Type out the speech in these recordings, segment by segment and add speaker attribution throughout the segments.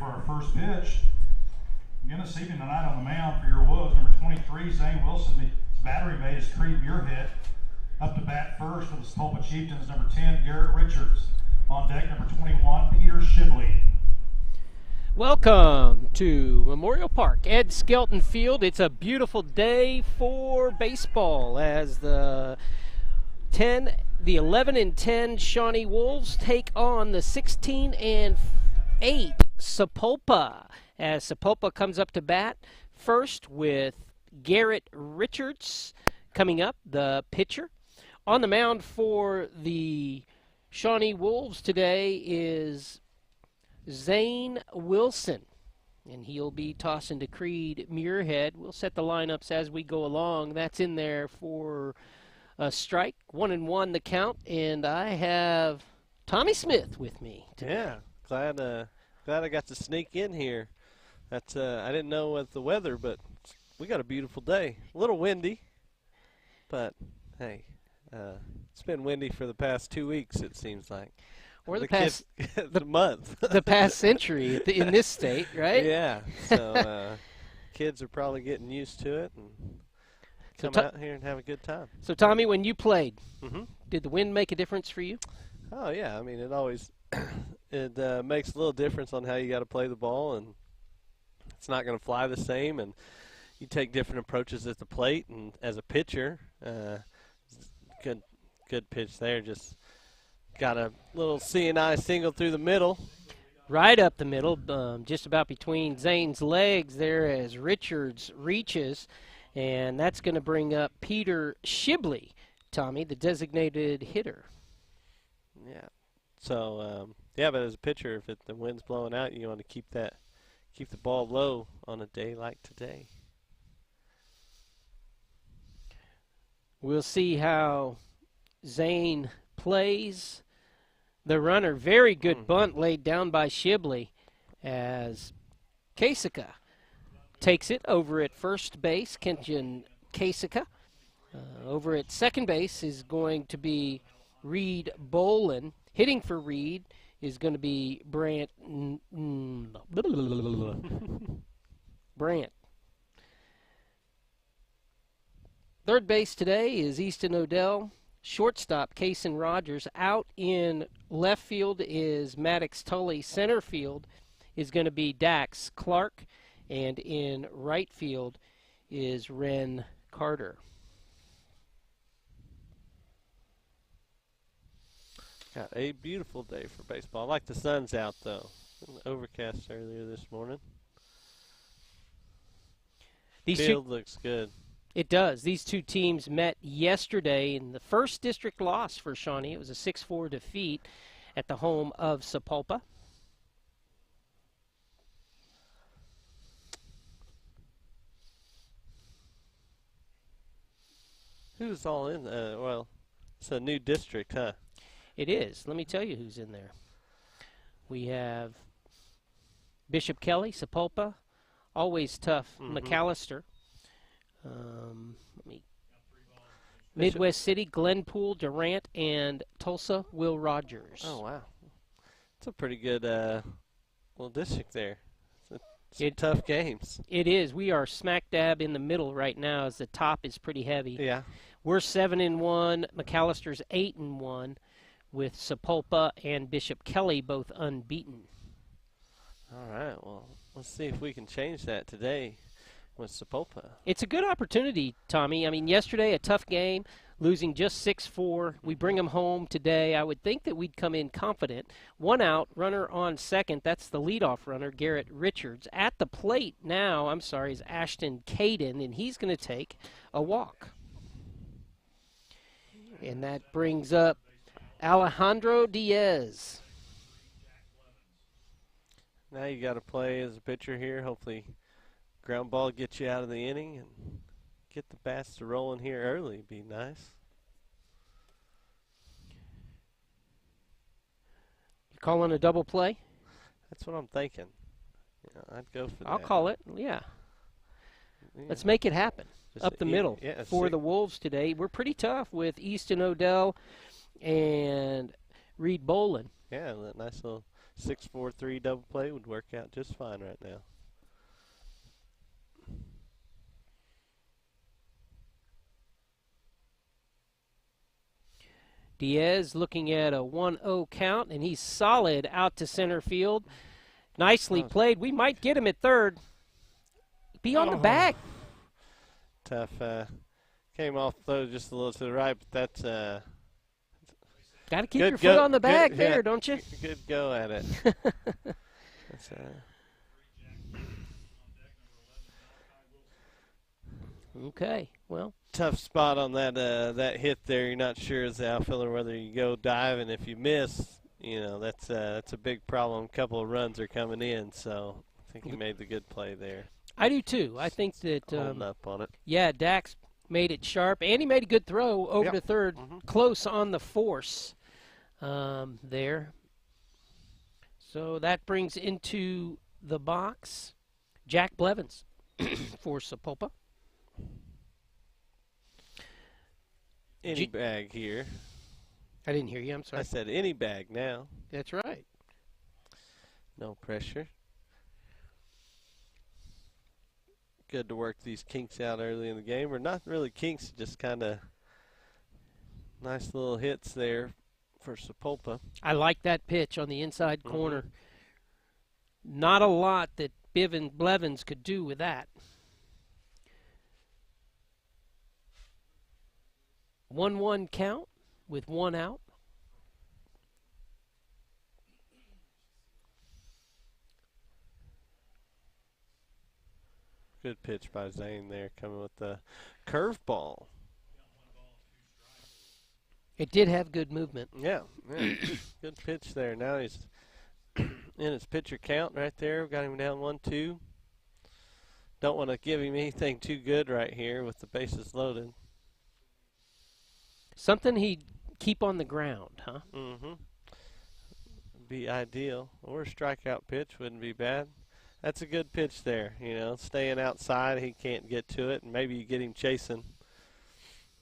Speaker 1: for our first pitch. Again, this evening tonight on the mound for your Wolves, number 23, Zane Wilson. His battery mate is Creed Muirhead. Up to bat first for the Sapulpa Chieftains, number 10, Garrett Richards. On deck, number 21, Peter Shibley.
Speaker 2: Welcome to Memorial Park, Ed Skelton Field. It's a beautiful day for baseball as the 11-10 Shawnee Wolves take on the 16-8 Sapulpa. As Sapulpa comes up to bat first with Garrett Richards coming up, the pitcher. On the mound for the Shawnee Wolves today is Zane Wilson, and he'll be tossing to Creed Muirhead. We'll set the lineups as we go along. That's in there for a strike. 1-1 the count, and I have Tommy Smith with me today.
Speaker 3: Yeah, glad I got to sneak in here. That's I didn't know what the weather, but we got a beautiful day. A little windy, but hey, it's been windy for the past 2 weeks, it seems like.
Speaker 2: Or the past
Speaker 3: the month.
Speaker 2: The past century in this state, right?
Speaker 3: Yeah. So kids are probably getting used to it and come out here and have a good time.
Speaker 2: So Tommy, when you played, did the wind make a difference for you?
Speaker 3: Oh yeah, I mean it always it makes a little difference on how you got to play the ball, and it's not going to fly the same, and you take different approaches at the plate. And as a pitcher, good pitch there, just got a little C&I single through the middle.
Speaker 2: Right up the middle, just about between Zane's legs there as Richards reaches, and that's going to bring up Peter Shibley, Tommy, the designated hitter.
Speaker 3: Yeah. So, yeah, but as a pitcher, if the wind's blowing out, you want to keep the ball low on a day like today.
Speaker 2: We'll see how Zane plays. The runner, very good bunt laid down by Shibley as Kasika takes it over at first base. Kenton Kasika. Over at second base is going to be Reed Bolin. Hitting for Reed is going to be Brant. Third base today is Easton Odell. Shortstop, Kason Rogers. Out in left field is Maddox Tully. Center field is going to be Dax Clark. And in right field is Ren Carter.
Speaker 3: Got a beautiful day for baseball. I like the sun's out, though. Overcast earlier this morning. Field looks good.
Speaker 2: It does. These two teams met yesterday in the first district loss for Shawnee. It was a 6-4 defeat at the home of Sapulpa.
Speaker 3: Who's all in? Well, it's a new district, huh?
Speaker 2: It is. Let me tell you who's in there. We have Bishop Kelly, Sapulpa, always tough, McAllister. Midwest City, Glenpool, Durant, and Tulsa, Will Rogers.
Speaker 3: Oh, wow. It's a pretty good little district there. Some tough games.
Speaker 2: It is. We are smack dab in the middle right now as the top is pretty heavy.
Speaker 3: Yeah.
Speaker 2: We're 7-1. McAllister's 8-1 with Sapulpa and Bishop Kelly both unbeaten.
Speaker 3: All right. Well, let's see if we can change that today with Sapulpa.
Speaker 2: It's a good opportunity, Tommy. I mean, yesterday a tough game, losing just 6-4. We bring them home today. I would think that we'd come in confident. One out, runner on second. That's the leadoff runner, Garrett Richards. At the plate now, is Ashton Caden, and he's going to take a walk. And that brings up Alejandro Diaz.
Speaker 3: Now you got to play as a pitcher here. Hopefully ground ball gets you out of the inning and get the bats to rolling here early. Be nice.
Speaker 2: You calling a double play?
Speaker 3: That's what I'm thinking. Yeah, I'd go for that.
Speaker 2: I'll call it, yeah. Let's make it happen.
Speaker 3: Just
Speaker 2: up the middle for the Wolves today. We're pretty tough with Easton Odell and Reed Bolin.
Speaker 3: Yeah, that nice little 6-4-3 double play would work out just fine right now.
Speaker 2: Diaz looking at a 1-0 count, and he's solid out to center field. Nicely played. We might get him at third. Be on the bag.
Speaker 3: Tough. Came off though just a little to the right, but that's
Speaker 2: got to keep your foot on the bag there,
Speaker 3: yeah,
Speaker 2: don't you?
Speaker 3: Good go at it. That's,
Speaker 2: okay, well.
Speaker 3: tough spot on that that hit there. You're not sure as the outfielder whether you go dive, and if you miss, you know that's a big problem. A couple of runs are coming in, so I think he made the good play there.
Speaker 2: I do too. I think that
Speaker 3: holding up on it.
Speaker 2: Yeah, Dax made it sharp, and he made a good throw over to third, close on the force there. So that brings into the box Jack Blevins for Sapulpa.
Speaker 3: Any bag here.
Speaker 2: I didn't hear you. I'm sorry.
Speaker 3: I said any bag now.
Speaker 2: That's right.
Speaker 3: No pressure. Good to work these kinks out early in the game. Or not really kinks, just kind of nice little hits there for Sapulpa.
Speaker 2: I like that pitch on the inside corner. Not a lot that Blevins could do with that. 1-1 count with 1 out.
Speaker 3: Good pitch by Zane there, coming with the curveball.
Speaker 2: It did have good movement.
Speaker 3: Yeah. Good pitch there. Now he's in his pitcher count right there. Got him down 1-2. Don't want to give him anything too good right here with the bases loaded.
Speaker 2: Something he'd keep on the ground, huh?
Speaker 3: Be ideal. Or a strikeout pitch wouldn't be bad. That's a good pitch there, you know, staying outside. He can't get to it, and maybe you get him chasing.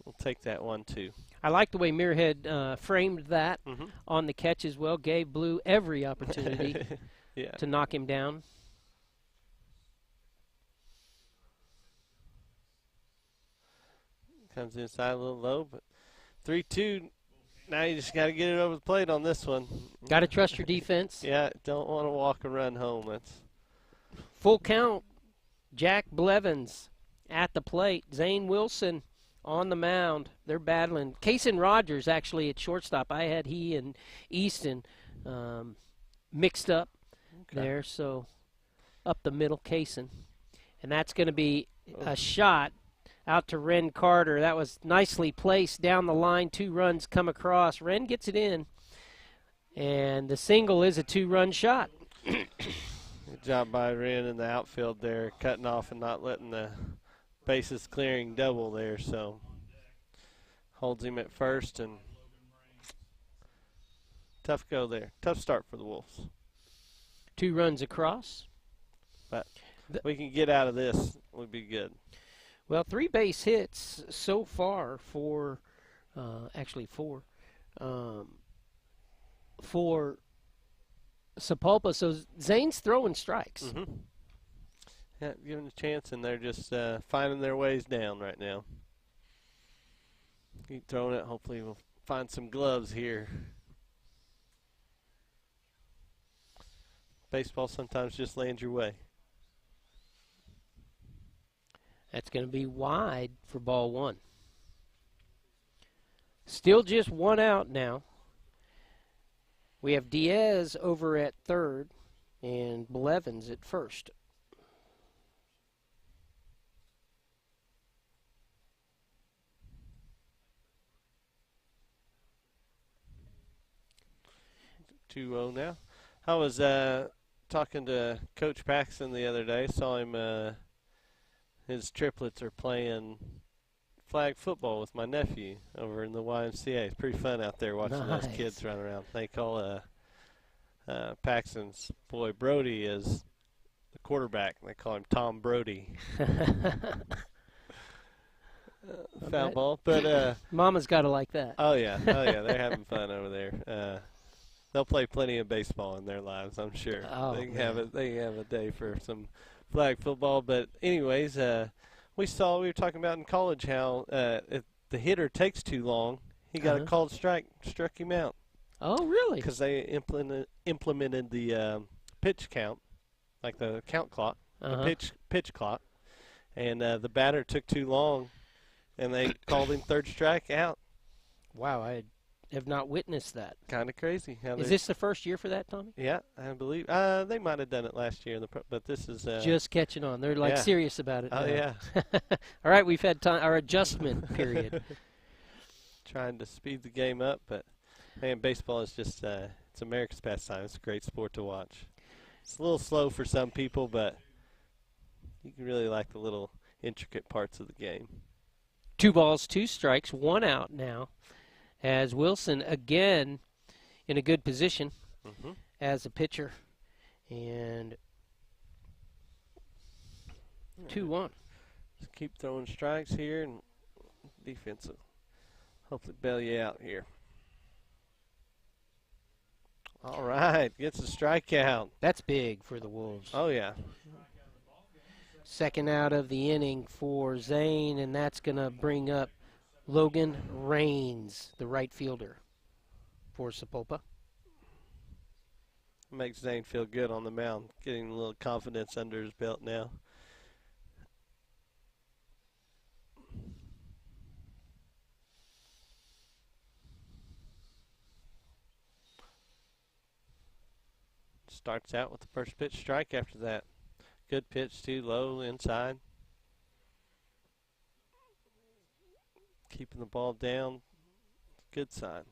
Speaker 3: We'll take that 1-2.
Speaker 2: I like the way Muirhead framed that on the catch as well. Gave Blue every opportunity to knock him down.
Speaker 3: Comes inside a little low, but 3-2. Now you just got to get it over the plate on this one.
Speaker 2: Got to trust your defense.
Speaker 3: Yeah, don't want to walk a run home. That's
Speaker 2: full count. Jack Blevins at the plate. Zane Wilson on the mound. They're battling. Kaysen Rogers actually at shortstop. I had he and Easton mixed up there. So up the middle, Kaysen. And that's going to be a shot out to Ren Carter. That was nicely placed down the line. 2 runs come across. Ren gets it in. And the single is a 2-run shot.
Speaker 3: good job by Ren in the outfield there, cutting off and not letting the bases clearing double there. So holds him at first, and tough go there. Tough start for the Wolves.
Speaker 2: 2 runs across.
Speaker 3: But we can get out of this, would be good.
Speaker 2: Well, 3 base hits so far for, actually 4, for Sapulpa. So Zane's throwing strikes.
Speaker 3: Yeah, give them a chance, and they're just finding their ways down right now. Keep throwing it. Hopefully we'll find some gloves here. Baseball sometimes just lands your way.
Speaker 2: That's going to be wide for ball 1. Still just 1 out now. We have Diaz over at third and Blevins at first.
Speaker 3: Two 2-0 now. I was talking to Coach Paxton the other day. Saw him. His triplets are playing flag football with my nephew over in the YMCA. It's pretty fun out there watching those kids run around. They call Paxton's boy Brody as the quarterback. They call him Tom Brody. Foul ball, but
Speaker 2: Mama's got to like that.
Speaker 3: Oh yeah, they're having fun over there. they'll play plenty of baseball in their lives, I'm sure.
Speaker 2: Oh,
Speaker 3: they can
Speaker 2: man.
Speaker 3: have a day for some flag football. But anyways, we were talking about in college how if the hitter takes too long, he got a called strike, struck him out.
Speaker 2: Oh, really?
Speaker 3: Because they implemented the pitch count, like the count clock, the pitch clock, and the batter took too long, and they called him third strike out.
Speaker 2: Wow, I have not witnessed that.
Speaker 3: Kind of crazy.
Speaker 2: Is this the first year for that, Tommy?
Speaker 3: Yeah, I believe. They might have done it last year, but this is
Speaker 2: just catching on. They're like serious about it.
Speaker 3: Oh,
Speaker 2: now.
Speaker 3: yeah.
Speaker 2: All right, we've had our adjustment period.
Speaker 3: Trying to speed the game up, but man, baseball is just it's America's pastime. It's a great sport to watch. It's a little slow for some people, but you can really like the little intricate parts of the game.
Speaker 2: 2 balls, 2 strikes, 1 out now, as Wilson again in a good position as a pitcher, and 2-1.
Speaker 3: Just keep throwing strikes here, and defense will hopefully bail you out here. All right, gets a strikeout.
Speaker 2: That's big for the Wolves.
Speaker 3: Oh, yeah.
Speaker 2: Second out of the inning for Zane, and that's going to bring up Logan Raines, the right fielder for Sapulpa.
Speaker 3: Makes Zane feel good on the mound, getting a little confidence under his belt now. Starts out with the first pitch strike after that. Good pitch, too low inside. Keeping the ball down. Good sign.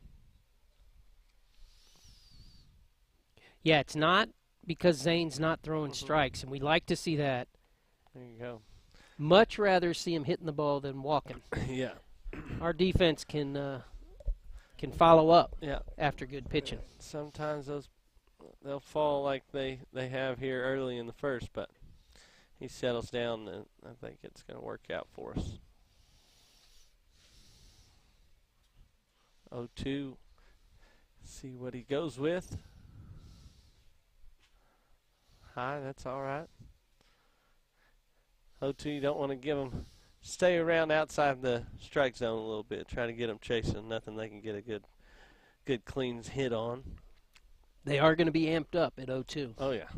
Speaker 2: Yeah, it's not because Zane's not throwing strikes, and we like to see that.
Speaker 3: There you go.
Speaker 2: Much rather see him hitting the ball than walking.
Speaker 3: Yeah.
Speaker 2: Our defense can follow up
Speaker 3: Yeah.
Speaker 2: after good pitching.
Speaker 3: Sometimes they'll fall like they have here early in the first, but he settles down, and I think it's going to work out for us. 0-2. See what he goes with. High, that's all right. 0-2, you don't want to give him. Stay around outside the strike zone a little bit. Try to get them chasing. Nothing they can get a good clean hit on.
Speaker 2: They are going to be amped up at 0-2.
Speaker 3: Oh, yeah.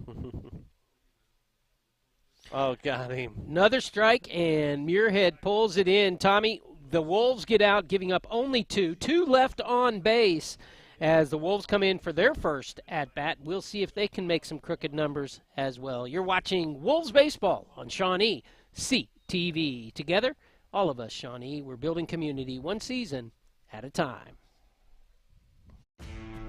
Speaker 3: Oh, got him.
Speaker 2: Another strike, and Muirhead pulls it in. Tommy, the Wolves get out, giving up only 2. 2 left on base as the Wolves come in for their first at-bat. We'll see if they can make some crooked numbers as well. You're watching Wolves Baseball on Shawnee CTV. Together, all of us, Shawnee, we're building community one season at a time.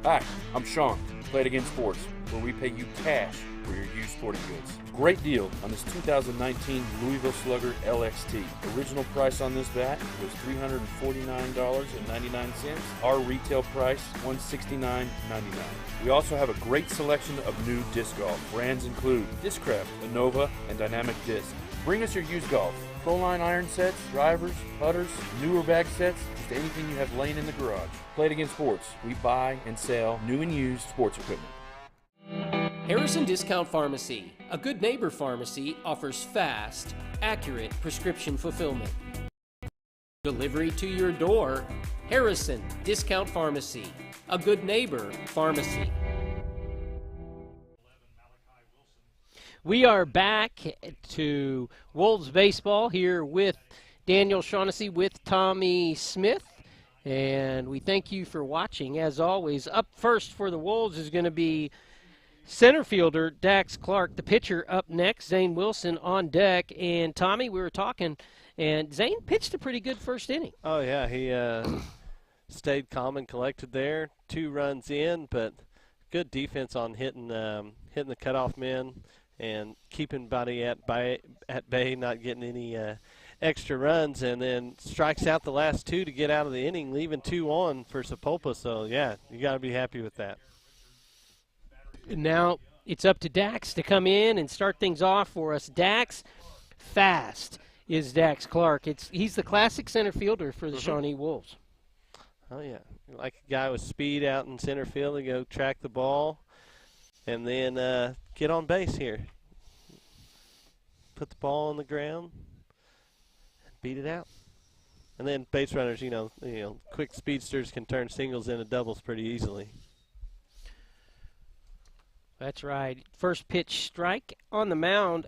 Speaker 4: Hi, I'm Sean, Play It Again Sports, where we pay you cash for your used sporting goods. Great deal on this 2019 Louisville Slugger LXT. Original price on this bat was $349.99. Our retail price, $169.99. We also have a great selection of new disc golf. Brands include Discraft, Innova, and Dynamic Disc. Bring us your used golf. Pro-line iron sets, drivers, putters, newer bag sets, just anything you have laying in the garage. Play It Again Sports. We buy and sell new and used sports equipment.
Speaker 2: Harrison Discount Pharmacy, a good neighbor pharmacy, offers fast, accurate prescription fulfillment. Delivery to your door. Harrison Discount Pharmacy, a good neighbor pharmacy. We are back to Wolves Baseball here with Daniel Shaughnessy with Tommy Smith. And we thank you for watching. As always, up first for the Wolves is going to be center fielder Dax Clark. The pitcher up next, Zane Wilson on deck. And Tommy, we were talking, and Zane pitched a pretty good first inning.
Speaker 3: Oh, yeah. He stayed calm and collected there. 2 runs in, but good defense on hitting the cutoff men and keeping Buddy at bay, not getting any extra runs, and then strikes out the last 2 to get out of the inning, leaving 2 on for Sapulpa. So, yeah, you got to be happy with that.
Speaker 2: Now it's up to Dax to come in and start things off for us. Dax, fast is Dax Clark. He's the classic center fielder for the Shawnee Wolves.
Speaker 3: Oh, yeah. Like a guy with speed out in center field to go track the ball and then get on base here. Put the ball on the ground and beat it out. And then base runners, quick speedsters can turn singles into doubles pretty easily.
Speaker 2: That's right. First pitch strike on the mound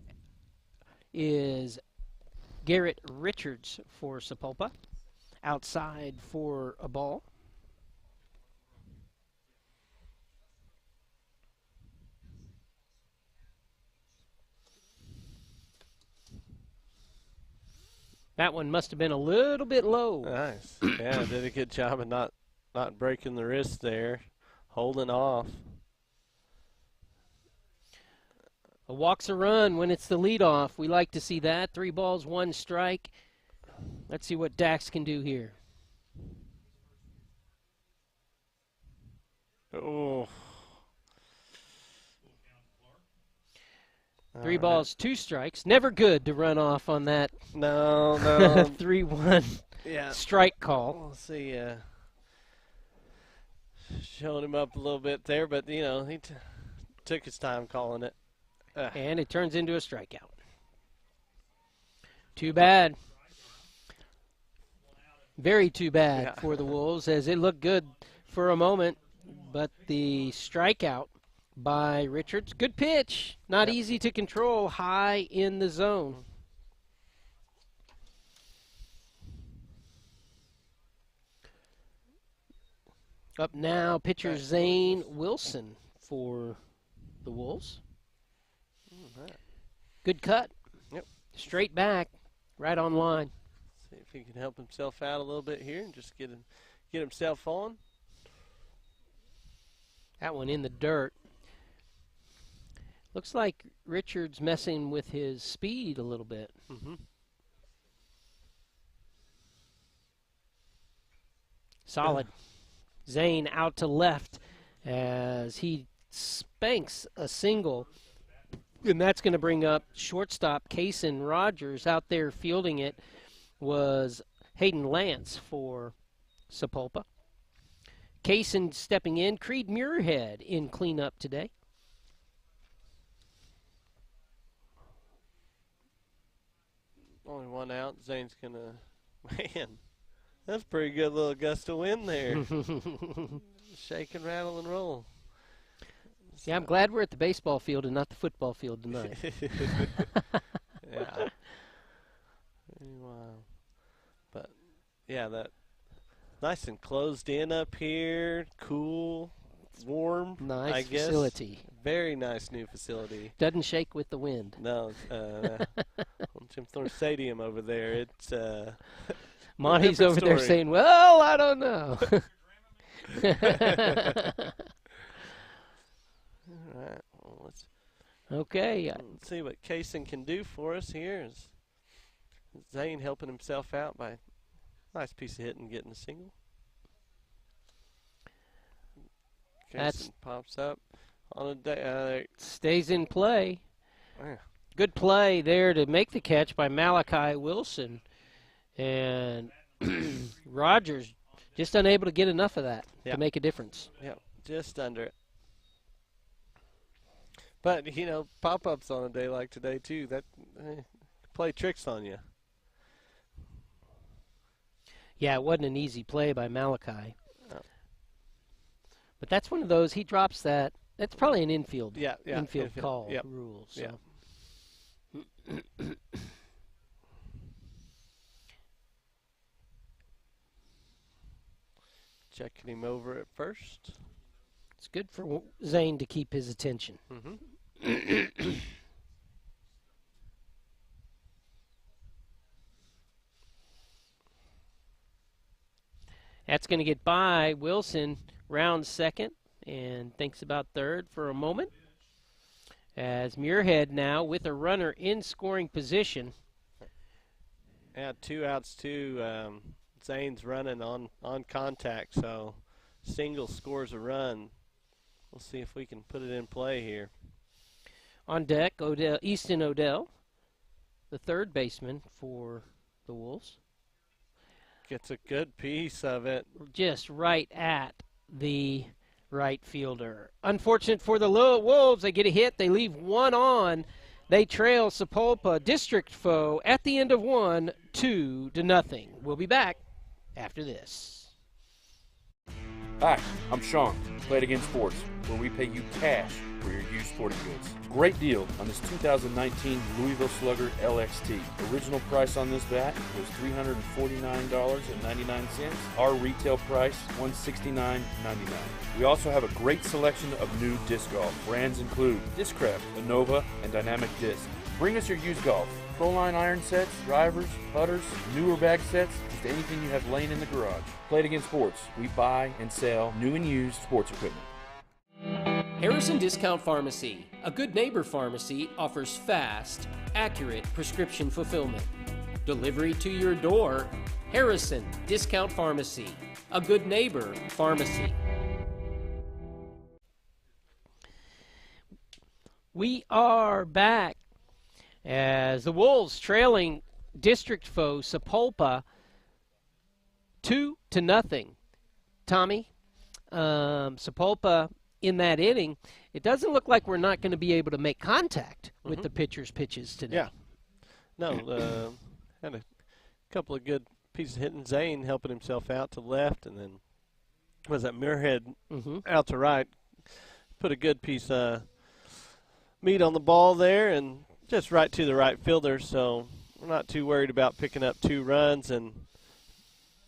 Speaker 2: is Garrett Richards for Sapulpa. Outside for a ball. That one must have been a little bit low.
Speaker 3: Nice. Yeah, did a good job of not breaking the wrist there, holding off.
Speaker 2: A walk's a run when it's the leadoff. We like to see that. 3 balls, 1 strike. Let's see what Dax can do here.
Speaker 3: Oh.
Speaker 2: 3 balls, 2 strikes. Never good to run off on that.
Speaker 3: No.
Speaker 2: 3-1
Speaker 3: Yeah.
Speaker 2: strike call.
Speaker 3: We'll see. Showing him up a little bit there, but, he took his time calling it.
Speaker 2: And it turns into a strikeout. Too bad. Very too bad for the Wolves, as it looked good for a moment. But the strikeout by Richards. Good pitch. Not easy to control, high in the zone. Up now, pitcher Zane Wilson for the Wolves. Good cut.
Speaker 3: Yep.
Speaker 2: Straight back, right on line.
Speaker 3: See if he can help himself out a little bit here and just get himself on.
Speaker 2: That one in the dirt. Looks like Richards messing with his speed a little bit.
Speaker 3: Mm-hmm.
Speaker 2: Solid. Zane out to left as he spanks a single. And that's going to bring up shortstop Kaysen Rogers. Out there fielding it was Hayden Lance for Sapulpa. Kaysen stepping in. Creed Muirhead in cleanup today.
Speaker 3: Only 1 out. Zane's going to... Man, that's a pretty good little gust of wind there. Shake and rattle and roll.
Speaker 2: Yeah, I'm glad we're at the baseball field and not the football field tonight.
Speaker 3: Yeah. Wow. But, yeah, that nice and closed in up here. Cool, warm,
Speaker 2: Nice
Speaker 3: I guess.
Speaker 2: facility.
Speaker 3: Very nice new facility.
Speaker 2: Doesn't shake with the wind.
Speaker 3: No, on Jim Thorne Stadium over there, it's
Speaker 2: Monty's
Speaker 3: different
Speaker 2: over there
Speaker 3: story.
Speaker 2: saying, well, I don't know.
Speaker 3: All right, well, let's
Speaker 2: Okay.
Speaker 3: see what Kaysen can do for us here. Is Zane helping himself out by a nice piece of hitting, getting a single.
Speaker 2: That's-
Speaker 3: Kaysen pops up on a day.
Speaker 2: Stays in play.
Speaker 3: Yeah.
Speaker 2: Good play there to make the catch by Malachi Wilson. And Rogers just unable to get enough of that
Speaker 3: Yeah.
Speaker 2: to make a difference.
Speaker 3: Yeah, just under it. But, pop-ups on a day like today, too, that play tricks on you.
Speaker 2: Yeah, it wasn't an easy play by Malachi.
Speaker 3: No.
Speaker 2: But that's one of those, he drops that. That's probably an infield
Speaker 3: infield
Speaker 2: call
Speaker 3: Yep.
Speaker 2: rule. So.
Speaker 3: Yeah. Checking him over at first.
Speaker 2: It's good for Zane to keep his attention.
Speaker 3: Mm-hmm.
Speaker 2: That's going to get by. Wilson rounds second and thinks about third for a moment. As Muirhead now with a runner in scoring position.
Speaker 3: Yeah, 2 outs too. Zane's running on contact, so single scores a run. We'll see if we can put it in play here.
Speaker 2: On deck, Easton Odell, the third baseman for the Wolves.
Speaker 3: gets a good piece of it.
Speaker 2: Just right at the right fielder. Unfortunate for the Wolves, they get a hit. They leave one on. They trail Sapulpa district foe at the end of 1, 2-0. We'll be back after this.
Speaker 4: Hi, I'm Sean, Play It Again Sports, where we pay you cash for your used sporting goods. Great deal on this 2019 Louisville Slugger LXT. Original price on this bat was $349.99. Our retail price, $169.99. We also have a great selection of new disc golf. Brands include Discraft, Innova, and Dynamic Disc. Bring us your used golf. Pro-line iron sets, drivers, putters, newer bag sets, just anything you have laying in the garage. Play It Again Sports. We buy and sell new and used sports equipment.
Speaker 2: Harrison Discount Pharmacy, a good neighbor pharmacy, offers fast, accurate prescription fulfillment. Delivery to your door. Harrison Discount Pharmacy, a good neighbor pharmacy. We are back as the Wolves trailing district foe Sapulpa 2-0. Tommy, Sapulpa in that inning, it doesn't look like we're not going to be able to make contact with the pitcher's pitches today.
Speaker 3: Yeah. No, had a couple of good pieces hitting. Zane helping himself out to left, and then was that Muirhead out to right. Put a good piece of meat on the ball there, and just right to the right fielder, so we're not too worried about picking up 2 runs. And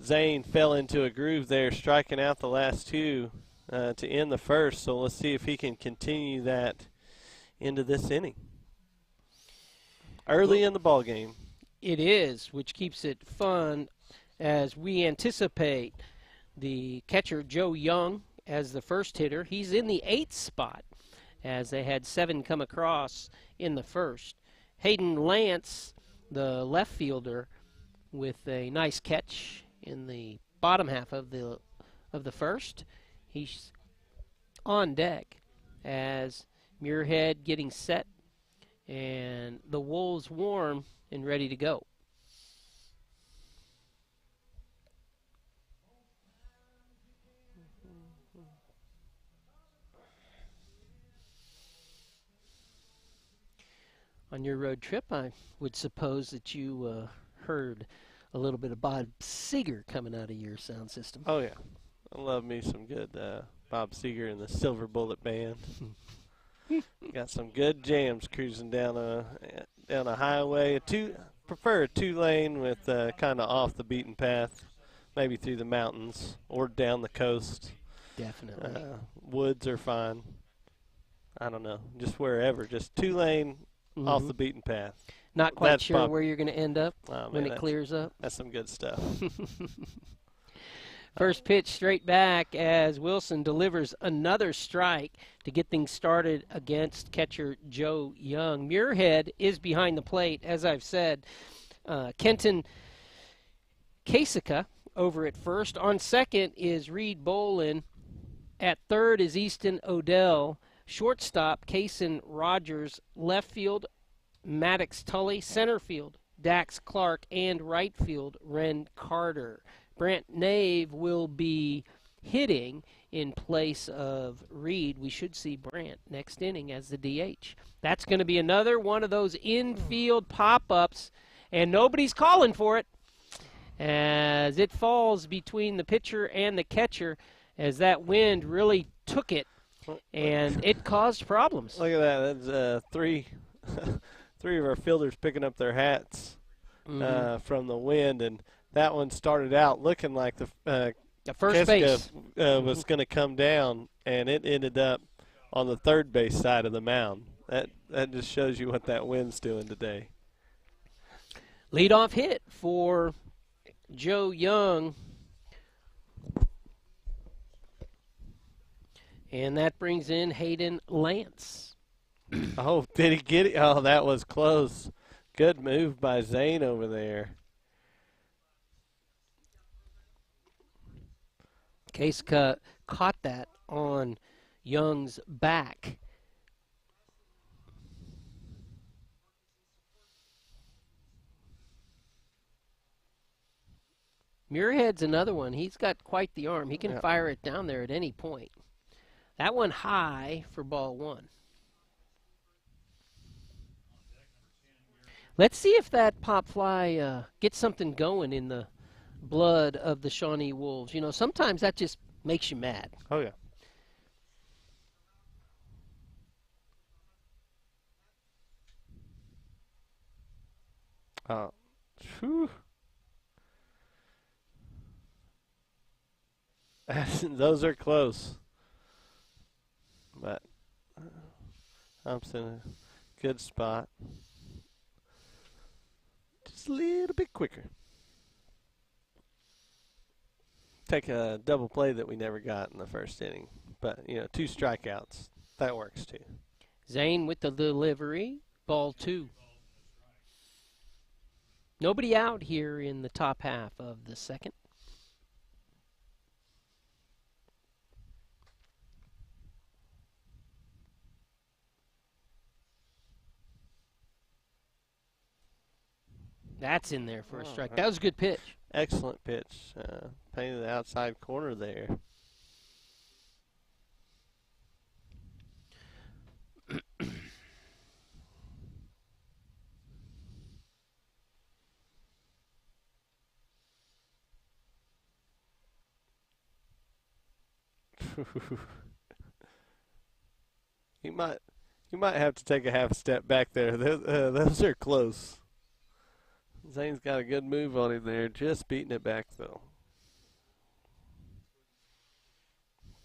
Speaker 3: Zane fell into a groove there, striking out the last 2 to end the first. So let's see if he can continue that into this inning. Early in the ball game.
Speaker 2: It is, which keeps it fun as we anticipate the catcher Joe Young as the first hitter. He's in the 8th spot as they had 7 come across in the first. Hayden Lance, the left fielder, with a nice catch in the bottom half of the first. He's on deck as Muirhead getting set and the Wolves warm and ready to go. On your road trip, I would suppose that you heard a little bit of Bob Seger coming out of your sound system.
Speaker 3: Oh, yeah. I love me some good Bob Seger and the Silver Bullet Band. Got some good jams cruising down a highway. Prefer a 2-lane with kind of off the beaten path, maybe through the mountains or down the coast.
Speaker 2: Definitely.
Speaker 3: Woods are fine. I don't know, just wherever. Just 2-lane off the beaten path.
Speaker 2: Not quite sure where you're going to end up when it clears up.
Speaker 3: That's some good stuff.
Speaker 2: First pitch straight back as Wilson delivers another strike to get things started against catcher Joe Young. Muirhead is behind the plate, as I've said. Kenton Kasika over at first. On second is Reed Bolin. At third is Easton Odell. Shortstop, Kaysen Rogers. Left field, Maddox Tully. Center field, Dax Clark. And right field, Ren Carter. Brant Nave will be hitting in place of Reed. We should see Brant next inning as the DH. That's going to be another one of those infield pop-ups, and nobody's calling for it as it falls between the pitcher and the catcher as that wind really took it, and it caused problems.
Speaker 3: Look at that. That's three of our fielders picking up their hats from the wind, and that one started out looking like the
Speaker 2: first
Speaker 3: Keska,
Speaker 2: base
Speaker 3: was going to come down, and it ended up on the third base side of the mound. That just shows you what that wind's doing today.
Speaker 2: Leadoff hit for Joe Young. And that brings in Hayden Lance.
Speaker 3: Oh, did he get it? Oh, that was close. Good move by Zane over there.
Speaker 2: Case caught that on Young's back. Muirhead's another one. He's got quite the arm. He can
Speaker 3: Yeah.
Speaker 2: fire it down there at any point. That one high for ball one. Let's see if that pop fly gets something going in the blood of the Shawnee Wolves. You know, sometimes that just makes you mad.
Speaker 3: Oh, yeah. Whew. Those are close. But Thompson, a good spot. Just a little bit quicker. Take a double play that we never got in the first inning. But, you know, 2 strikeouts. That works, too.
Speaker 2: Zane with the delivery. Ball 2. Nobody out here in the top half of the second. That's in there for a strike. That was a good pitch.
Speaker 3: Excellent pitch. Painted the outside corner there. You might have to take a half step back there. Those are close. Zane's got a good move on him there, just beating it back though.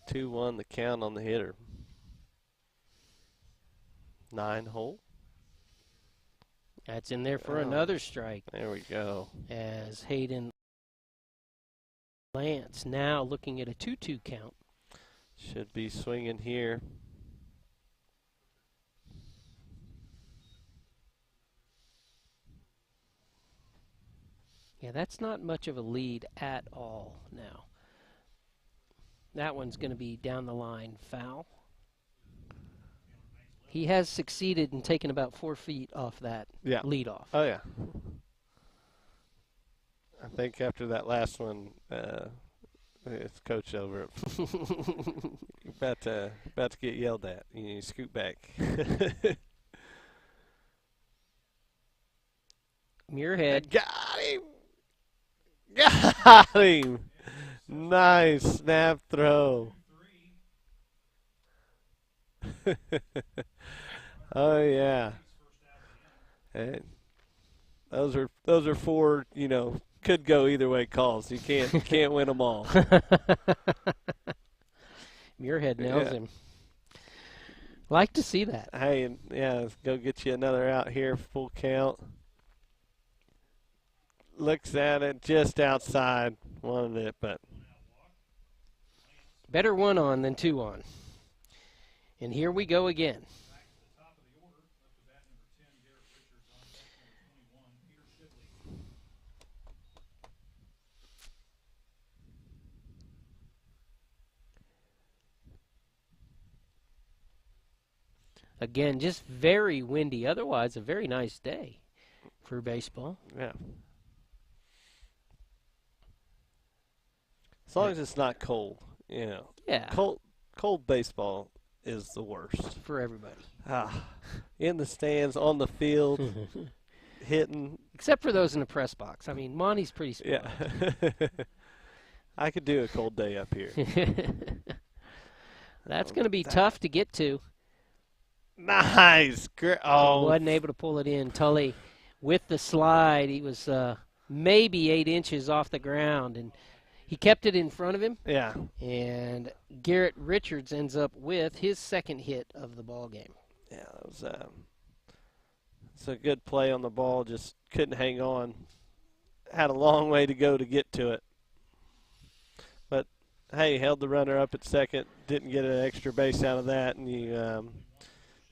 Speaker 3: 2-1 the count on the hitter. 9 hole.
Speaker 2: That's in there for another strike.
Speaker 3: There we go.
Speaker 2: As Hayden Lance now looking at a 2-2 count.
Speaker 3: Should be swinging here.
Speaker 2: Yeah, that's not much of a lead at all now. That one's going to be down the line foul. He has succeeded in taking about 4 feet off that lead off.
Speaker 3: Oh, yeah. I think after that last one, it's coach over it. You're about to get yelled at. You need to scoot back.
Speaker 2: Muirhead.
Speaker 3: Got him! Got him! Nice snap throw. Oh yeah. And those are 4, you know, could go either way calls. You can't win them all.
Speaker 2: Muirhead nails him. Like to see that.
Speaker 3: Hey, and yeah, let's go get you another out here, full count. Looks at it just outside, wanted it, but
Speaker 2: better 1 on than 2 on. And here we go again. Again, just very windy. Otherwise, a very nice day for baseball.
Speaker 3: yeah. As long as it's not cold, you know.
Speaker 2: Yeah.
Speaker 3: Cold baseball is the worst.
Speaker 2: For everybody.
Speaker 3: In the stands, on the field, hitting.
Speaker 2: Except for those in the press box. I mean, Monty's pretty spoiled.
Speaker 3: Yeah. I could do a cold day up here.
Speaker 2: That's going to be tough to get to.
Speaker 3: Nice.
Speaker 2: Wasn't able to pull it in. Tully with the slide. He was maybe 8 inches off the ground, and he kept it in front of him.
Speaker 3: Yeah.
Speaker 2: And Garrett Richards ends up with his 2nd hit of the ball game.
Speaker 3: Yeah, it was it's a good play on the ball. Just couldn't hang on. Had a long way to go to get to it. But, hey, held the runner up at second. Didn't get an extra base out of that, and you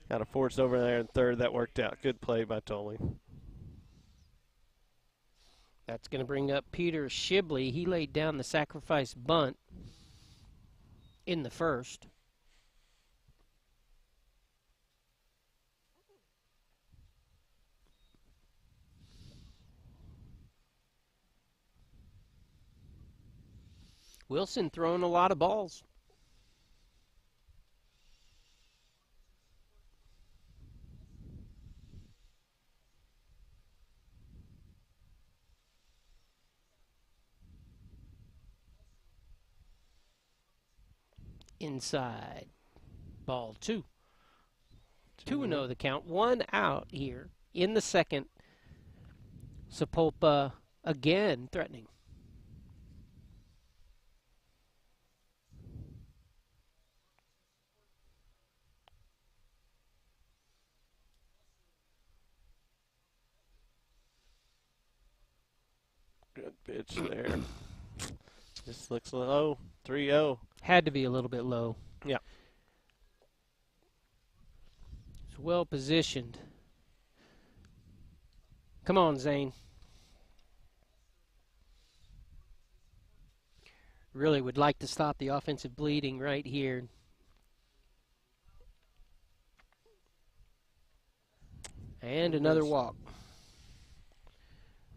Speaker 3: got a force over there in third. That worked out. Good play by Tully.
Speaker 2: That's going to bring up Peter Shibley. He laid down the sacrifice bunt in the first. Wilson throwing a lot of balls. Inside. Ball 2. 2-0 the count. 1 out here in the second. Sapulpa again threatening.
Speaker 3: Good pitch there. Just looks low. 3-0.
Speaker 2: Had to be a little bit low.
Speaker 3: Yeah.
Speaker 2: It's well positioned. Come on, Zane. Really would like to stop the offensive bleeding right here. And another walk.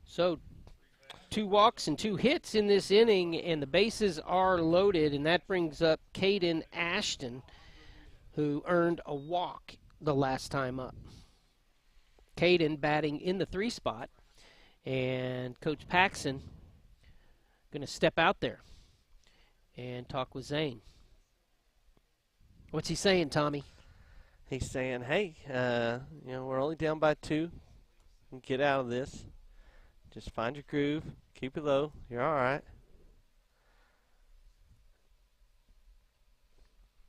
Speaker 2: So 2 walks and 2 hits in this inning, and the bases are loaded, and that brings up Caden Ashton, who earned a walk the last time up. Caden batting in the 3 spot, and Coach Paxson going to step out there and talk with Zane. What's he saying, Tommy?
Speaker 3: He's saying, hey, we're only down by 2. Get out of this. Just find your groove. Keep it low. You're all right.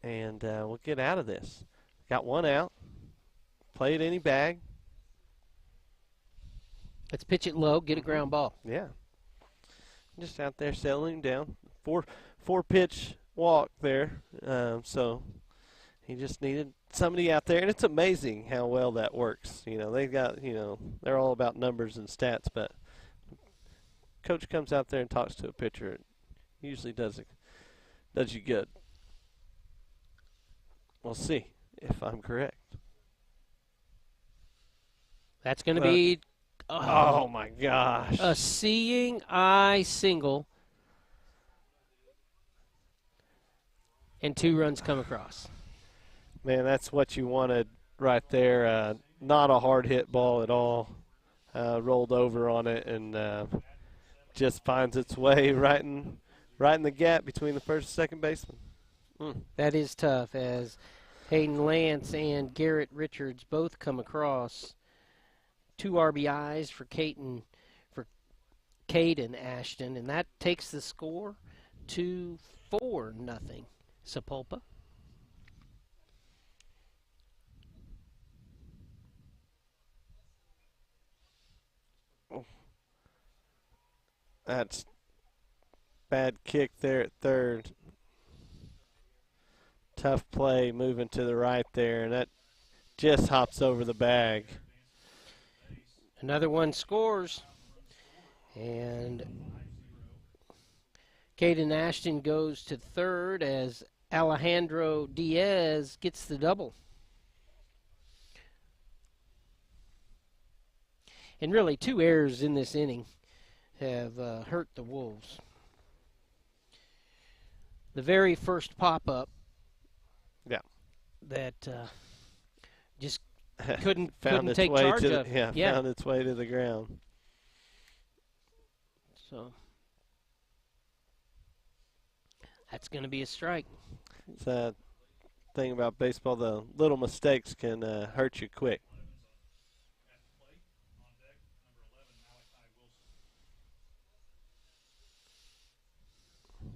Speaker 3: And we'll get out of this. Got 1 out. Play it any bag.
Speaker 2: Let's pitch it low, get a ground ball.
Speaker 3: Yeah. Just out there settling down. Four pitch walk there. So he just needed somebody out there. And it's amazing how well that works. They've got, they're all about numbers and stats, but coach comes out there and talks to a pitcher. It usually does you good. We'll see if I'm correct.
Speaker 2: That's going to be
Speaker 3: oh my gosh,
Speaker 2: a seeing eye single, and 2 runs come across.
Speaker 3: Man, that's what you wanted right there. Not a hard hit ball at all. Rolled over on it and just finds its way right in the gap between the first and second baseman.
Speaker 2: That is tough, as Hayden Lance and Garrett Richards both come across. 2 RBIs for Caden Ashton, and that takes the score to 4-0 Sapulpa.
Speaker 3: That's bad kick there at third. Tough play moving to the right there, and that just hops over the bag.
Speaker 2: Another one scores, and Caden Ashton goes to third as Alejandro Diaz gets the double. And really, 2 errors in this inning have hurt the Wolves. The very first pop-up that just couldn't take charge of.
Speaker 3: Found its way to the ground.
Speaker 2: So that's going to be a strike.
Speaker 3: It's a thing about baseball, the little mistakes can hurt you quick.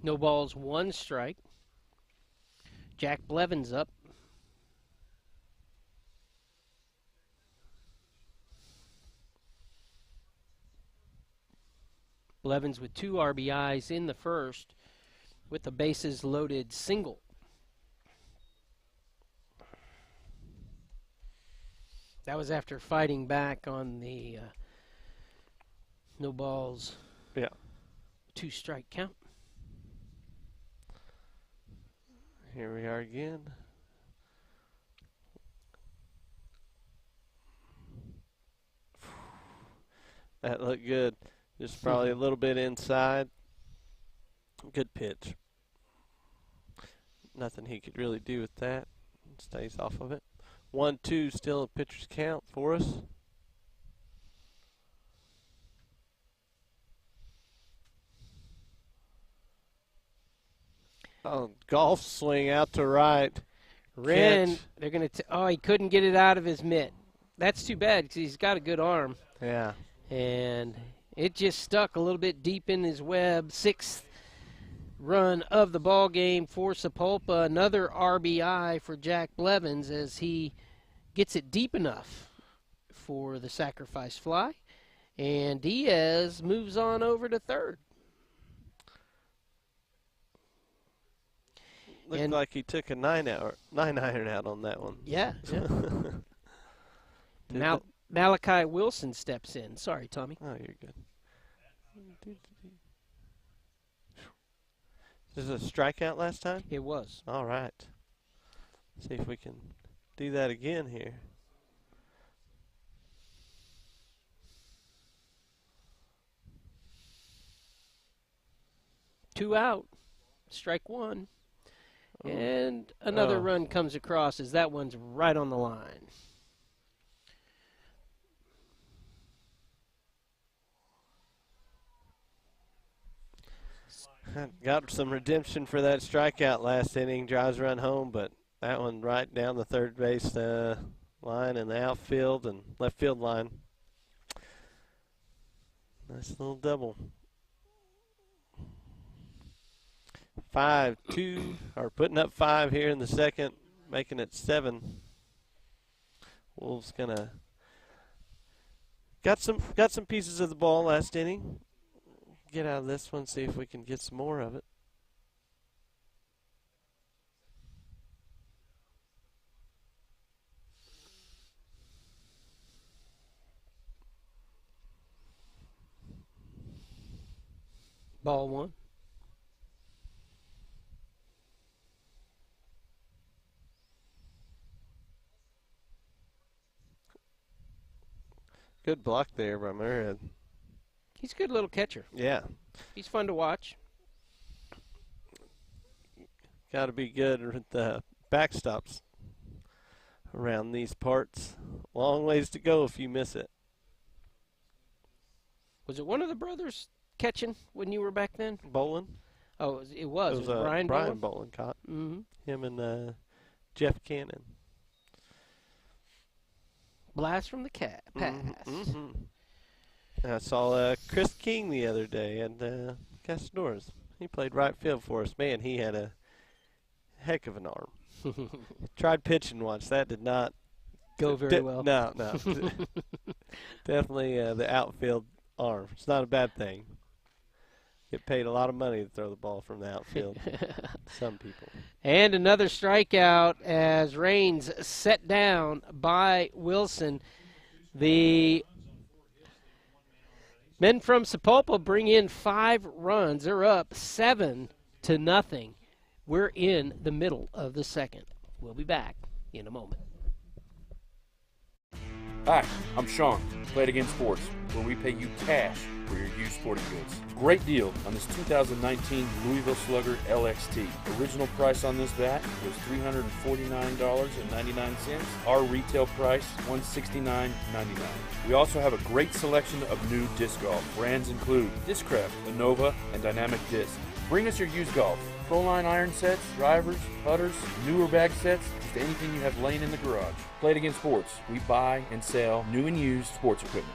Speaker 2: No balls, 1 strike. Jack Blevins up. Blevins with 2 RBIs in the first with the bases loaded single. That was after fighting back on the no balls. 2 strike count.
Speaker 3: Here we are again. That looked good. Just probably a little bit inside. Good pitch. nothing he could really do with that. Stays off of it. 1-2 still a pitcher's count for us. Oh, golf swing out to right.
Speaker 2: Wren,
Speaker 3: Catch.
Speaker 2: they're going to, oh, he couldn't get it out of his mitt. That's too bad because he's got a good arm.
Speaker 3: Yeah.
Speaker 2: And it just stuck a little bit deep in his web. 6th run of the ball game for Sapulpa. Another RBI for Jack Blevins as he gets it deep enough for the sacrifice fly. And Diaz moves on over to third.
Speaker 3: Looked like he took a 9-iron out on that one.
Speaker 2: Yeah. Malachi Wilson steps in. Sorry, Tommy.
Speaker 3: Oh, you're good. This is a strikeout last time?
Speaker 2: It was.
Speaker 3: All right. See if we can do that again here.
Speaker 2: Two out. Strike one. And another run comes across as that one's right on the line.
Speaker 3: Got some redemption for that strikeout last inning. Drives run home, but that one right down the third base line and the outfield and left field line. Nice little double. 5-2, or putting up 5 here in the second, making it 7. Wolves gonna got some pieces of the ball last inning. Get out of this one, see if we can get some more of it.
Speaker 2: Ball one.
Speaker 3: Good block there by Murad.
Speaker 2: He's a good little catcher.
Speaker 3: Yeah.
Speaker 2: He's fun to watch.
Speaker 3: Got to be good with the backstops around these parts. Long ways to go if you miss it.
Speaker 2: Was it one of the brothers catching when you were back then?
Speaker 3: Bolin?
Speaker 2: Oh, it was. It was Brian
Speaker 3: Bolin caught.
Speaker 2: Mm-hmm.
Speaker 3: Him and Jeff Cannon.
Speaker 2: Blast from the pass.
Speaker 3: Mm-hmm. I saw Chris King the other day at Castadores. He played right field for us. Man, he had a heck of an arm. Tried pitching once. That did not
Speaker 2: go very well.
Speaker 3: No. Definitely the outfield arm. It's not a bad thing. Get paid a lot of money to throw the ball from the outfield. Some people.
Speaker 2: And another strikeout as Raines set down by Wilson. The men from Sapulpa bring in 5 runs. They're up 7-0. We're in the middle of the second. We'll be back in a moment.
Speaker 4: Hi, I'm Sean, Play It Again Sports, where we pay you cash for your used sporting goods. Great deal on this 2019 Louisville Slugger LXT. Original price on this bat was $349.99. Our retail price, $169.99. We also have a great selection of new disc golf. Brands include Discraft, Innova, and Dynamic Disc. Bring us your used golf. Pro-line iron sets, drivers, putters, newer bag sets, just anything you have laying in the garage. Play It Again Sports. We buy and sell new and used sports equipment.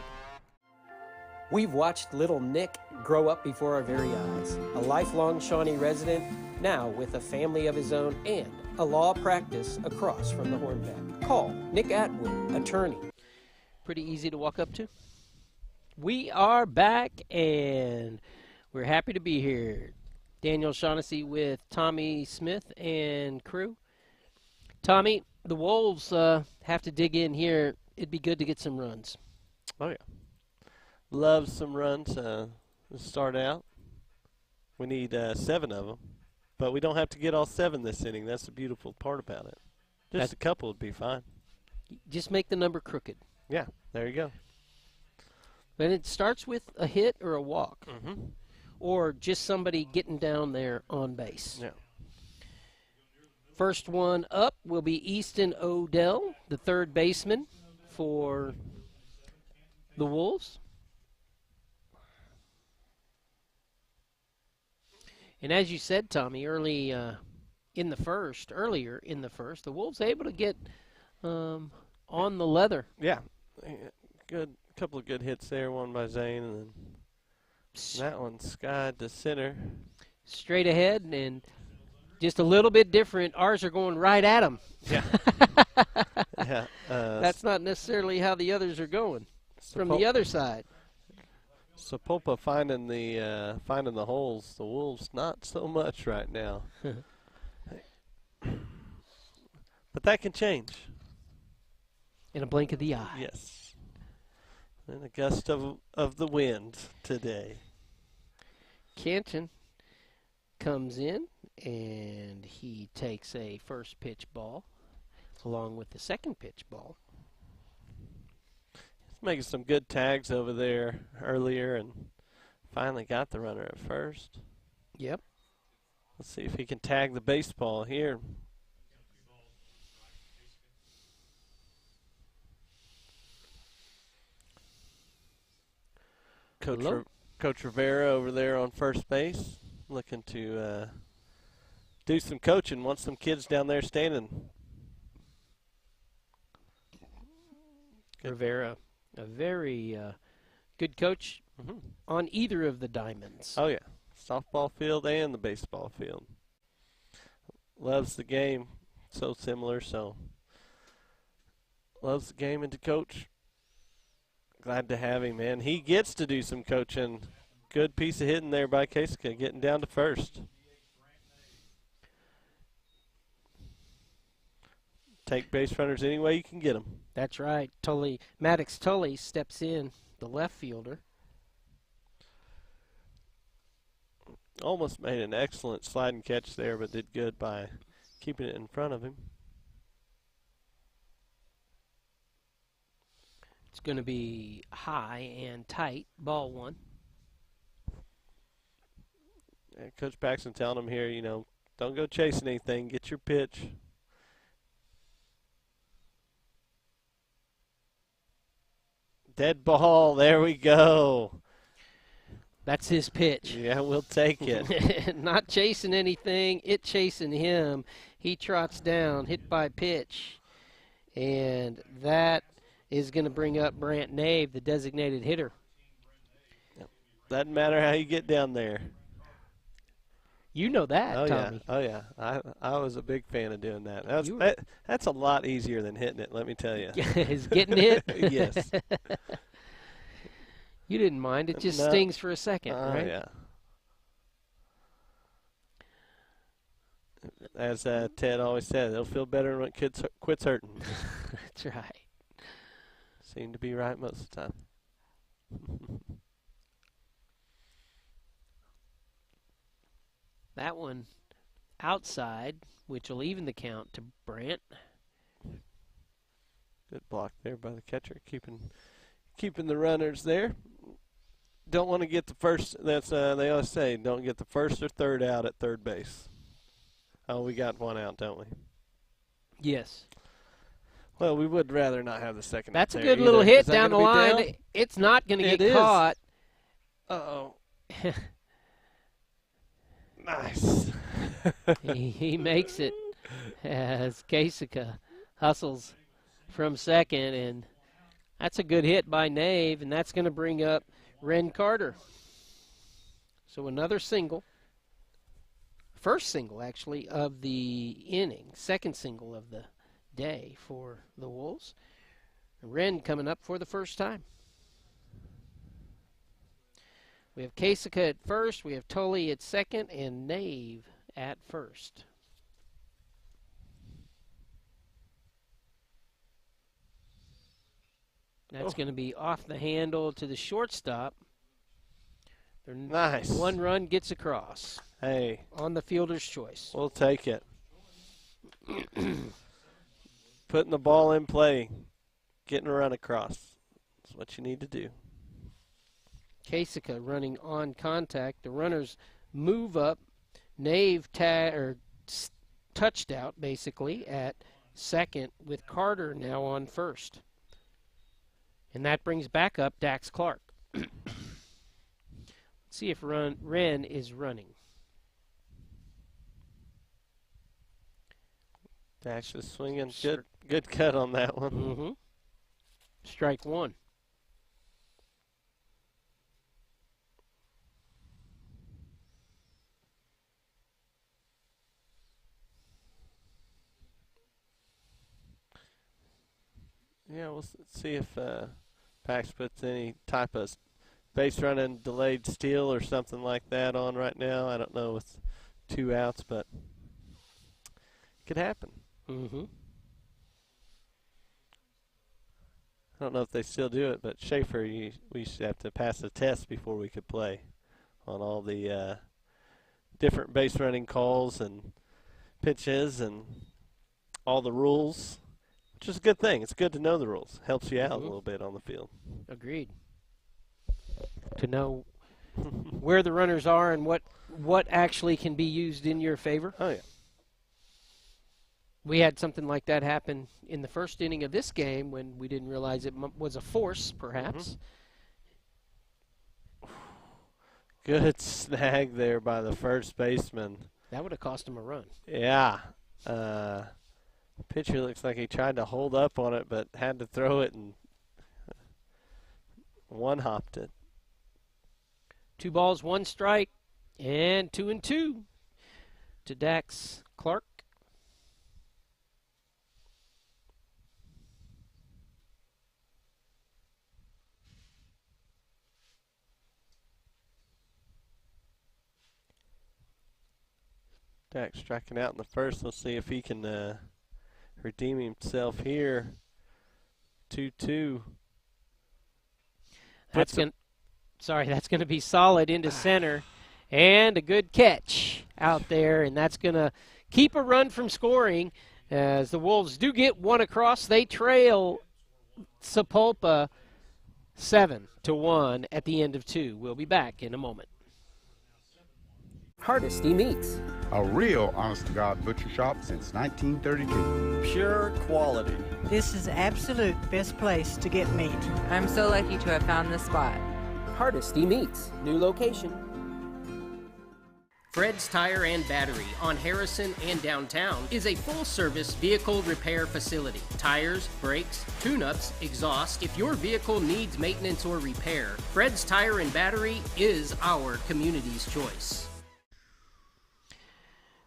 Speaker 2: We've watched little Nick grow up before our very eyes. A lifelong Shawnee resident, now with a family of his own and a law practice across from the Hornback. Call Nick Atwood, attorney. Pretty easy to walk up to. We are back and we're happy to be here. Daniel Shaughnessy with Tommy Smith and crew. Tommy, the Wolves have to dig in here. It'd be good to get some runs.
Speaker 3: Oh, yeah. Love some runs to start out. We need 7 of them. But we don't have to get all 7 this inning. That's the beautiful part about it. Just a couple would be fine.
Speaker 2: Just make the number crooked.
Speaker 3: Yeah, there you go.
Speaker 2: And it starts with a hit or a walk.
Speaker 3: Mm-hmm.
Speaker 2: Or just somebody getting down there on base.
Speaker 3: Yeah.
Speaker 2: First one up will be Easton Odell, the third baseman for the Wolves. And as you said, Tommy, earlier in the first, the Wolves able to get on the leather.
Speaker 3: Yeah, good. Couple of good hits there, one by Zane, and then that one skied to center.
Speaker 2: Straight ahead, and just a little bit different. Ours are going right at them.
Speaker 3: Yeah. Yeah.
Speaker 2: That's not necessarily how the others are going from the other side.
Speaker 3: Sapulpa finding the holes. The Wolves not so much right now. But that can change.
Speaker 2: In a blink of the eye.
Speaker 3: Yes. And a gust of the wind today.
Speaker 2: Canton comes in, and he takes a first pitch ball along with the second pitch ball.
Speaker 3: He's making some good tags over there earlier and finally got the runner at first.
Speaker 2: Yep.
Speaker 3: Let's see if he can tag the baseball here. Coach Rivera over there on first base, looking to do some coaching. Wants some kids down there standing.
Speaker 2: Rivera, a very good coach on either of the diamonds.
Speaker 3: Oh, yeah. Softball field and the baseball field. Loves the game. So similar, so loves the game and to coach. Glad to have him, man. He gets to do some coaching. Good piece of hitting there by Kasika, getting down to first. Take base runners any way you can get them.
Speaker 2: That's right. Maddox Tully steps in, the left fielder.
Speaker 3: Almost made an excellent sliding catch there, but did good by keeping it in front of him.
Speaker 2: It's going to be high and tight, ball one.
Speaker 3: And Coach Paxton telling him here, don't go chasing anything. Get your pitch. Dead ball. There we go.
Speaker 2: That's his pitch.
Speaker 3: Yeah, we'll take it.
Speaker 2: Not chasing anything, it chasing him. He trots down, hit by pitch. And that is going to bring up Brant Nave, the designated hitter.
Speaker 3: Doesn't matter how you get down there.
Speaker 2: You know that, Tommy.
Speaker 3: Oh, yeah. I was a big fan of doing that. That's a lot easier than hitting it, let me tell you.
Speaker 2: Is getting hit?
Speaker 3: Yes.
Speaker 2: You didn't mind. It just stings for a second, right?
Speaker 3: Yeah. As Ted always said, it'll feel better when it quits hurting.
Speaker 2: That's right.
Speaker 3: Seem to be right most of the time.
Speaker 2: That one outside, which will even the count to Brant.
Speaker 3: Good block there by the catcher, keeping the runners there. Don't want to get the first. That's they always say, don't get the first or third out at third base. Oh, we got one out, don't we?
Speaker 2: Yes.
Speaker 3: Well, we would rather not have the second.
Speaker 2: That's a good little hit down the line.
Speaker 3: Down?
Speaker 2: It's not going to get caught.
Speaker 3: Uh-oh. Nice.
Speaker 2: he makes it as Kasika hustles from second, and that's a good hit by Nave, and that's going to bring up Ren Carter. So another single. First single, actually, of the inning. Second single of the day for the Wolves. Ren coming up for the first time. We have Kasika at first, we have Tully at second, and Nave at first. That's going to be off the handle to the shortstop.
Speaker 3: Nice.
Speaker 2: One run gets across.
Speaker 3: Hey.
Speaker 2: On the fielder's choice.
Speaker 3: We'll take it. Putting the ball in play. Getting a run across. That's what you need to do.
Speaker 2: Kasika running on contact. The runners move up. Nave touched out, basically, at second with Carter now on first. And that brings back up Dax Clark. Let's see if Wren is running.
Speaker 3: Dax is swinging. Good cut on that one.
Speaker 2: Mm-hmm. Strike one.
Speaker 3: Yeah, we'll see if Pax puts any type of base running delayed steal or something like that on right now. I don't know with 2 outs, but it could happen.
Speaker 2: Mm-hmm.
Speaker 3: I don't know if they still do it, but Schaefer, we used to have to pass a test before we could play on all the different base running calls and pitches and all the rules, which is a good thing. It's good to know the rules. Helps you out a little bit on the field.
Speaker 2: Agreed. To know where the runners are and what actually can be used in your favor.
Speaker 3: Oh, yeah.
Speaker 2: We had something like that happen in the first inning of this game when we didn't realize it was a force, perhaps.
Speaker 3: Good snag there by the first baseman.
Speaker 2: That would have cost him a run.
Speaker 3: Yeah. Pitcher looks like he tried to hold up on it, but had to throw it and one-hopped it.
Speaker 2: 2 balls, 1 strike, and 2-2 to Dax Clark.
Speaker 3: Dax striking out in the first. Let's see if he can redeem himself here. 2-2.
Speaker 2: That's going to be solid into center, and a good catch out there, and that's going to keep a run from scoring as the Wolves do get 1 across. They trail Sapulpa 7-1 at the end of 2. We'll be back in a moment. Hardesty Meats.
Speaker 5: A real honest-to-God butcher shop since 1932.
Speaker 6: Pure quality.
Speaker 7: This is absolute best place to get meat.
Speaker 8: I'm so lucky to have found this spot.
Speaker 2: Hardesty Meats, new location. Fred's Tire and Battery on Harrison and downtown is a full-service vehicle repair facility. Tires, brakes, tune-ups, exhaust. If your vehicle needs maintenance or repair, Fred's Tire and Battery is our community's choice.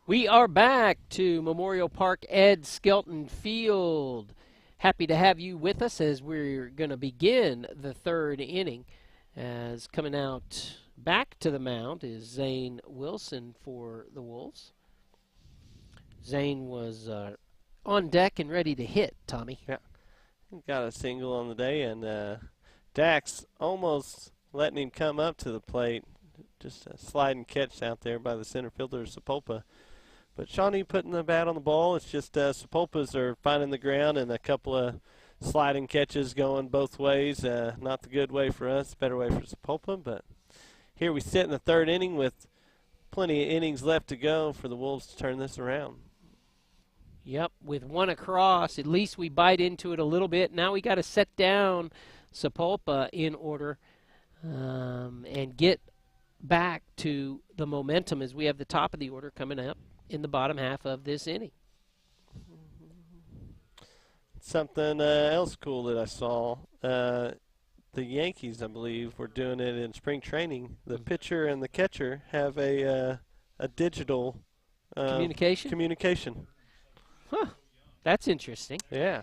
Speaker 2: We are back to Memorial Park Ed Skelton Field. Happy to have you with us as we're going to begin the 3rd inning. As coming out back to the mound is Zane Wilson for the Wolves. Zane was on deck and ready to hit, Tommy.
Speaker 3: Yeah, got a single on the day, and Dax almost letting him come up to the plate. Just a sliding catch out there by the center fielder, Sapulpa. But Shawnee putting the bat on the ball. It's just Sapulpas are finding the ground and a couple of sliding catches going both ways. Not the good way for us, better way for Sapulpa. But here we sit in the 3rd inning with plenty of innings left to go for the Wolves to turn this around.
Speaker 2: Yep, with 1 across, at least we bite into it a little bit. Now we got to set down Sapulpa in order and get back to the momentum as we have the top of the order coming up in the bottom half of this inning.
Speaker 3: Something else cool that I saw, the Yankees, I believe, were doing it in spring training. The pitcher and the catcher have a digital communication.
Speaker 2: Huh. That's interesting.
Speaker 3: Yeah.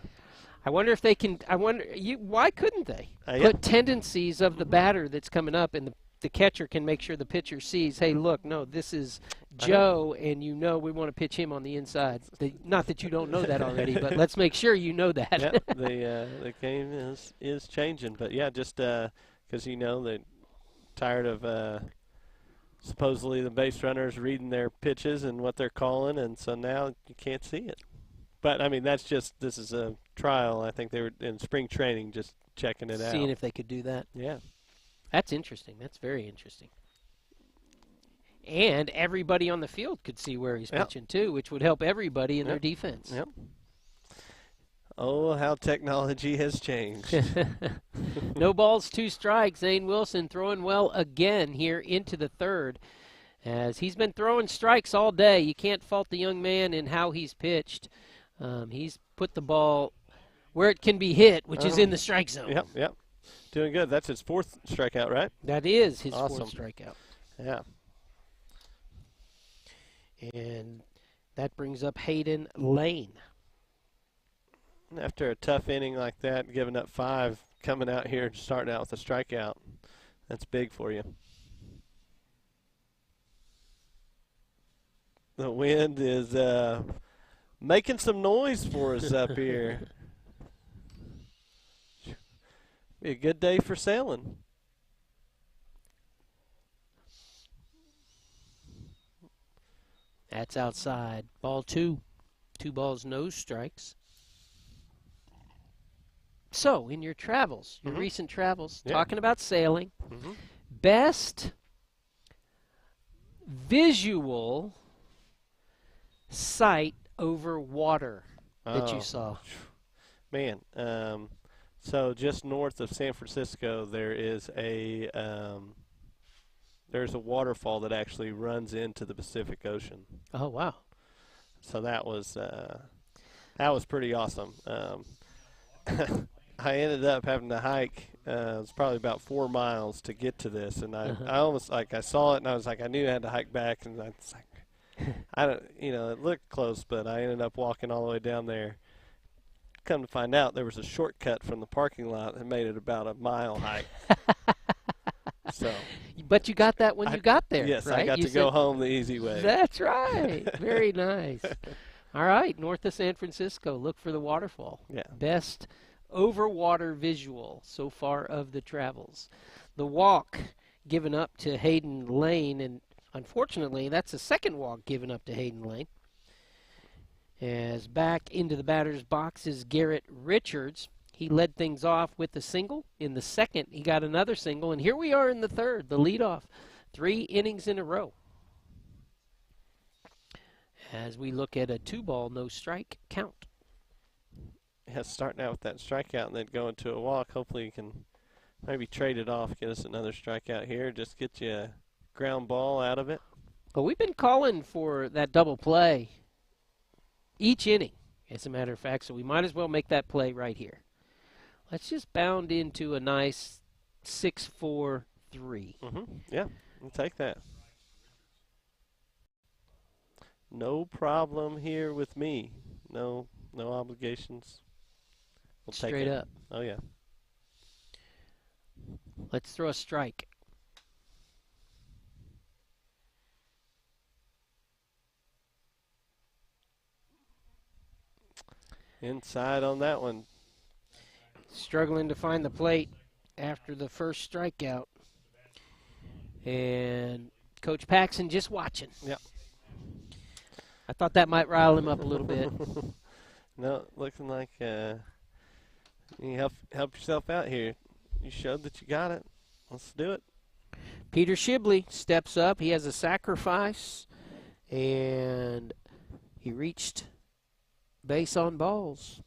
Speaker 2: I wonder if they can. Why couldn't they put tendencies of the batter that's coming up, and the catcher can make sure the pitcher sees, hey, look, no, this is Joe, and you know we want to pitch him on the inside. Not that you don't know that already, but let's make sure you know that.
Speaker 3: Yep, the game is changing. But, yeah, just because, they're tired of supposedly the base runners reading their pitches and what they're calling, and so now you can't see it. But, I mean, this is a trial. I think they were in spring training just checking it out.
Speaker 2: Seeing if they could do that.
Speaker 3: Yeah.
Speaker 2: That's interesting. That's very interesting. And everybody on the field could see where he's pitching, too, which would help everybody in their defense.
Speaker 3: Yep. Oh, how technology has changed.
Speaker 2: No balls, 2 strikes. Zane Wilson throwing well again here into the third. As he's been throwing strikes all day, you can't fault the young man in how he's pitched. He's put the ball where it can be hit, which is in the strike zone.
Speaker 3: Yep. Doing good. That's his 4th strikeout, right?
Speaker 2: That is his
Speaker 3: awesome.
Speaker 2: 4th strikeout.
Speaker 3: Yeah.
Speaker 2: And that brings up Hayden Lane.
Speaker 3: After a tough inning like that, giving up 5, coming out here and starting out with a strikeout, that's big for you. The wind is making some noise for us up here. Be a good day for sailing.
Speaker 2: That's outside. Ball 2. 2 balls, no strikes. So, in your travels, your recent travels, talking about sailing, best visual sight over water that you saw.
Speaker 3: Man, so just north of San Francisco, there is there's a waterfall that actually runs into the Pacific Ocean.
Speaker 2: Oh, wow.
Speaker 3: So that was pretty awesome. I ended up having to hike. It was probably about 4 miles to get to this, and I almost I saw it and I was like, I knew I had to hike back, and I was like, it looked close, but I ended up walking all the way down there. Come to find out, there was a shortcut from the parking lot that made it about a mile hike. So,
Speaker 2: but you got that when you got there,
Speaker 3: yes,
Speaker 2: right?
Speaker 3: I got to go home the easy way.
Speaker 2: That's right. Very nice. All right, north of San Francisco, look for the waterfall.
Speaker 3: Yeah.
Speaker 2: Best over-water visual so far of the travels. The walk given up to Hayden Lane, and unfortunately, that's the second walk given up to Hayden Lane. As back into the batter's box is Garrett Richards. He led things off with a single. In the second, he got another single. And here we are in the third, the leadoff. 3 innings in a row. As we look at a 2-ball, no strike count.
Speaker 3: Yeah, starting out with that strikeout and then going to a walk. Hopefully you can maybe trade it off, get us another strikeout here. Just get you a ground ball out of it.
Speaker 2: Well, we've been calling for that double play each inning, as a matter of fact, so we might as well make that play right here. Let's just bound into a nice 6-4-3.
Speaker 3: Yeah, we'll take that. No problem here with me. No obligations. We'll take
Speaker 2: Straight
Speaker 3: it.
Speaker 2: up.
Speaker 3: Oh, yeah.
Speaker 2: Let's throw a strike.
Speaker 3: Inside on that one.
Speaker 2: Struggling to find the plate after the first strikeout. And Coach Paxson just watching.
Speaker 3: Yep.
Speaker 2: I thought that might rile him up a little bit.
Speaker 3: No, looking like you help yourself out here. You showed that you got it. Let's do it.
Speaker 2: Peter Shibley steps up. He has a sacrifice, and he reached base on balls.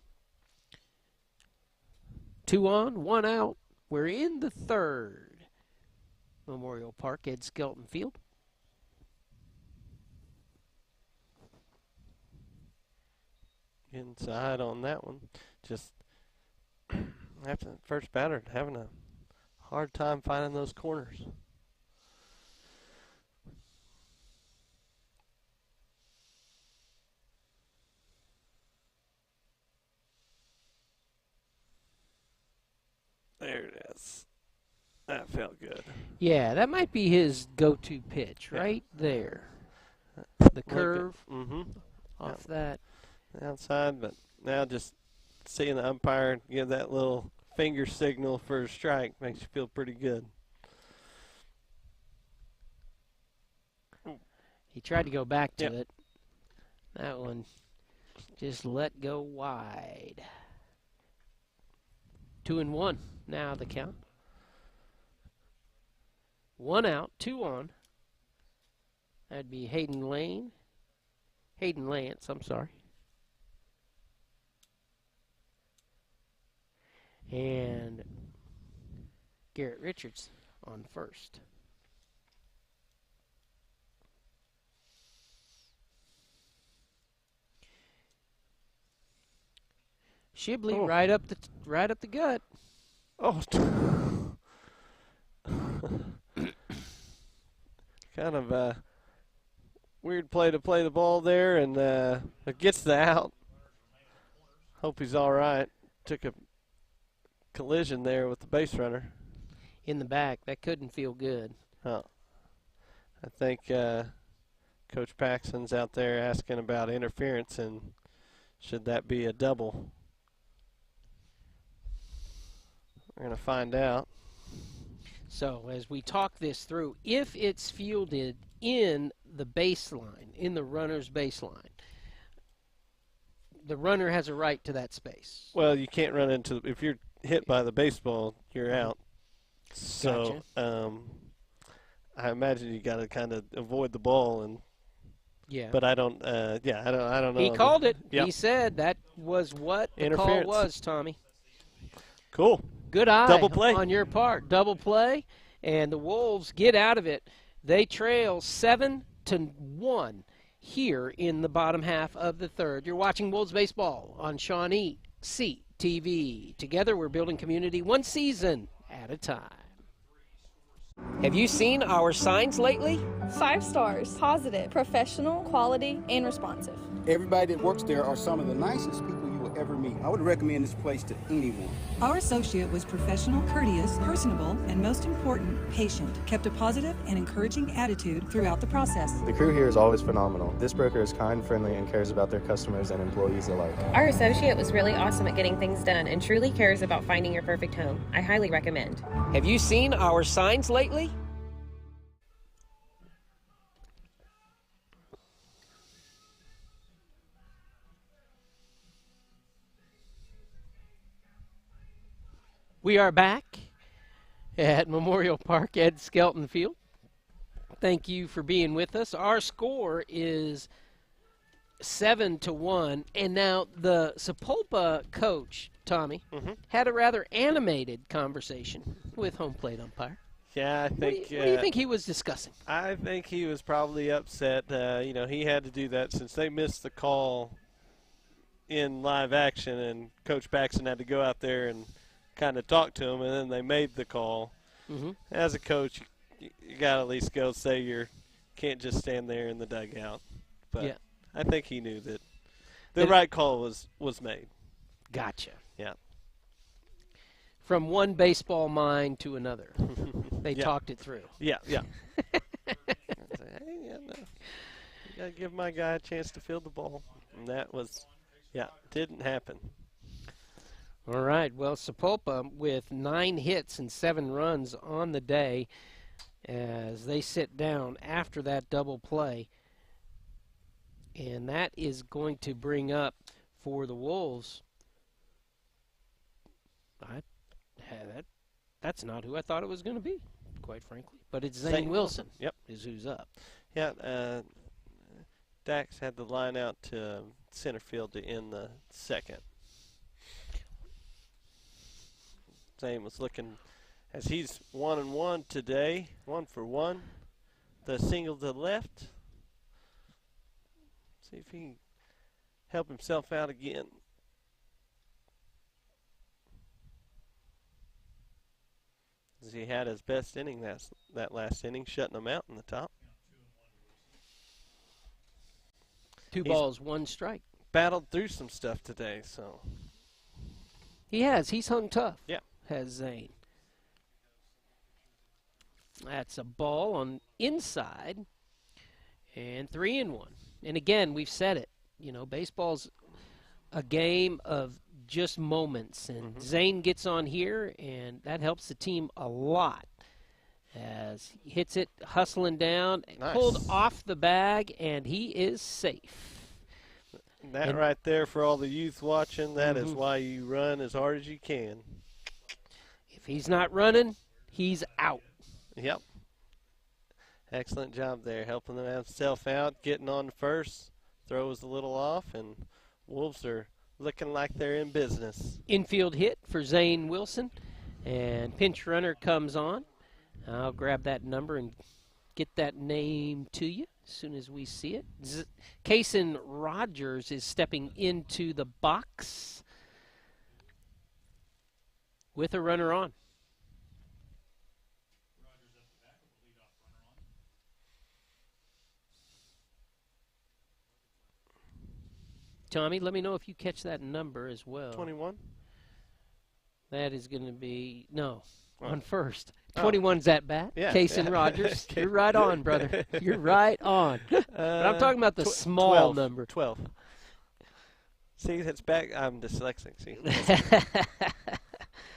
Speaker 2: 2 on, 1 out. We're in the third. Memorial Park, Ed Skelton Field.
Speaker 3: Inside on that one. Just after the first batter, having a hard time finding those corners. There it is. That felt good.
Speaker 2: Yeah, that might be his go-to pitch right there. The curve off that.
Speaker 3: Outside, but now just seeing the umpire give that little finger signal for a strike makes you feel pretty good.
Speaker 2: He tried to go back to it. That one just let go wide. 2-1 now the count. 1 out, 2 on. That'd be Hayden Lance, I'm sorry. And Garrett Richards on first. Shibley right up the gut.
Speaker 3: Oh, kind of a weird play to play the ball there, and it gets the out. Hope he's all right. Took a collision there with the base runner.
Speaker 2: In the back, that couldn't feel good.
Speaker 3: Oh. I think Coach Paxton's out there asking about interference, and should that be a double? We're going to find out.
Speaker 2: So as we talk this through, if it's fielded in the baseline, in the runner's baseline, the runner has a right to that space.
Speaker 3: Well, you can't run into – if you're hit by the baseball, you're out. So I imagine you got to kind of avoid the ball, and
Speaker 2: yeah.
Speaker 3: But I don't I don't know.
Speaker 2: He called it.
Speaker 3: Yep.
Speaker 2: He said that was what the call was, Tommy.
Speaker 3: Cool.
Speaker 2: Good eye
Speaker 3: Double play
Speaker 2: on your part. Double play, and the Wolves get out of it. They trail 7-1 here in the bottom half of the third. You're watching Wolves baseball on Shawnee TV. Together we're building community one season at a time. Have you seen our signs lately?
Speaker 6: 5 stars, positive, professional, quality, and responsive.
Speaker 9: Everybody that works there are some of the nicest people you will ever meet. I would recommend this place to anyone.
Speaker 10: Our associate was professional, courteous, personable, and most important, patient. Kept a positive and encouraging attitude throughout the process.
Speaker 11: The crew here is always phenomenal. This broker is kind, friendly, and cares about their customers and employees alike.
Speaker 12: Our associate was really awesome at getting things done and truly cares about finding your perfect home. I highly recommend.
Speaker 2: Have you seen our signs lately? We are back at Memorial Park, Ed Skelton Field. Thank you for being with us. Our score is 7-1, and now the Sapulpa coach, Tommy, had a rather animated conversation with home plate umpire.
Speaker 3: Yeah, I think.
Speaker 2: What do you think he was discussing?
Speaker 3: I think he was probably upset. He had to do that since they missed the call in live action, and Coach Paxton had to go out there and kind of talk to him, and then they made the call. As a coach, you got to at least go say you can't just stand there in the dugout. But
Speaker 2: yeah.
Speaker 3: I think he knew that the right call was made.
Speaker 2: Gotcha.
Speaker 3: Yeah.
Speaker 2: From one baseball mind to another. They talked it through.
Speaker 3: Yeah. You got to give my guy a chance to field the ball. And that was, didn't happen.
Speaker 2: All right, well, Sapulpa with 9 hits and 7 runs on the day as they sit down after that double play. And that is going to bring up for the Wolves. That's not who I thought it was going to be, quite frankly. But it's Zane Wilson is who's up.
Speaker 3: Yeah, Dax had the line out to center field to end the second. Zane was looking, as he's 1-1 today, 1 for 1. The single to the left. See if he can help himself out again. As he had his best inning that last inning, shutting them out in the top.
Speaker 2: 2 balls, 1 strike.
Speaker 3: Battled through some stuff today, so.
Speaker 2: He has. He's hung tough.
Speaker 3: Yeah.
Speaker 2: Has Zane. That's a ball on inside and 3-1. And again, we've said it. Baseball's a game of just moments, and Zane gets on here, and that helps the team a lot as he hits it, hustling down, pulled off the bag, and he is safe.
Speaker 3: That right there for all the youth watching, that is why you run as hard as you can.
Speaker 2: If he's not running, he's out.
Speaker 3: Yep. Excellent job there, helping himself out, getting on first. Throw was a little off, and Wolves are looking like they're in business.
Speaker 2: Infield hit for Zane Wilson, and pinch runner comes on. I'll grab that number and get that name to you as soon as we see it. Kason Rogers is stepping into the box with a runner on. Tommy, let me know if you catch that number as well.
Speaker 3: 21?
Speaker 2: That is going to be, no,
Speaker 3: Oh.
Speaker 2: on first.
Speaker 3: Oh.
Speaker 2: 21's at bat.
Speaker 3: Yeah.
Speaker 2: Kason Rogers. You're right on, brother. You're right on. But I'm talking about the small
Speaker 3: 12,
Speaker 2: number.
Speaker 3: 12. See, that's back. I'm dyslexic. See,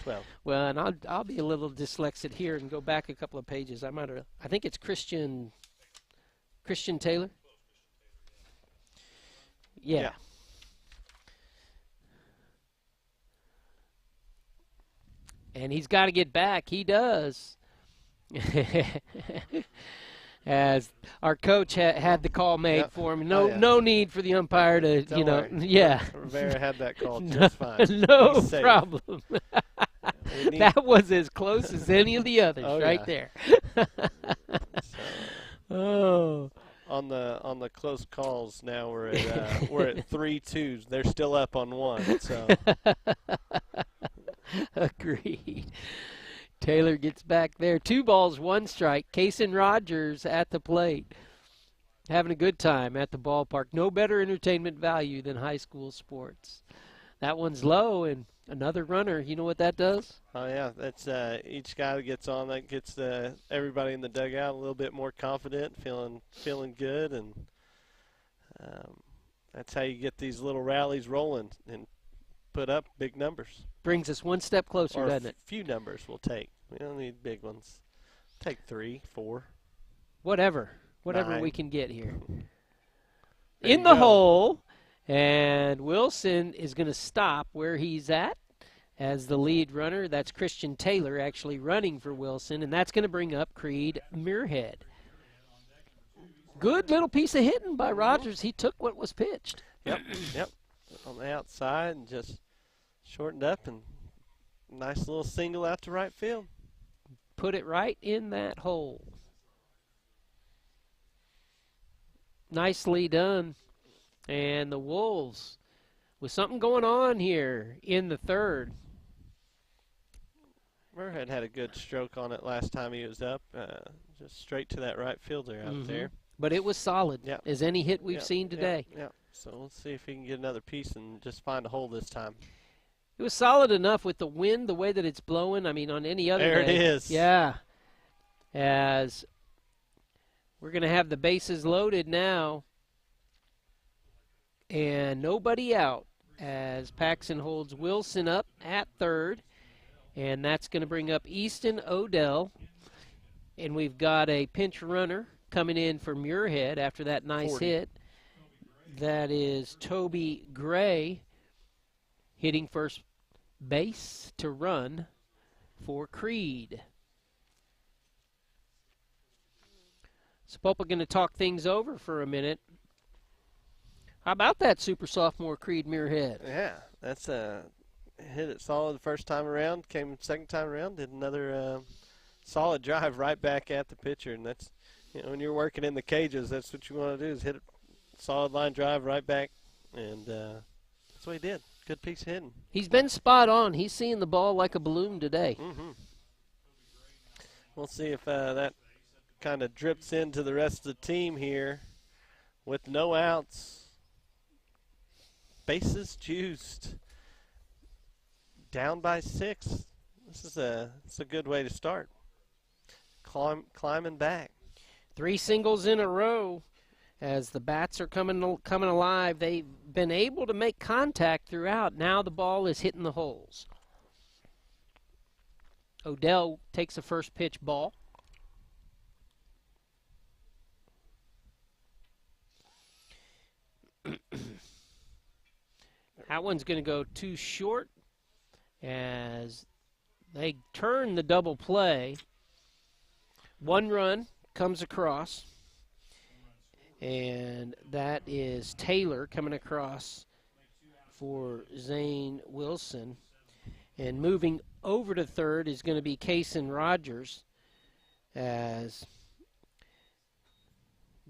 Speaker 3: 12.
Speaker 2: Well, and I'll be a little dyslexic here and go back a couple of pages. I think it's Christian Taylor. Yeah. And he's got to get back. He does. As our coach had the call made for him. No need for the umpire to,
Speaker 3: Don't worry.
Speaker 2: Yeah.
Speaker 3: Rivera had that call just fine.
Speaker 2: No problem. That was as close as any of the others there. Oh.
Speaker 3: On the close calls now we're at 3-2. They're still up on 1. So.
Speaker 2: Agreed. Taylor gets back there. 2 balls, 1 strike. Kason Rogers at the plate. Having a good time at the ballpark. No better entertainment value than high school sports. That one's low, and another runner. You know what that does?
Speaker 3: Oh, yeah. That's each guy that gets on, that gets everybody in the dugout a little bit more confident, feeling good, and that's how you get these little rallies rolling and put up big numbers.
Speaker 2: Brings us one step closer,
Speaker 3: or
Speaker 2: doesn't it?
Speaker 3: Few numbers we'll take. We don't need big ones. Take 3, 4.
Speaker 2: Whatever
Speaker 3: 9.
Speaker 2: we can get here.
Speaker 3: There
Speaker 2: In
Speaker 3: you
Speaker 2: the
Speaker 3: go.
Speaker 2: hole, and Wilson is going to stop where he's at as the lead runner. That's Christian Taylor actually running for Wilson, and that's going to bring up Creed Muirhead. Good little piece of hitting by Rogers. He took what was pitched.
Speaker 3: Yep. On the outside and just shortened up, and nice little single out to right field.
Speaker 2: Put it right in that hole. Nicely done. And the Wolves with something going on here in the third.
Speaker 3: Muirhead had a good stroke on it last time he was up, just straight to that right fielder out there.
Speaker 2: But it was solid, as any hit we've seen today.
Speaker 3: Yeah. So we'll see if he can get another piece and just find a hole this time.
Speaker 2: It was solid enough with the wind, the way that it's blowing. I mean, on any other
Speaker 3: There
Speaker 2: day.
Speaker 3: it is.
Speaker 2: Yeah. As we're going to have the bases loaded now. And nobody out as Paxson holds Wilson up at third. And that's going to bring up Easton Odell. And we've got a pinch runner coming in for Muirhead after that nice
Speaker 3: 40.
Speaker 2: hit. That is Toby Gray hitting first base to run for Creed. Sapulpa going to talk things over for a minute. How about that super sophomore Creed Muirhead?
Speaker 3: Yeah, that's hit it solid the first time around, came second time around, did another solid drive right back at the pitcher, and that's, when you're working in the cages, that's what you want to do, is hit a solid line drive right back, and that's what he did. Good piece of hitting.
Speaker 2: He's been spot on. He's seeing the ball like a balloon today.
Speaker 3: We'll see if that kind of drips into the rest of the team here with no outs. Bases juiced. Down by 6. This is a good way to start. Climbing back.
Speaker 2: 3 singles in a row as the bats are coming alive. They've been able to make contact throughout. Now the ball is hitting the holes. Odell takes a first pitch ball. That one's going to go too short as they turn the double play. 1 run comes across, and that is Taylor coming across for Zane Wilson. And moving over to third is going to be Kaysen Rogers, as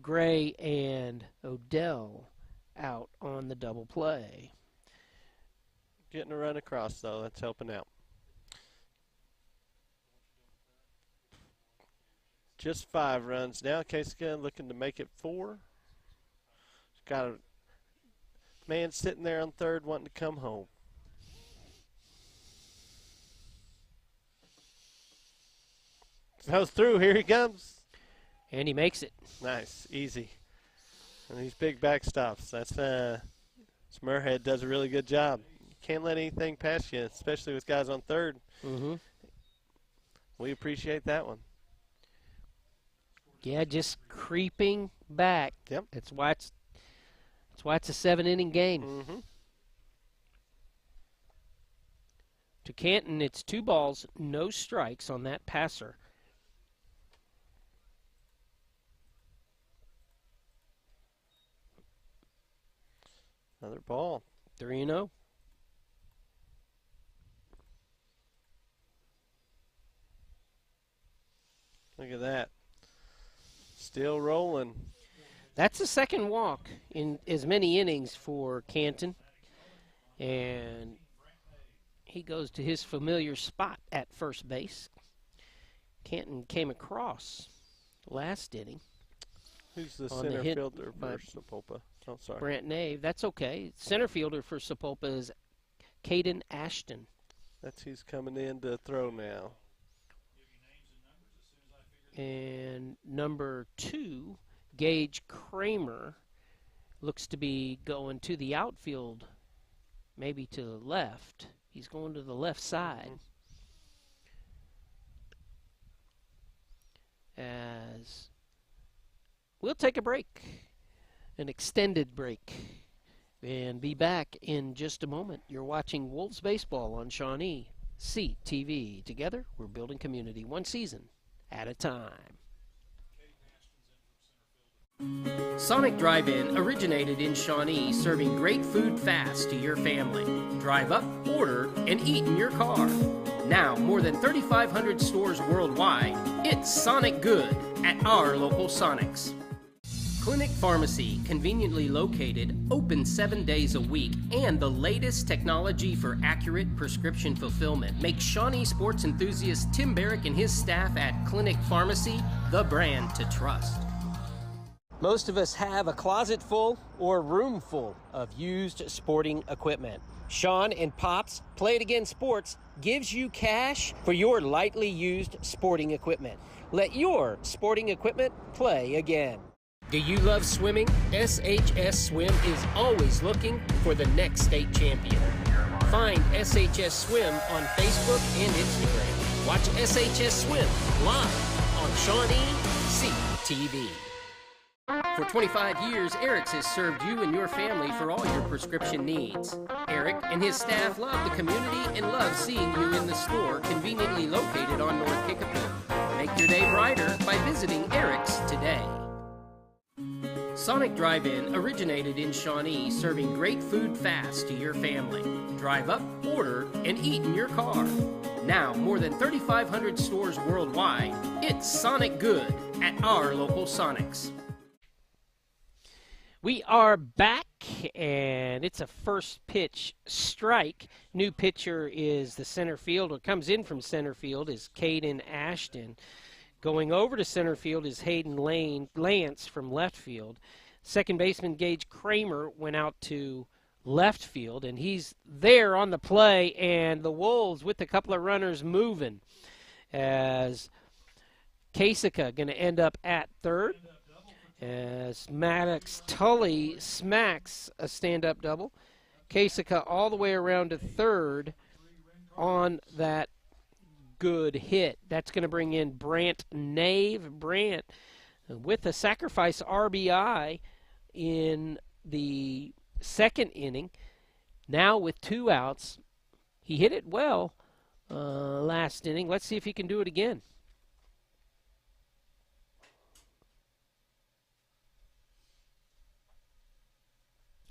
Speaker 2: Gray and Odell out on the double play.
Speaker 3: Getting a run across, though. That's helping out. Just 5 runs now. Kaysen looking to make it 4. Got a man sitting there on third wanting to come home. Goes through. Here he comes.
Speaker 2: And he makes it.
Speaker 3: Nice. Easy. And these big backstops. That's Smurhead does a really good job. You can't let anything pass you, especially with guys on third.
Speaker 2: Mm-hmm.
Speaker 3: We appreciate that one.
Speaker 2: Yeah, just creeping back.
Speaker 3: Yep.
Speaker 2: That's why it's a 7-inning game.
Speaker 3: Mm-hmm.
Speaker 2: To Canton, it's 2 balls, no strikes on that passer.
Speaker 3: Another ball.
Speaker 2: 3-0.
Speaker 3: Look at that. Still rolling.
Speaker 2: That's the second walk in as many innings for Canton. And he goes to his familiar spot at first base. Canton came across last inning.
Speaker 3: Who's the
Speaker 2: on
Speaker 3: center
Speaker 2: hit
Speaker 3: fielder
Speaker 2: by
Speaker 3: for Sapulpa? Oh, sorry.
Speaker 2: Brant Nave. That's okay. Center fielder for Sapulpa is Caden Ashton.
Speaker 3: That's who's coming in to throw now.
Speaker 2: And number 2, Gage Kramer, looks to be going to the outfield, maybe to the left. He's going to the left side. As we'll take a break, an extended break, and be back in just a moment. You're watching Wolves Baseball on Shawnee Seat TV. Together, we're building community, one season at a time. Sonic Drive-In originated in Shawnee, serving great food fast to your family. Drive up, order, and eat in your car. Now, more than 3,500 stores worldwide, it's Sonic Good at our local Sonics. Clinic Pharmacy, conveniently located, open 7 days a week, and the latest technology for accurate prescription fulfillment makes Shawnee sports enthusiast Tim Barrick and his staff at Clinic Pharmacy the brand to trust. Most of us have a closet full or room full of used sporting equipment. Sean and Pops Play It Again Sports gives you cash for your lightly used sporting equipment. Let your sporting equipment play again. Do you love swimming? SHS Swim is always looking for the next state champion. Find SHS Swim on Facebook and Instagram. Watch SHS Swim live on Shawnee Seat TV. For 25 years, Eric's has served you and your family for all your prescription needs. Eric and his staff love the community and love seeing you in the store, conveniently located on North Kickapoo. Make your day brighter by visiting Eric's today. Sonic Drive-In originated in Shawnee, serving great food fast to your family. Drive up, order, and eat in your car. Now, more than 3,500 stores worldwide, it's Sonic Good at our local Sonics. We are back, and it's a first pitch strike. New pitcher is the center fielder. Comes in from center field is Caden Ashton. Going over to center field is Hayden Lance from left field. Second baseman Gage Kramer went out to left field, and he's there on the play, and the Wolves with a couple of runners moving as Kasika going to end up at third. As Maddox Tully smacks a stand-up double. Kasika all the way around to third on that good hit. That's going to bring in Brant Nave. Brant with a sacrifice RBI in the second inning. Now with 2 outs. He hit it well last inning. Let's see if he can do it again.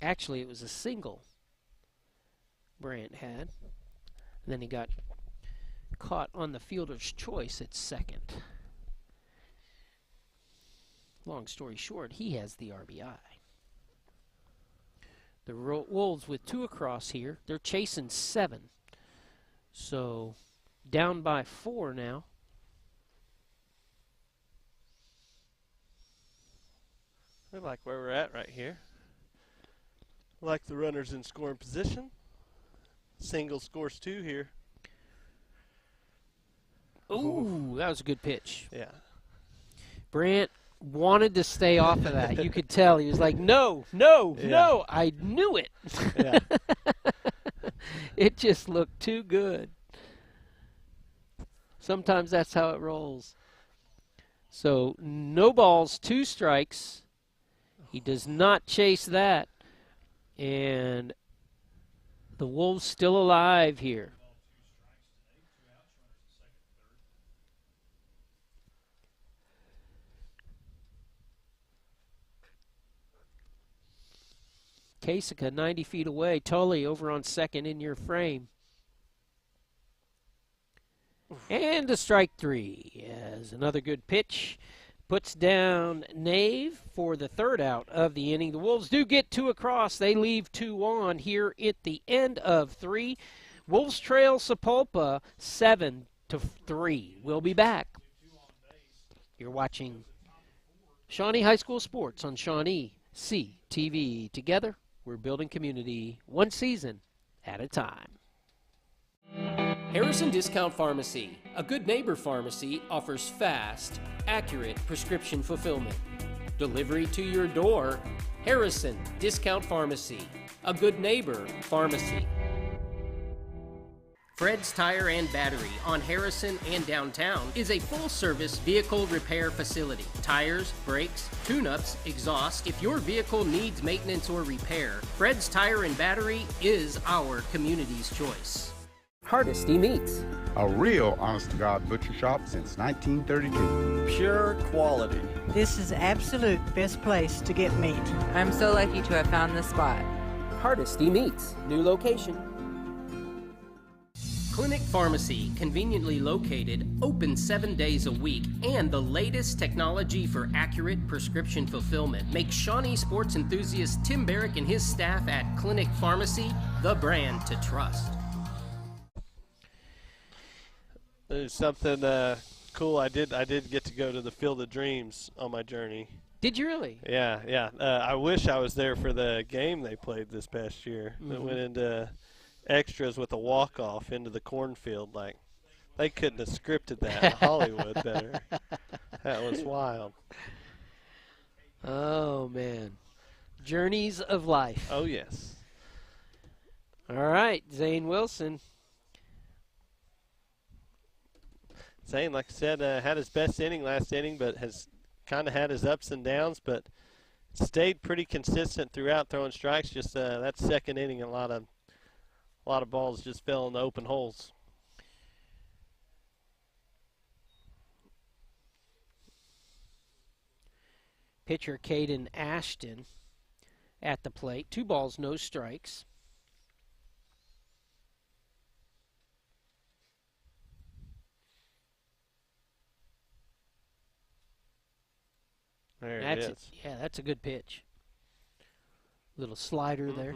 Speaker 2: Actually, it was a single Brandt had. And then he got caught on the fielder's choice at second. Long story short, he has the RBI. The Wolves with 2 across here. They're chasing 7. So down by 4 now.
Speaker 3: I like where we're at right here. I like the runners in scoring position. Single scores 2 here.
Speaker 2: Ooh, that was a good pitch.
Speaker 3: Yeah.
Speaker 2: Brandt wanted to stay off of that. You could tell. He was like, no, no,
Speaker 3: Yeah.
Speaker 2: no. I knew it.
Speaker 3: Yeah.
Speaker 2: It just looked too good. Sometimes that's how it rolls. So no balls, 2 strikes. He does not chase that. And the Wolves still alive here. Kasika 90 feet away. Tully over on second in your frame. And a strike 3 as another good pitch puts down Nave for the 3rd out of the inning. The Wolves do get 2 across. They leave 2 on here at the end of 3. Wolves trail Sapulpa 7-3. We'll be back. You're watching Shawnee High School Sports on Shawnee CTV. Together, we're building community one season at a time. Harrison Discount Pharmacy, a good neighbor pharmacy, offers fast, accurate prescription fulfillment. Delivery to your door. Harrison Discount Pharmacy, a good neighbor pharmacy. Fred's Tire and Battery on Harrison and downtown is a full-service vehicle repair facility. Tires, brakes, tune-ups, exhaust. If your vehicle needs maintenance or repair, Fred's Tire and Battery is our community's choice. Hardesty Meats,
Speaker 5: A real honest-to-God butcher shop since 1932.
Speaker 3: Pure quality.
Speaker 7: This is absolute best place to get meat.
Speaker 8: I'm so lucky to have found this spot.
Speaker 2: Hardesty Meats, new location. Clinic Pharmacy, conveniently located, open 7 days a week, and the latest technology for accurate prescription fulfillment makes Shawnee sports enthusiast Tim Barrick and his staff at Clinic Pharmacy the brand to trust.
Speaker 3: There's something cool. I did get to go to the Field of Dreams on my journey.
Speaker 2: Did you really?
Speaker 3: Yeah, yeah. I wish I was there for the game they played this past year. It went into extras with a walk-off into the cornfield. Like, they couldn't have scripted that in Hollywood better. That was wild.
Speaker 2: Oh, man. Journeys of life.
Speaker 3: Oh, yes.
Speaker 2: All right, Zane Wilson.
Speaker 3: Zane, like I said, had his best inning last inning, but has kind of had his ups and downs, but stayed pretty consistent throughout throwing strikes. Just that second inning, a lot of balls just fell in the open holes.
Speaker 2: Pitcher Caden Ashton at the plate. 2 balls, no strikes.
Speaker 3: There
Speaker 2: That's
Speaker 3: it is.
Speaker 2: Yeah, that's a good pitch. Little slider there.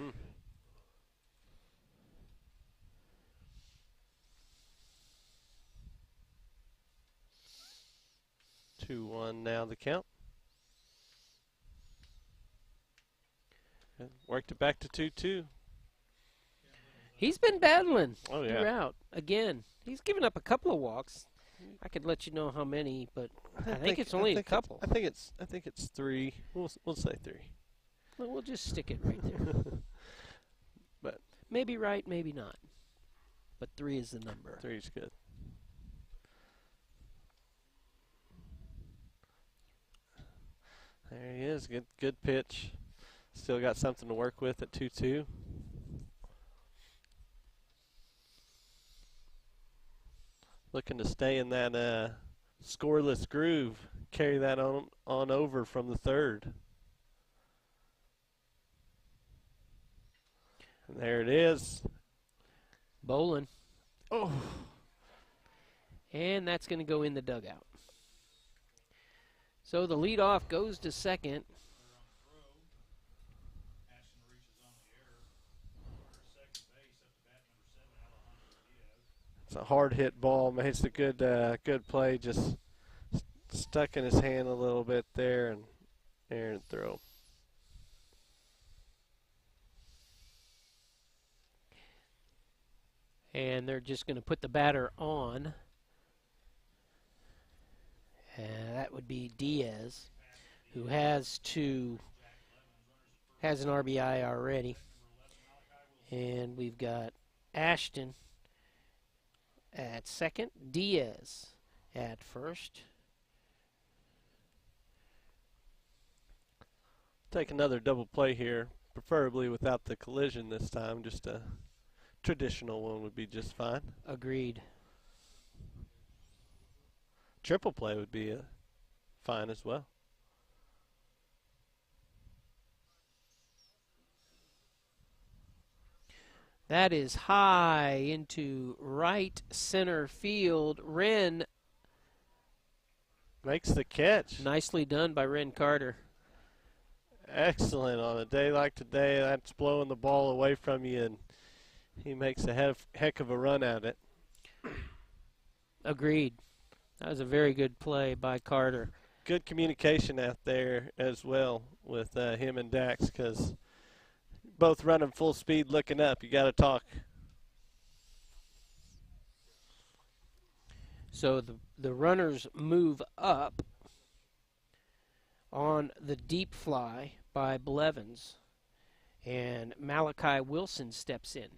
Speaker 3: 2-1 now the count. And worked it back to 2-2.
Speaker 2: He's been battling
Speaker 3: Oh, yeah.
Speaker 2: throughout. Again, he's given up a couple of walks. I could let you know how many, but I think it's only a couple.
Speaker 3: I think it's 3. We'll say 3.
Speaker 2: Well, we'll just stick it right there.
Speaker 3: But
Speaker 2: maybe right, maybe not. But 3 is the number.
Speaker 3: 3 is good. There he is. Good pitch. Still got something to work with at 2-2. Looking to stay in that scoreless groove. Carry that on over from the third. And there it is.
Speaker 2: Bowling.
Speaker 3: Oh.
Speaker 2: And that's going to go in the dugout. So the leadoff goes to second.
Speaker 3: It's a hard hit ball. Makes a good good play. Just stuck in his hand a little bit there and errant throw.
Speaker 2: And they're just going to put the batter on. And that would be Diaz, who has an RBI already. And we've got Ashton at second, Diaz at first.
Speaker 3: Take another double play here, preferably without the collision this time. Just a traditional one would be just fine.
Speaker 2: Agreed.
Speaker 3: Triple play would be fine as well.
Speaker 2: That is high into right center field. Wren
Speaker 3: makes the catch.
Speaker 2: Nicely done by Wren Carter.
Speaker 3: Excellent. On a day like today, that's blowing the ball away from you, and he makes a heck of a run at it.
Speaker 2: Agreed. That was a very good play by Carter.
Speaker 3: Good communication out there as well with him and Dax, because both running full speed looking up. You got to talk.
Speaker 2: So the runners move up on the deep fly by Blevins, and Malachi Wilson steps in.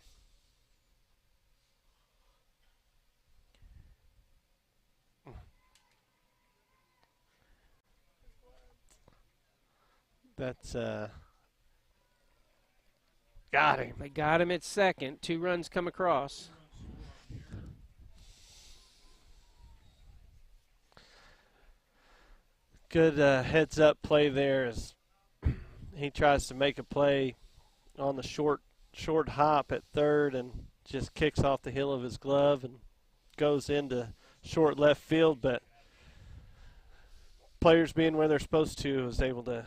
Speaker 3: That's got him.
Speaker 2: They got him at second. 2 runs come across.
Speaker 3: Good heads up play there as he tries to make a play on the short hop at third and just kicks off the heel of his glove and goes into short left field, but players being where they're supposed to was able to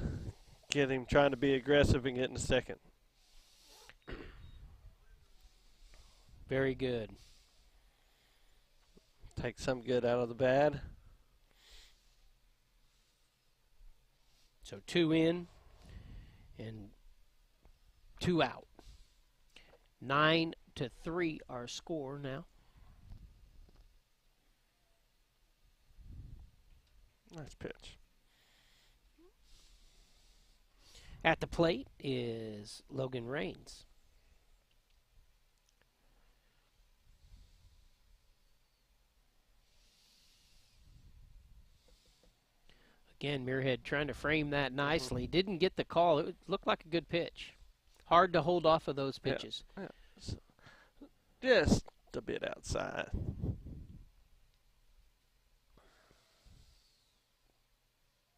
Speaker 3: get him trying to be aggressive and get in second.
Speaker 2: Very good.
Speaker 3: Take some good out of the bad.
Speaker 2: So 2 in and 2 out. 9-3 our score now.
Speaker 3: Nice pitch.
Speaker 2: At the plate is Logan Raines. Again, Muirhead trying to frame that nicely. Didn't get the call. It looked like a good pitch. Hard to hold off of those pitches.
Speaker 3: Yeah. So just a bit outside.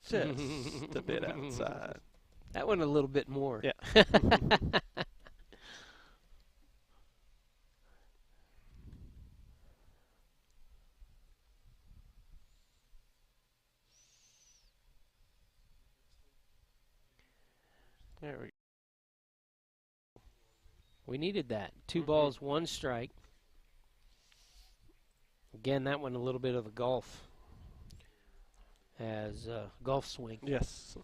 Speaker 3: Just a bit outside.
Speaker 2: That one a little bit more.
Speaker 3: Yeah. There we go.
Speaker 2: We needed that. 2 balls, 1 strike. Again, that one a little bit of a golf. As golf swing.
Speaker 3: Yes.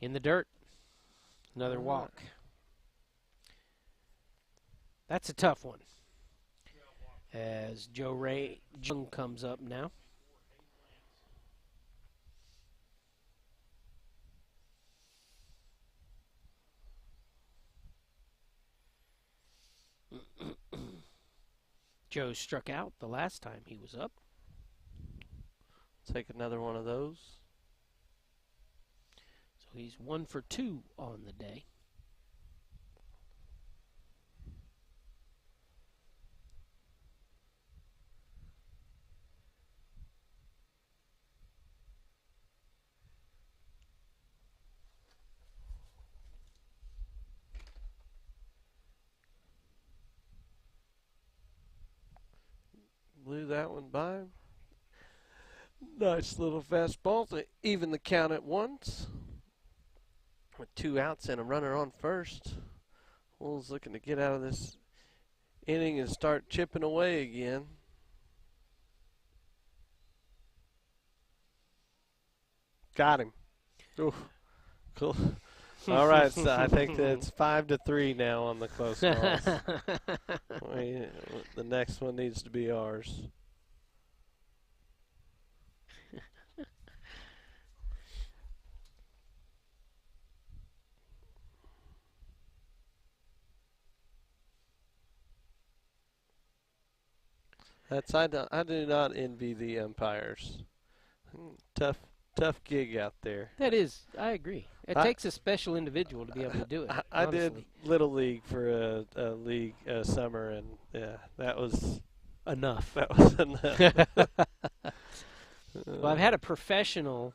Speaker 2: In the dirt. Another walk. That's a tough one. As Joe Ray Jung comes up now. Joe struck out the last time he was up.
Speaker 3: Take another one of those.
Speaker 2: So he's 1 for 2 on the day.
Speaker 3: blew that one by him. Nice little fastball to even the count at once. With 2 outs and a runner on first. Wolves looking to get out of this inning and start chipping away again. Got him. Ooh, cool. All right, so I think that's 5-3 now on the close calls. The next one needs to be ours. I do not envy the umpires. Tough gig out there.
Speaker 2: That is, I agree. It takes a special individual to be able to do it.
Speaker 3: I did Little League for a league summer, and yeah, that was
Speaker 2: enough.
Speaker 3: That was enough.
Speaker 2: Well, I've had a professional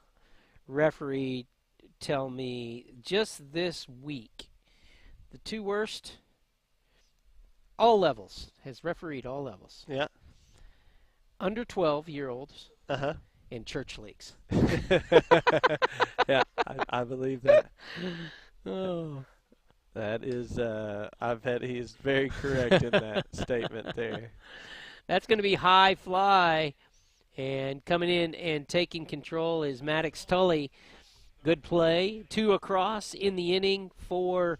Speaker 2: referee tell me just this week, the 2 worst, all levels, has refereed all levels.
Speaker 3: Yeah.
Speaker 2: Under 12-year-olds.
Speaker 3: Uh-huh.
Speaker 2: In church leagues.
Speaker 3: Yeah, I believe that.
Speaker 2: Oh.
Speaker 3: That is, he is very correct in that statement there.
Speaker 2: That's going to be high fly. And coming in and taking control is Maddox Tully. Good play. 2 across in the inning for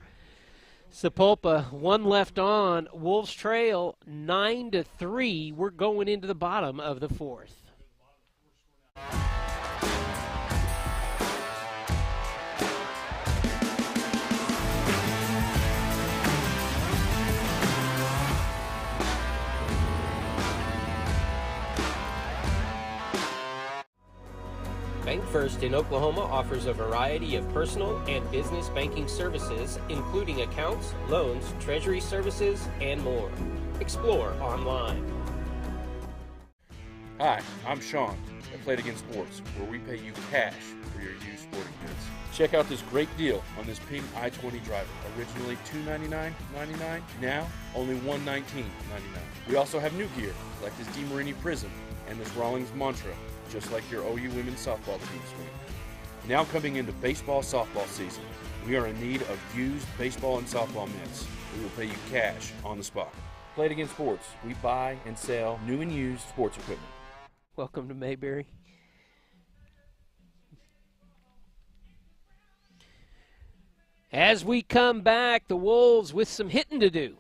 Speaker 2: Sapulpa. 1 left on. Wolves trail 9-3. We're going into the bottom of the 4th.
Speaker 13: Bank First in Oklahoma offers a variety of personal and business banking services, including accounts, loans, treasury services, and more. Explore online.
Speaker 4: Hi, I'm Sean at Played Against Sports, where we pay you cash for your used sporting goods. Check out this great deal on this pink I-20 driver. Originally $299.99, now only $119.99. We also have new gear, like this DeMarini Prism and this Rawlings Mantra, just like your OU women's softball team swing. Now coming into baseball softball season, we are in need of used baseball and softball mitts. We will pay you cash on the spot. Played Against Sports, we buy and sell new and used sports equipment.
Speaker 2: Welcome to Mayberry. As we come back, the Wolves with some hitting to do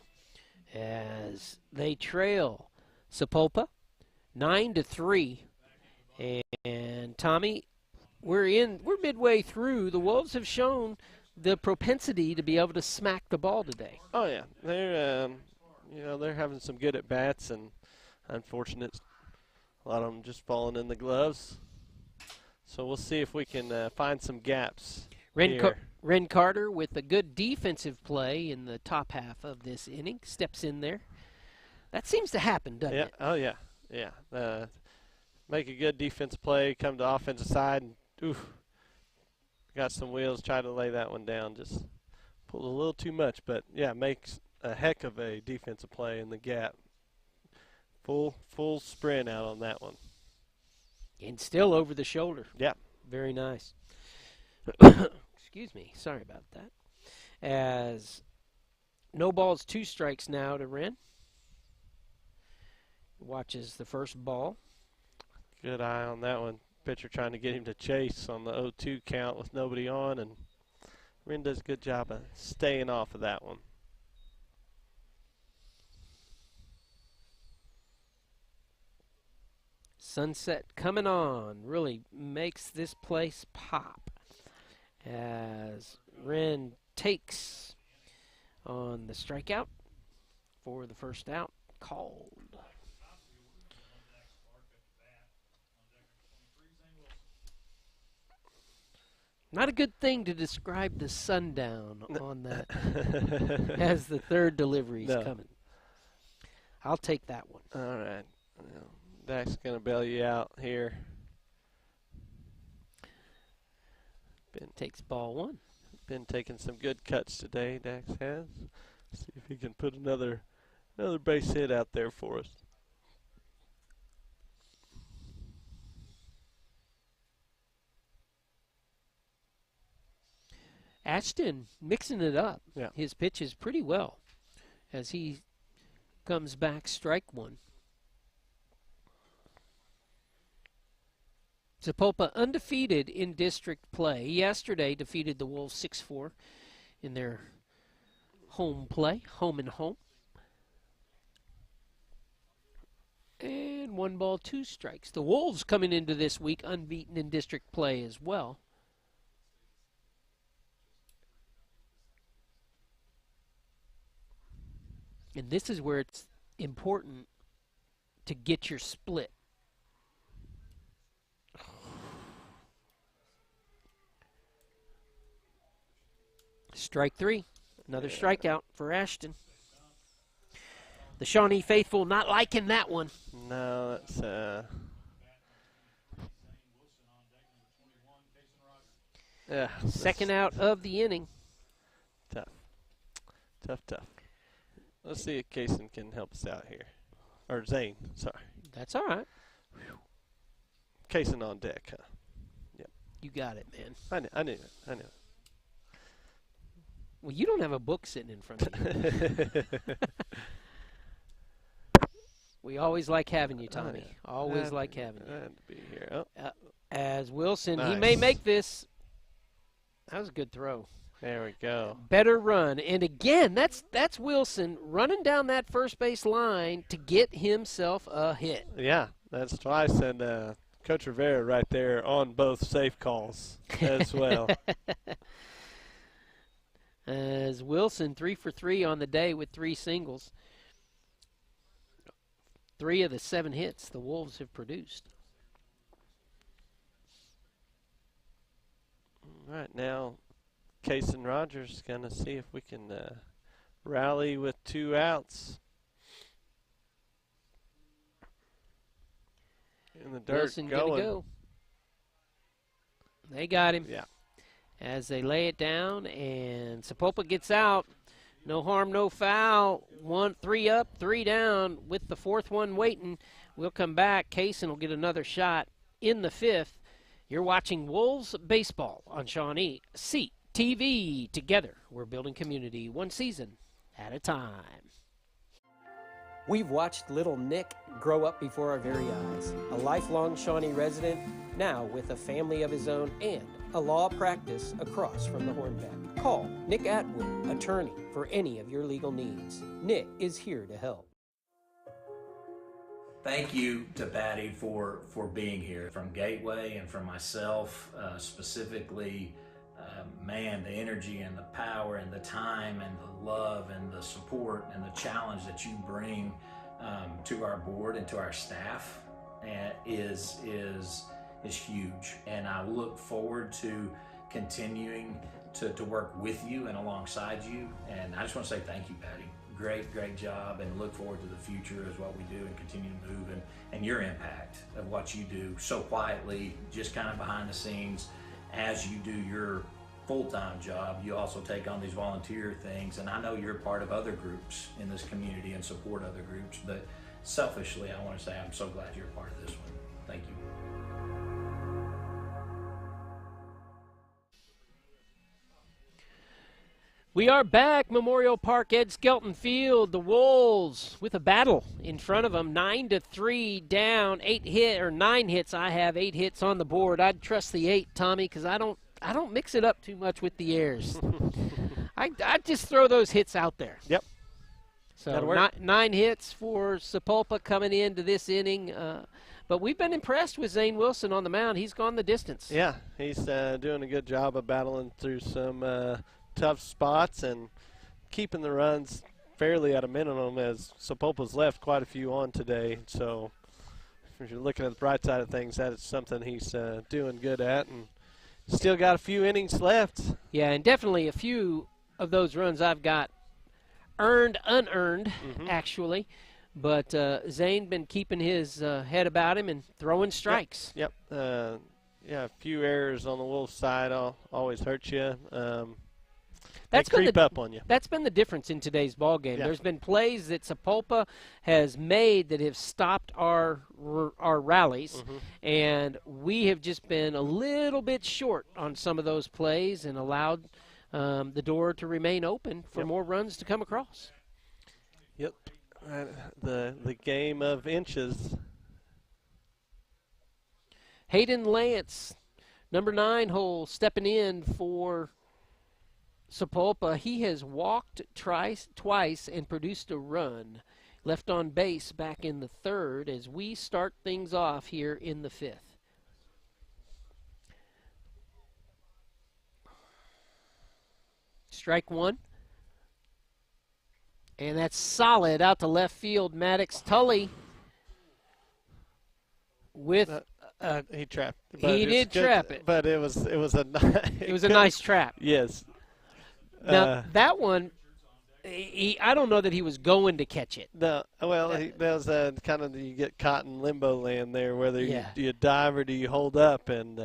Speaker 2: as they trail Sapulpa 9-3. And Tommy, we're midway through. The Wolves have shown the propensity to be able to smack the ball today.
Speaker 3: Oh yeah, they're having some good at bats, and unfortunate, a lot of them just falling in the gloves. So we'll see if we can find some gaps.
Speaker 2: Ren Carter with a good defensive play in the top half of this inning steps in there. That seems to happen, doesn't it?
Speaker 3: Oh yeah, yeah. Make a good defensive play, come to offensive side, and got some wheels, try to lay that one down. Just pulled a little too much, but yeah, makes a heck of a defensive play in the gap. Full sprint out on that one.
Speaker 2: And still over the shoulder.
Speaker 3: Yeah.
Speaker 2: Very nice. Excuse me. Sorry about that. As no balls, 2 strikes now to Wren. Watches the first ball.
Speaker 3: Good eye on that one. Pitcher trying to get him to chase on the 0-2 count with nobody on, and Wren does a good job of staying off of that one.
Speaker 2: Sunset coming on really makes this place pop as Wren takes on the strikeout for the first out called. Not a good thing to describe the sundown on that as the third delivery is coming. I'll take that one.
Speaker 3: All right. Well, Dak's going to bail you out here.
Speaker 2: Takes ball 1.
Speaker 3: Been taking some good cuts today, Dax has. See if he can put another base hit out there for us.
Speaker 2: Ashton mixing it up.
Speaker 3: Yeah.
Speaker 2: His pitches pretty well as he comes back strike one. Sapulpa undefeated in district play. Yesterday defeated the Wolves 6-4 in their home play, home and home. And 1 ball, 2 strikes. The Wolves coming into this week unbeaten in district play as well. And this is where it's important to get your split. Strike 3. Another strikeout for Ashton. The Shawnee faithful not liking that one.
Speaker 3: No, that's yeah.
Speaker 2: Second out of the inning.
Speaker 3: Tough. Let's see if Kaysen can help us out here. Or Zane, sorry.
Speaker 2: That's all right.
Speaker 3: Kaysen on deck, huh? Yep.
Speaker 2: You got it, man.
Speaker 3: I knew it.
Speaker 2: Well, you don't have a book sitting in front of you. We always like having you, Tommy. Always like having you.
Speaker 3: Glad to be here. Oh.
Speaker 2: As Wilson,
Speaker 3: Nice.
Speaker 2: he may make this. That was a good throw.
Speaker 3: There we go.
Speaker 2: Better run. And again, that's Wilson running down that first base line to get himself a hit.
Speaker 3: Yeah, that's why I said Coach Rivera right there on both safe calls as well.
Speaker 2: As Wilson 3 for 3 on the day with 3 singles. 3 of the 7 hits the Wolves have produced.
Speaker 3: All right, now Kaysen Rogers going to see if we can rally with 2 outs. In the dirt,
Speaker 2: Wilson
Speaker 3: going.
Speaker 2: gonna go. They got him.
Speaker 3: Yeah.
Speaker 2: As they lay it down, and Sapulpa gets out. No harm, no foul. 3 up, 3 down with the 4th one waiting. We'll come back. Kaysen will get another shot in the 5th. You're watching Wolves Baseball on Shawnee TV. Together, we're building community one season at a time.
Speaker 13: We've watched little Nick grow up before our very eyes. A lifelong Shawnee resident, now with a family of his own and a law practice across from the Hornbeck. Call Nick Atwood, attorney, for any of your legal needs. Nick is here to help.
Speaker 14: Thank you to Patty for being here. From Gateway and from myself specifically, man, the energy and the power and the time and the love and the support and the challenge that you bring to our board and to our staff is huge. And I look forward to continuing to work with you and alongside you. And I just want to say thank you, Patty. Great job, and look forward to the future as what we do and continue to move and your impact of what you do so quietly, just kind of behind the scenes. As you do your full-time job, you also take on these volunteer things, and I know you're part of other groups in this community and support other groups, but selfishly I want to say I'm so glad you're a part of this one. Thank you.
Speaker 2: We are back, Memorial Park, Ed Skelton Field. The Wolves with a battle in front of them, 9-3 down, 9 hits. I have 8 hits on the board. I'd trust the 8, Tommy, because I don't mix it up too much with the errors. I just throw those hits out there.
Speaker 3: Yep.
Speaker 2: So 9 hits for Sapulpa coming into this inning. But we've been impressed with Zane Wilson on the mound. He's gone the distance.
Speaker 3: Yeah, he's doing a good job of battling through some tough spots and keeping the runs fairly at a minimum, as Sapulpa's left quite a few on today. So if you're looking at the bright side of things, that is something he's doing good at, and still got a few innings left.
Speaker 2: Yeah, and definitely a few of those runs I've got earned, unearned, actually. But Zane been keeping his head about him and throwing strikes.
Speaker 3: Yep. Yeah, a few errors on the Wolves' side always hurt you. They creep up on you.
Speaker 2: That's been the difference in today's ball game.
Speaker 3: Yeah.
Speaker 2: There's been plays that Sapulpa has made that have stopped our rallies, and we have just been a little bit short on some of those plays and allowed the door to remain open for more runs to come across.
Speaker 3: Yep. The game of inches.
Speaker 2: Hayden Lance, number 9 hole, stepping in for Sapulpa. He has walked twice and produced a run. Left on base back in the 3rd as we start things off here in the 5th. Strike 1. And that's solid out to left field. Maddox Tully with
Speaker 3: he trapped.
Speaker 2: He did trap it,
Speaker 3: but it was a
Speaker 2: it was a nice trap.
Speaker 3: Yes.
Speaker 2: Now that one, I don't know that he was going to catch it.
Speaker 3: No, well, that was kind of you get caught in limbo land there, whether you dive or do you hold up, and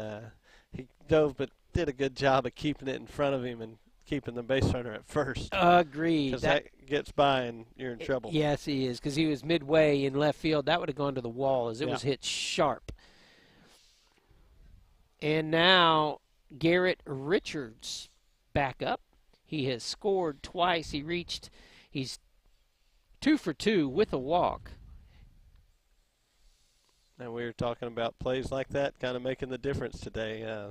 Speaker 3: he dove, but did a good job of keeping it in front of him and keeping the base runner at first.
Speaker 2: Agreed.
Speaker 3: Because that gets by and you're in trouble.
Speaker 2: Yes, he is, because he was midway in left field. That would have gone to the wall as it was hit sharp. And now Garrett Richards back up. He has scored twice. He's 2 for 2 with a walk.
Speaker 3: And we were talking about plays like that kind of making the difference today.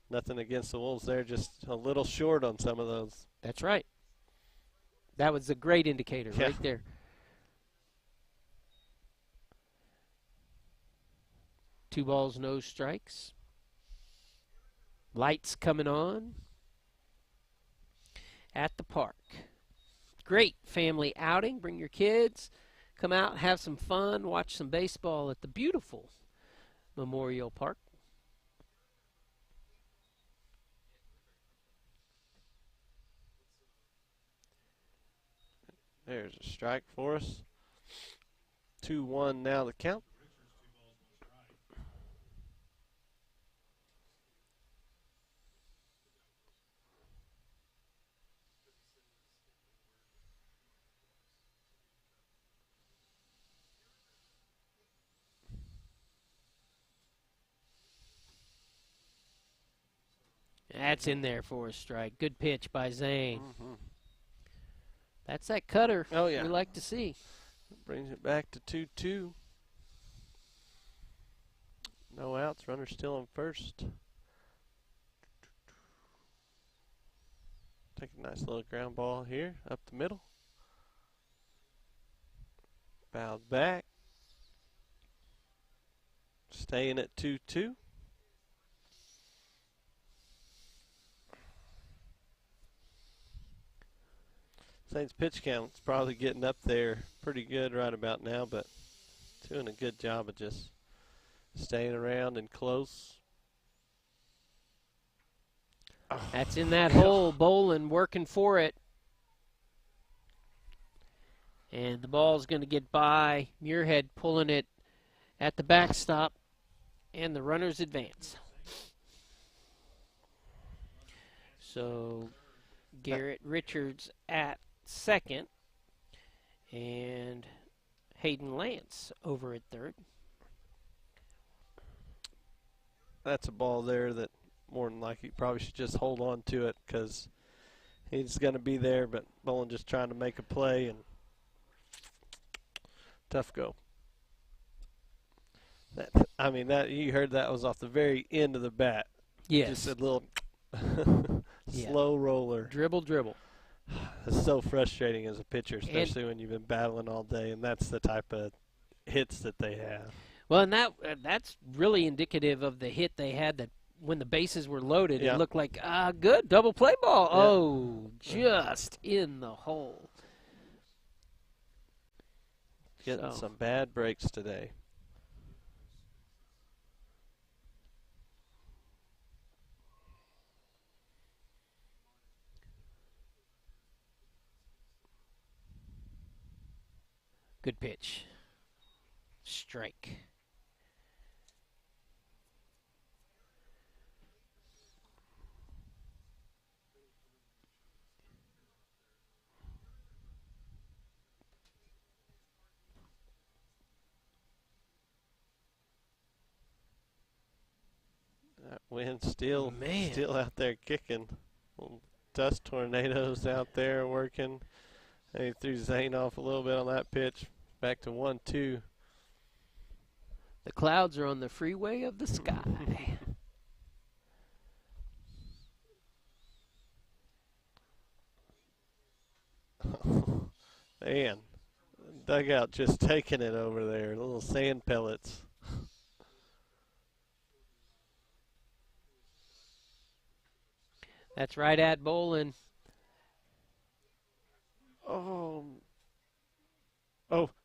Speaker 3: Nothing against the Wolves there, just a little short on some of those.
Speaker 2: That's right. That was a great indicator right there. Two balls, no strikes. Lights coming on at the park. Great family outing. Bring your kids. Come out, have some fun, watch some baseball at the beautiful Memorial Park.
Speaker 3: There's a strike for us. 2-1 now the count.
Speaker 2: That's in there for a strike. Good pitch by Zane.
Speaker 3: Mm-hmm.
Speaker 2: That's that cutter
Speaker 3: we
Speaker 2: like to see.
Speaker 3: Brings it back to 2-2. No outs. Runner still on first. Take a nice little ground ball here up the middle. Bowed back. Staying at 2-2. Saints pitch count's probably getting up there pretty good right about now, but doing a good job of just staying around and close.
Speaker 2: That's in that hole. Bolin working for it. And the ball's going to get by. Muirhead pulling it at the backstop. And the runners advance. So Garrett Richards at second. And Hayden Lance over at third.
Speaker 3: That's a ball there that more than likely probably should just hold on to it because he's going to be there, but Bolin just trying to make a play and tough go. That you heard that was off the very end of the bat.
Speaker 2: Yes.
Speaker 3: Just a little slow roller.
Speaker 2: Dribble.
Speaker 3: It's so frustrating as a pitcher, especially when you've been battling all day, and that's the type of hits that they have.
Speaker 2: Well, and that's really indicative of the hit they had that when the bases were loaded. It looked like, good, double play ball. Yeah. Oh, just in the hole.
Speaker 3: Getting some bad breaks today.
Speaker 2: Good pitch. Strike.
Speaker 3: That wind still out there kicking. dust tornadoes out there working. And he threw Zane off a little bit on that pitch. Back to 1-2.
Speaker 2: The clouds are on the freeway of the sky.
Speaker 3: Man, dugout just taking it over there. Little sand pellets.
Speaker 2: That's right at Bolin.
Speaker 3: Oh,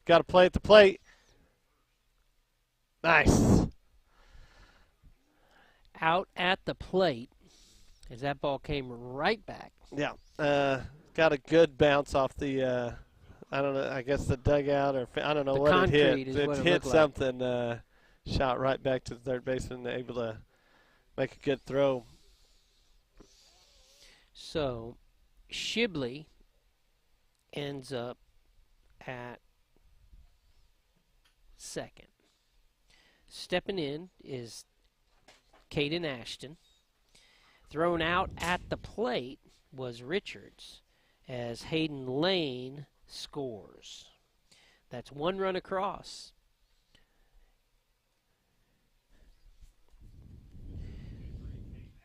Speaker 3: got to play at the plate. Nice.
Speaker 2: Out at the plate as that ball came right back.
Speaker 3: Yeah. Got a good bounce off the, I don't know, I guess the dugout or I don't know
Speaker 2: the
Speaker 3: what it hit.
Speaker 2: It
Speaker 3: hit something, shot right back to the third baseman, able to make a good throw.
Speaker 2: So Shibley ends up at second. Stepping in is Caden Ashton. Thrown out at the plate was Richards as Hayden Lane scores. That's one run across.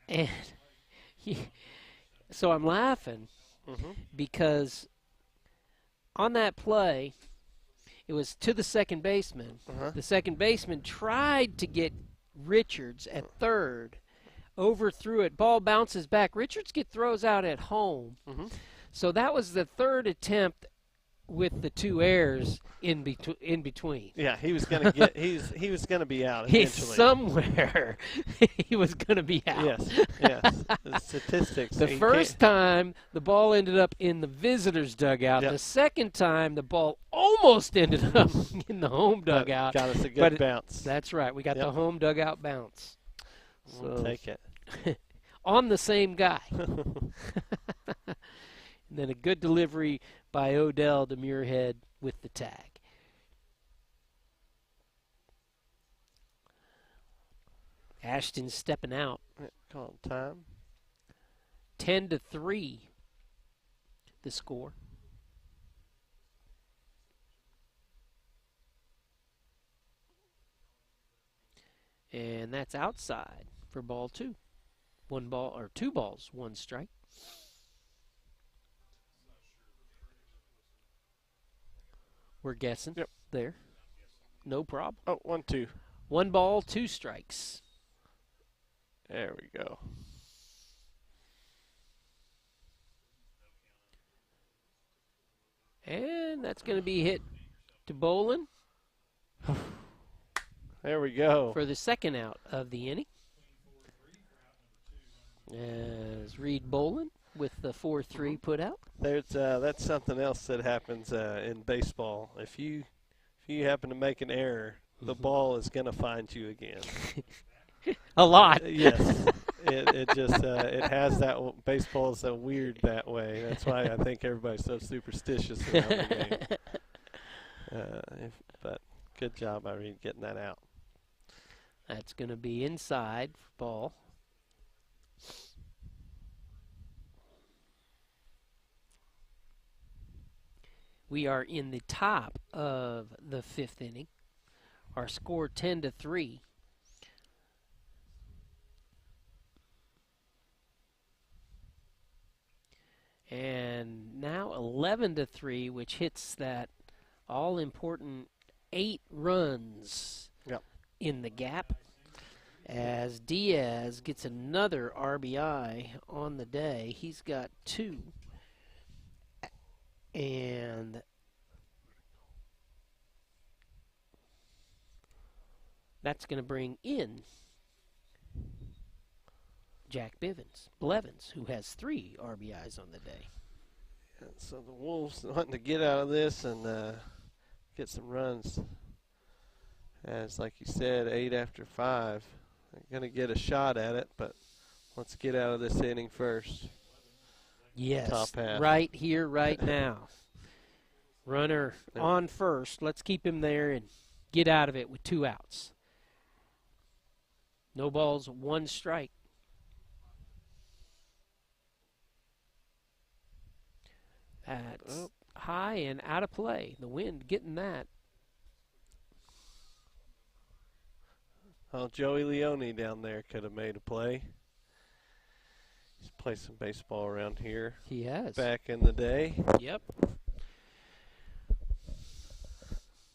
Speaker 2: And so I'm laughing because on that play, it was to the second baseman. The second baseman tried to get Richards at third, overthrew it. Ball bounces back. Richards throws out at home. So that was the third attempt with the two errors in between.
Speaker 3: Yeah, he was going to get. he was going to be out eventually.
Speaker 2: Somewhere he was going to be out.
Speaker 3: Yes. The statistics.
Speaker 2: The first time the ball ended up in the visitors' dugout.
Speaker 3: Yep.
Speaker 2: The second time the ball almost ended up in the home dugout.
Speaker 3: Got us a good bounce.
Speaker 2: That's right. We got the home dugout bounce.
Speaker 3: We'll take it.
Speaker 2: On the same guy. And then a good delivery by Odell to Muirhead with the tag. Ashton stepping out.
Speaker 3: Call time.
Speaker 2: 10-3, the score. And that's outside for ball two. One ball or two balls, one strike. We're guessing there. No problem.
Speaker 3: Oh, 1-2.
Speaker 2: One ball, two strikes.
Speaker 3: There we go.
Speaker 2: And that's going to be hit to Bolin.
Speaker 3: There we go.
Speaker 2: For the second out of the inning. As Reed Bolin with the 4-3 put out.
Speaker 3: That's something else that happens in baseball. If you happen to make an error, the ball is going to find you again.
Speaker 2: A lot.
Speaker 3: Yes. It just it has that. Baseball is so weird that way. That's why I think everybody's so superstitious around the game. But good job, Irene, getting that out.
Speaker 2: That's going to be inside ball. We are in the top of the fifth inning. Our score 10-3. And now 11-3, which hits that all-important 8 runs in the gap. As Diaz gets another RBI on the day. He's got 2. And that's going to bring in Jack Blevins, who has 3 RBIs on the day.
Speaker 3: Yeah, so the Wolves wanting to get out of this and get some runs. As, like you said, 8 after 5. They're going to get a shot at it, but let's get out of this inning first.
Speaker 2: Yes,
Speaker 3: top half.
Speaker 2: Right here, right now. Runner on first. Let's keep him there and get out of it with 2 outs. No balls, 1 strike. That's high and out of play. The wind getting that.
Speaker 3: Well, Joey Leone down there could have made a play. He's played some baseball around here.
Speaker 2: He has.
Speaker 3: Back in the day.
Speaker 2: Yep.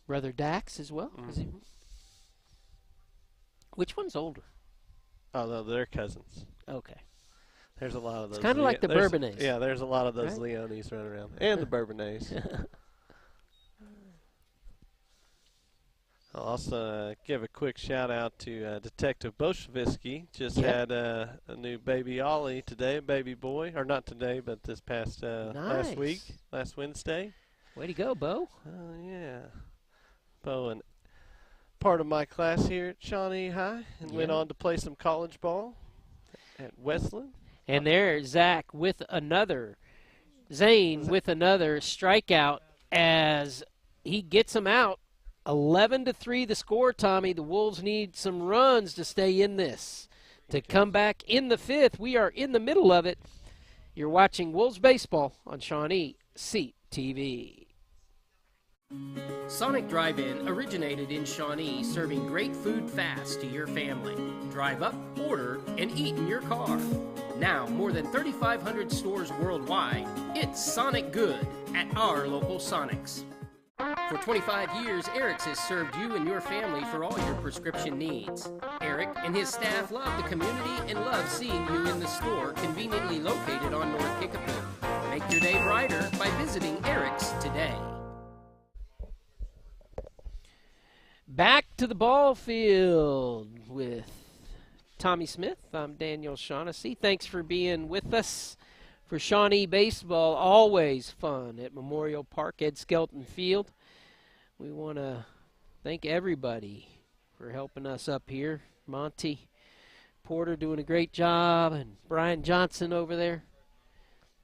Speaker 2: Brother Dax as well. Is he? Which one's older?
Speaker 3: Oh, no, they're cousins.
Speaker 2: Okay.
Speaker 3: There's a lot of those.
Speaker 2: It's kind of like the Bourbonnais.
Speaker 3: Yeah, there's a lot of those
Speaker 2: right?
Speaker 3: Leones running around. And the Bourbonnais. I'll also give a quick shout out to Detective Bolshevitsky. Just had a new baby Ollie today, baby boy. Or not today, but this past last week, last Wednesday.
Speaker 2: Way to go, Bo.
Speaker 3: Oh, yeah. Bo and part of my class here at Shawnee High and went on to play some college ball at Westland.
Speaker 2: And there's Zach with another, Zane with another strikeout as he gets him out. 11-3 the score, Tommy. The Wolves need some runs to stay in this. To come back in the fifth, we are in the middle of it. You're watching Wolves Baseball on Shawnee Seat TV.
Speaker 13: Sonic Drive-In originated in Shawnee, serving great food fast to your family. Drive up, order, and eat in your car. Now, more than 3,500 stores worldwide, it's Sonic Good at our local Sonics. For 25 years, Eric's has served you and your family for all your prescription needs. Eric and his staff love the community and love seeing you in the store, conveniently located on North Kickapoo. Make your day brighter by visiting Eric's today.
Speaker 2: Back to the ball field with Tommy Smith. I'm Daniel Shaughnessy. Thanks for being with us for Shawnee Baseball. Always fun at Memorial Park, Ed Skelton Field. We want to thank everybody for helping us up here. Monty Porter doing a great job, and Brian Johnson over there.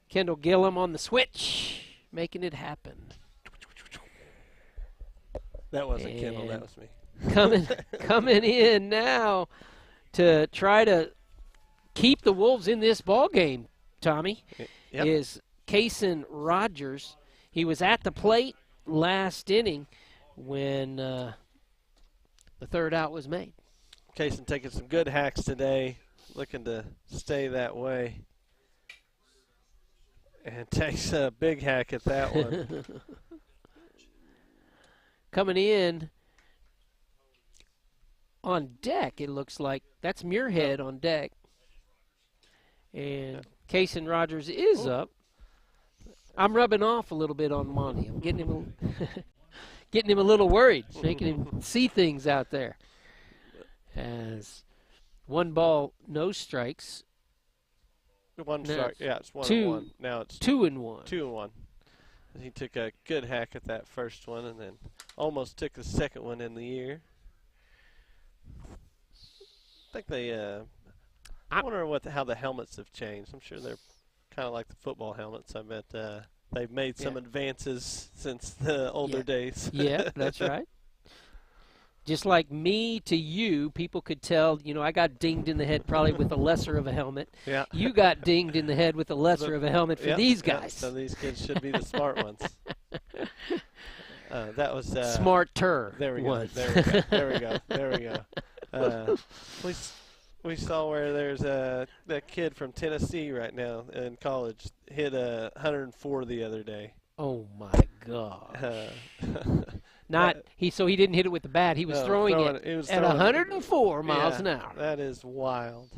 Speaker 2: Kendall Gillum on the switch, making it happen.
Speaker 3: That wasn't Kendall, that was me.
Speaker 2: Coming in now to try to keep the Wolves in this ball game, Tommy, is Kaysen Rogers. He was at the plate last inning when the third out was made.
Speaker 3: Kaysen taking some good hacks today, looking to stay that way. And takes a big hack at that one.
Speaker 2: Coming in on deck, it looks like. That's Muirhead on deck. And Kaysen Rogers is up. I'm rubbing off a little bit on Monty. I'm getting him getting him a little worried, making him see things out there. As 1 ball, no strikes.
Speaker 3: 1 strike, yeah, it's 1
Speaker 2: 2
Speaker 3: and 1. Now it's
Speaker 2: 2 and 1.
Speaker 3: 2 and 1. He took a good hack at that first one and then almost took the second one in the air. I think they, I wonder how the helmets have changed. I'm sure they're kind of like the football helmets. I bet they've made some advances since the older days.
Speaker 2: Yeah, that's right. Just like me to you, people could tell, I got dinged in the head probably with a lesser of a helmet.
Speaker 3: Yeah.
Speaker 2: You got dinged in the head with a lesser of a helmet for these guys.
Speaker 3: So these kids should be the smart ones. That was
Speaker 2: smarter.
Speaker 3: There we go.
Speaker 2: ones.
Speaker 3: There we go. There we go. There we go. We saw where there's that kid from Tennessee right now in college hit 104 the other day.
Speaker 2: Oh my God. So he didn't hit it with the bat. He was throwing it at 104 miles an hour.
Speaker 3: That is wild.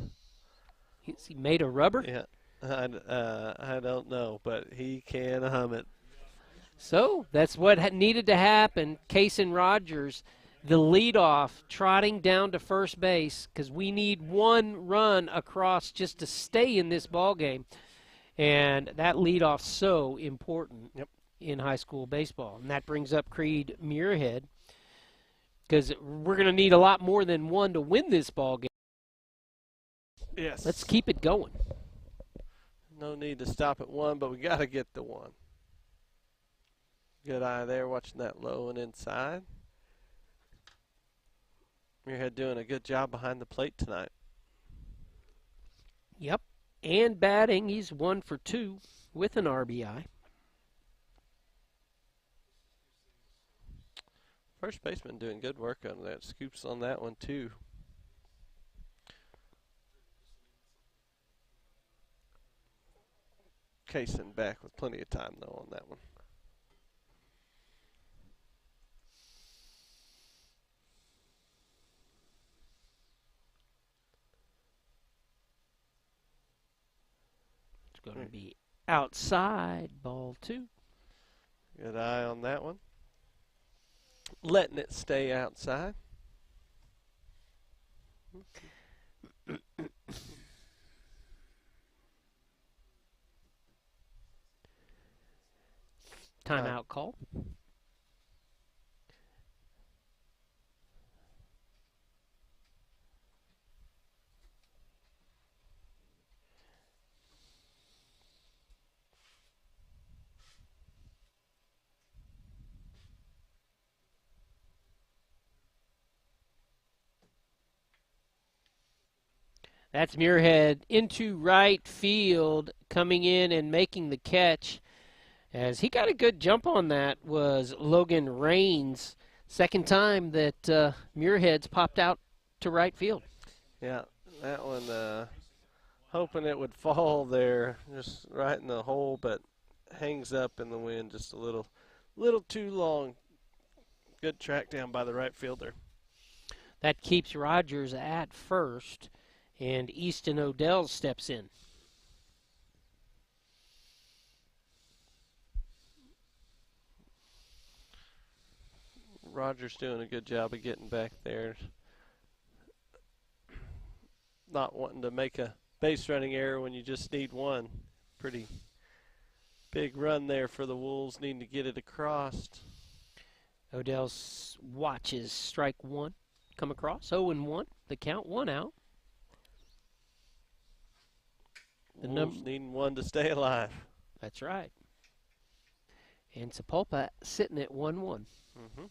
Speaker 2: He made a rubber?
Speaker 3: Yeah. I don't know, but he can hum it.
Speaker 2: So that's what needed to happen. Kaysen Rogers, the leadoff, trotting down to first base because we need 1 run across just to stay in this ball game. And that leadoff so important in high school baseball. And that brings up Creed Muirhead because we're going to need a lot more than 1 to win this ball game.
Speaker 3: Yes.
Speaker 2: Let's keep it going.
Speaker 3: No need to stop at 1, but we got to get the 1. Good eye there, watching that low and inside. Muirhead doing a good job behind the plate tonight.
Speaker 2: Yep. And batting, he's 1 for 2 with an RBI.
Speaker 3: First baseman doing good work on that. Scoops on that one, too. Kaysen back with plenty of time, though, on that one.
Speaker 2: It's going to be outside, ball 2.
Speaker 3: Good eye on that one. Letting it stay outside.
Speaker 2: Timeout call. That's Muirhead into right field, coming in and making the catch. As he got a good jump on that was Logan Rains. Second time that Muirhead's popped out to right field.
Speaker 3: Yeah, that one, hoping it would fall there, just right in the hole, but hangs up in the wind just a little too long. Good track down by the right fielder.
Speaker 2: That keeps Rogers at first, and Easton Odell steps in.
Speaker 3: Rogers doing a good job of getting back there. Not wanting to make a base running error when you just need one. Pretty big run there for the Wolves, needing to get it across.
Speaker 2: Odell watches strike 1 come across. 0-1. The count, 1 out.
Speaker 3: The Wolves needing 1 to stay alive.
Speaker 2: That's right. And Sapulpa sitting at 1-1.
Speaker 3: Mm-hmm.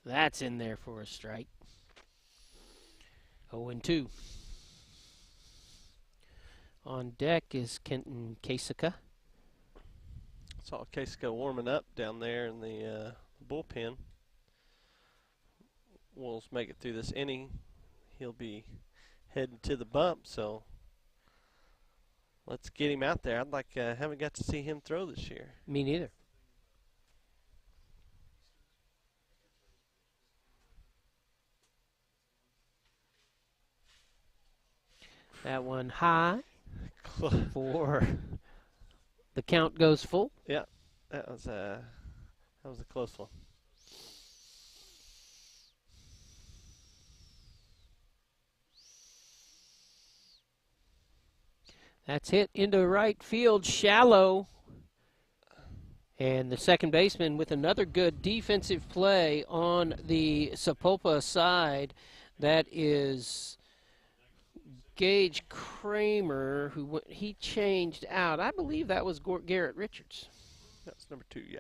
Speaker 2: That's in there for a strike. 0-2. On deck is Kenton Kasika.
Speaker 3: Saw Kasika warming up down there in the bullpen. Wolves make it through this inning. He'll be heading to the bump, so let's get him out there. Haven't got to see him throw this year.
Speaker 2: Me neither. That one high for the count goes full.
Speaker 3: Yeah, that was a close one.
Speaker 2: That's hit into right field, shallow. And the second baseman with another good defensive play on the Sapulpa side. That is Gage Kramer, who he changed out. I believe that was Garrett Richards.
Speaker 3: That's number 2, yeah.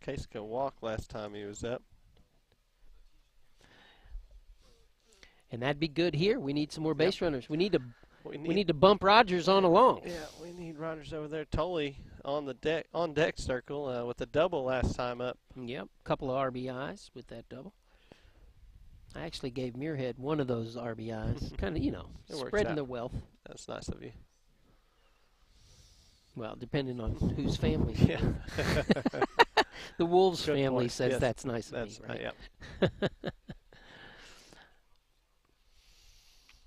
Speaker 3: Kasika walked last time he was up.
Speaker 2: And that'd be good here. We need some more base runners. We need to bump Rogers on along.
Speaker 3: Yeah, we need Rogers over there. Tully on deck circle with a double last time up.
Speaker 2: Yep, a couple of RBIs with that double. I actually gave Muirhead one of those RBIs. Kind of, spreading the wealth.
Speaker 3: That's nice of you.
Speaker 2: Well, depending on whose family.
Speaker 3: Yeah.
Speaker 2: The Wolves
Speaker 3: Good
Speaker 2: family
Speaker 3: point.
Speaker 2: says
Speaker 3: Yes.
Speaker 2: that's nice of me, right?
Speaker 3: Yep.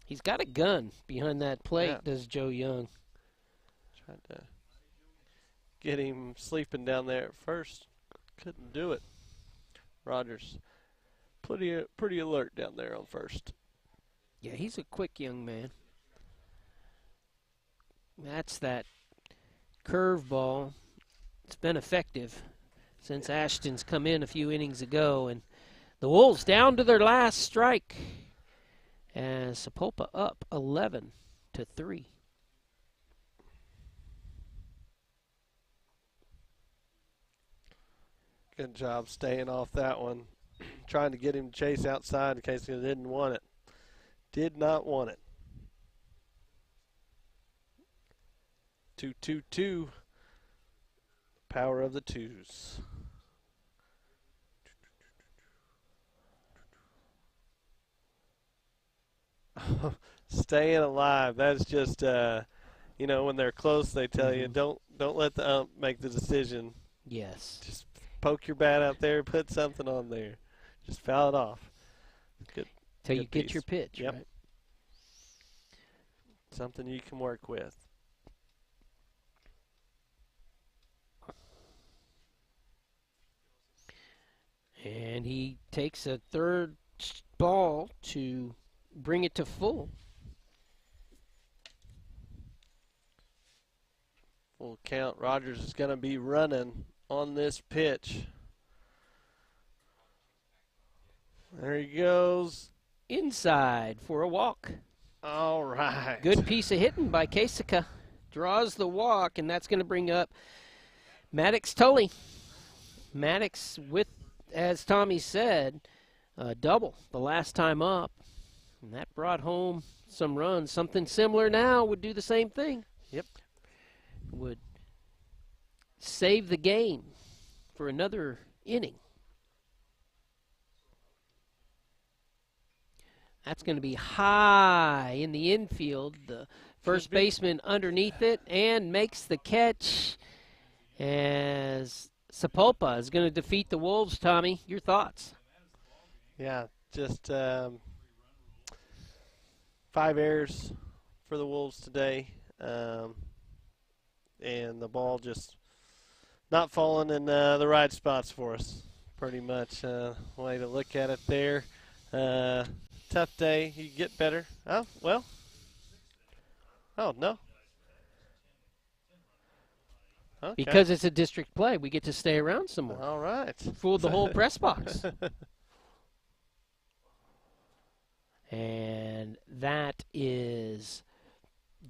Speaker 2: He's got a gun behind that plate,
Speaker 3: Yeah.
Speaker 2: does Joe Young.
Speaker 3: Tried to get him sleeping down there at first. Couldn't do it. Rogers, pretty alert down there on first.
Speaker 2: Yeah, he's a quick young man. That's that curveball. It's been effective since Ashton's come in a few innings ago. And the Wolves down to their last strike. As Sapulpa up 11-3.
Speaker 3: Good job staying off that one. Trying to get him to chase outside in case he didn't want it. Did not want it. 2-2-2. Power of the twos. Staying alive. That's just, you know, when they're close, they tell you don't let the ump make the decision.
Speaker 2: Yes.
Speaker 3: Just poke your bat out there, put something on there. Just foul it off. Good.
Speaker 2: Till you
Speaker 3: good
Speaker 2: get
Speaker 3: piece.
Speaker 2: your pitch.
Speaker 3: Yep.
Speaker 2: Right?
Speaker 3: Something you can work with.
Speaker 2: And he takes a third ball to bring it to full.
Speaker 3: Full count. Rogers is going to be running on this pitch. There he goes.
Speaker 2: Inside for a walk.
Speaker 3: All right.
Speaker 2: Good piece of hitting by Kasika. Draws the walk, and that's going to bring up Maddox Tully. Maddox with, as Tommy said, double the last time up. And that brought home some runs. Something similar now would do the same thing.
Speaker 3: Yep.
Speaker 2: Would save the game for another inning. That's going to be high in the infield. The first baseman underneath it and makes the catch as Sapulpa is going to defeat the Wolves. Tommy, your thoughts?
Speaker 3: Yeah, just 5 errors for the Wolves today. And the ball just not falling in the right spots for us, pretty much. Way to look at it there. Tough day. You get better. Oh, well. Oh, no. Okay.
Speaker 2: Because it's a district play, we get to stay around some more.
Speaker 3: All right.
Speaker 2: Fooled the whole press box. And that is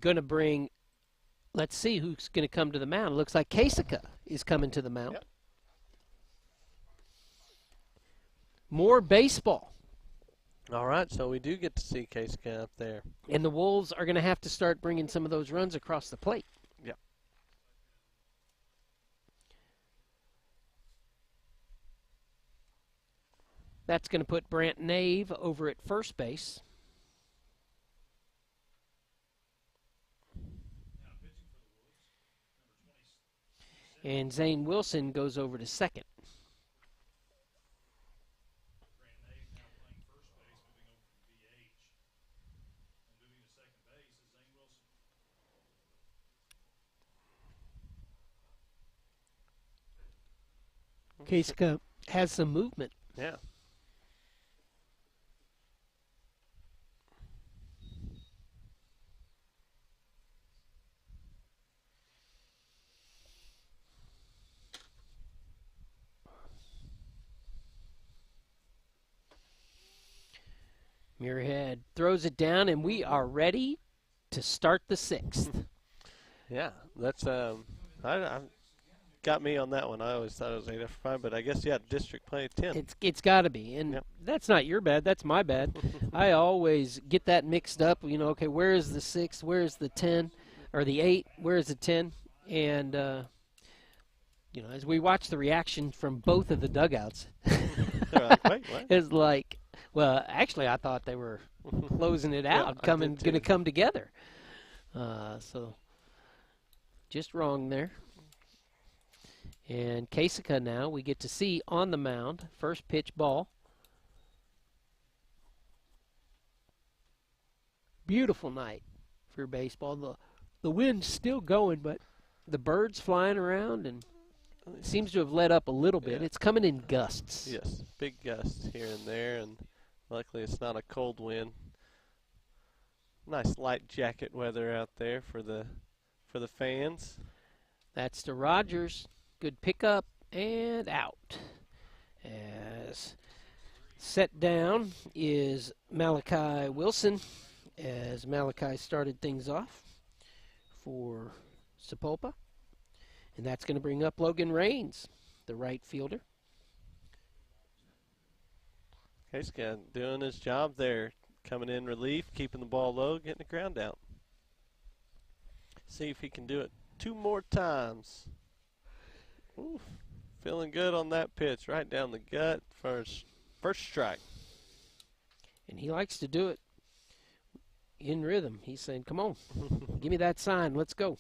Speaker 2: going to bring, let's see who's going to come to the mound. It looks like Kasika is coming to the mound.
Speaker 3: Yep.
Speaker 2: More baseball.
Speaker 3: All right, so we do get to see Kasika up there.
Speaker 2: And the Wolves are going to have to start bringing some of those runs across the plate.
Speaker 3: Yep.
Speaker 2: That's going to put Brant Nave over at first base. And Zane Wilson goes over to second. Kasika has some movement.
Speaker 3: Yeah.
Speaker 2: Muirhead throws it down, and we are ready to start the sixth.
Speaker 3: Yeah, that's I got me on that one. I always thought it was 8 after 5, but I guess, yeah, district play 10.
Speaker 2: It's got to be, and that's not your bad. That's my bad. I always get that mixed up. You know, okay, where is the 6? Where is the 10? Or the 8? Where is the 10? And, you know, as we watch the reaction from both of the dugouts,
Speaker 3: They're like, wait, what?
Speaker 2: it's like, well, actually, I thought they were closing it out, going to come together. So, just wrong there. And Kasika now we get to see on the mound. First pitch ball. Beautiful night for baseball. The wind's still going, but the birds flying around, and it seems to have let up a little bit.
Speaker 3: Yeah.
Speaker 2: It's coming in gusts.
Speaker 3: Yes, big gusts here and there, and luckily it's not a cold wind. Nice light jacket weather out there for the fans.
Speaker 2: That's to Rogers. Good pickup and out. As set down is Malachi Wilson, as Malachi started things off for Sapulpa. And that's going to bring up Logan Raines, the right fielder.
Speaker 3: Keiska doing his job there, coming in relief, keeping the ball low, getting the ground out. See if he can do it 2 more times. Ooh, feeling good on that pitch, right down the gut for his first strike.
Speaker 2: And he likes to do it in rhythm. He's saying, come on, give me that sign, let's go.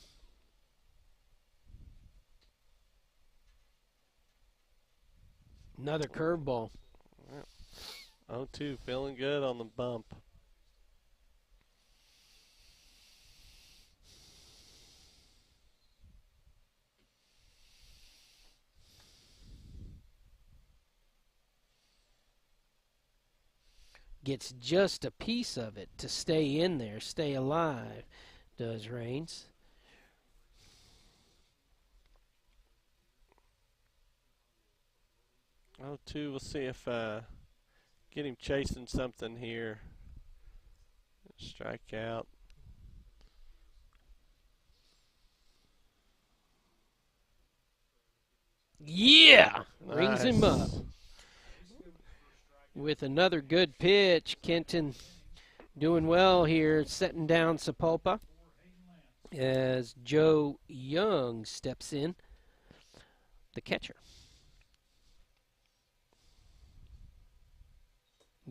Speaker 2: Another curveball.
Speaker 3: 0-2, feeling good on the bump.
Speaker 2: Gets just a piece of it to stay in there, stay alive, does Raines.
Speaker 3: Oh, 2, we'll see if get him chasing something here. Strike out.
Speaker 2: Yeah!
Speaker 3: Nice.
Speaker 2: Rings him up. With another good pitch. Kenton doing well here, setting down Sapulpa as Joe Young steps in, the catcher.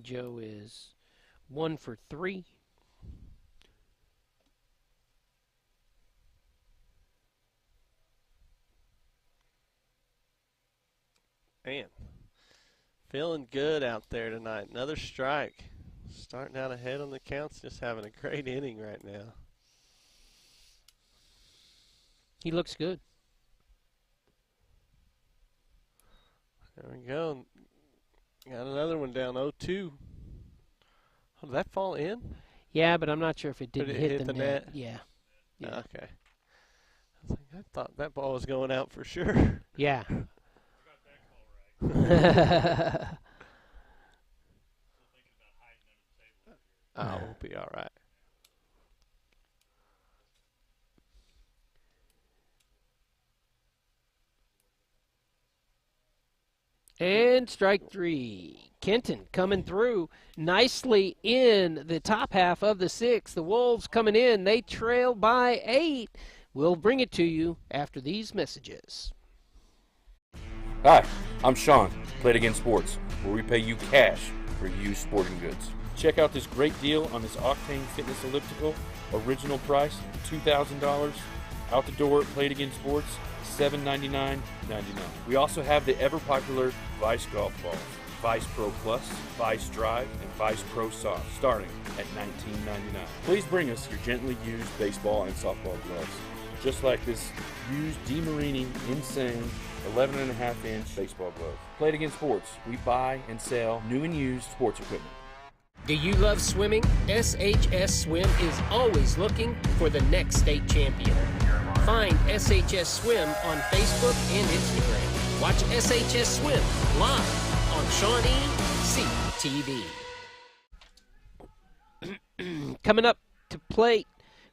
Speaker 2: Joe is 1 for 3.
Speaker 3: Man, feeling good out there tonight. Another strike. Starting out ahead on the counts, just having a great inning right now.
Speaker 2: He looks good.
Speaker 3: There we go. Got another one down, 0-2. Oh, did that fall in?
Speaker 2: Yeah, but I'm not sure if it didn't hit
Speaker 3: the
Speaker 2: net. Yeah.
Speaker 3: Okay. I thought that ball was going out for sure.
Speaker 2: Yeah.
Speaker 3: We'll be all right.
Speaker 2: And strike 3. Kenton coming through nicely in the top half of the 6th. The Wolves coming in. They trail by 8. We'll bring it to you after these messages.
Speaker 4: Hi, I'm Sean, Played Again Sports, where we pay you cash for used sporting goods. Check out this great deal on this Octane Fitness Elliptical. Original price, $2,000. Out the door at Played Again Sports, $799.99. We also have the ever-popular Vice golf balls, Vice Pro Plus, Vice Drive, and Vice Pro Soft, starting at $19.99. Please bring us your gently used baseball and softball gloves, just like this used DeMarini Insane 11.5-inch baseball glove. Played Again Sports, we buy and sell new and used sports equipment.
Speaker 13: Do you love swimming? SHS Swim is always looking for the next state champion. Find SHS Swim on Facebook and Instagram. Watch SHS Swim live on Shawnee CTV.
Speaker 2: Coming up to plate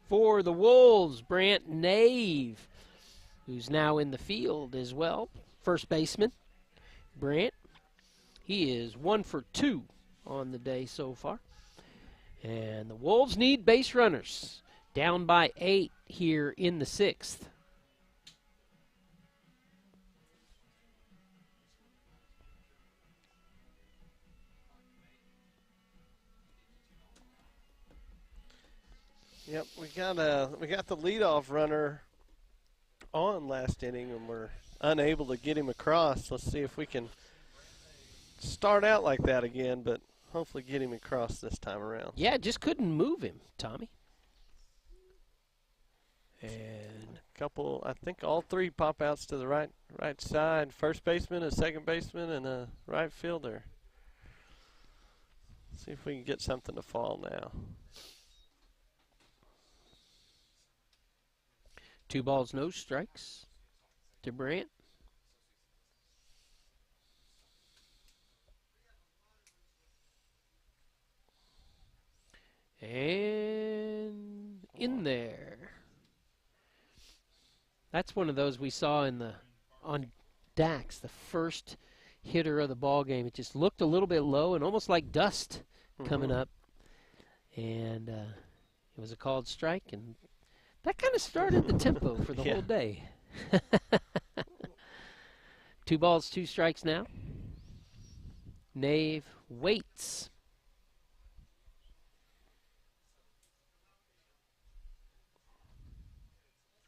Speaker 2: for the Wolves, Brant Nave, who's now in the field as well. First baseman, Brant. He is 1 for 2 on the day so far. And the Wolves need base runners. Down by 8 here in the 6th.
Speaker 3: Yep, we got the leadoff runner on last inning, and we're unable to get him across. Let's see if we can start out like that again, but hopefully get him across this time around.
Speaker 2: Yeah, just couldn't move him, Tommy. And
Speaker 3: a couple, I think all 3 pop outs to the right side. First baseman, a second baseman, and a right fielder. See if we can get something to fall now.
Speaker 2: 2 balls, no strikes to Brant. And in there. That's one of those we saw on Dax, the first hitter of the ball game. It just looked a little bit low and almost like dust coming up. And it was a called strike, and that kind of started the tempo for the whole day. 2 balls, 2 strikes now. Nave waits.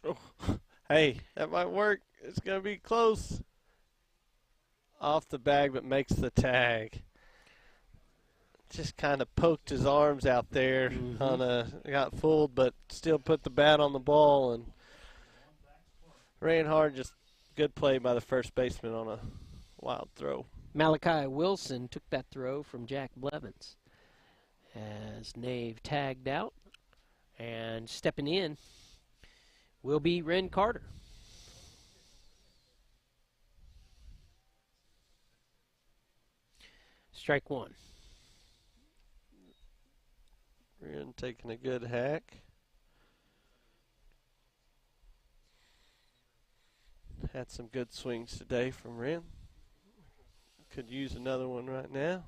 Speaker 3: Oh, hey, that might work. It's going to be close. Off the bag, but makes the tag. Just kind of poked his arms out there got fooled, but still put the bat on the ball and ran hard. Just good play by the first baseman on a wild throw.
Speaker 2: Malachi Wilson took that throw from Jack Blevins as Nave tagged out, and stepping in will be Ren Carter. Strike 1.
Speaker 3: Ren taking a good hack. Had some good swings today from Ren. Could use another one right now.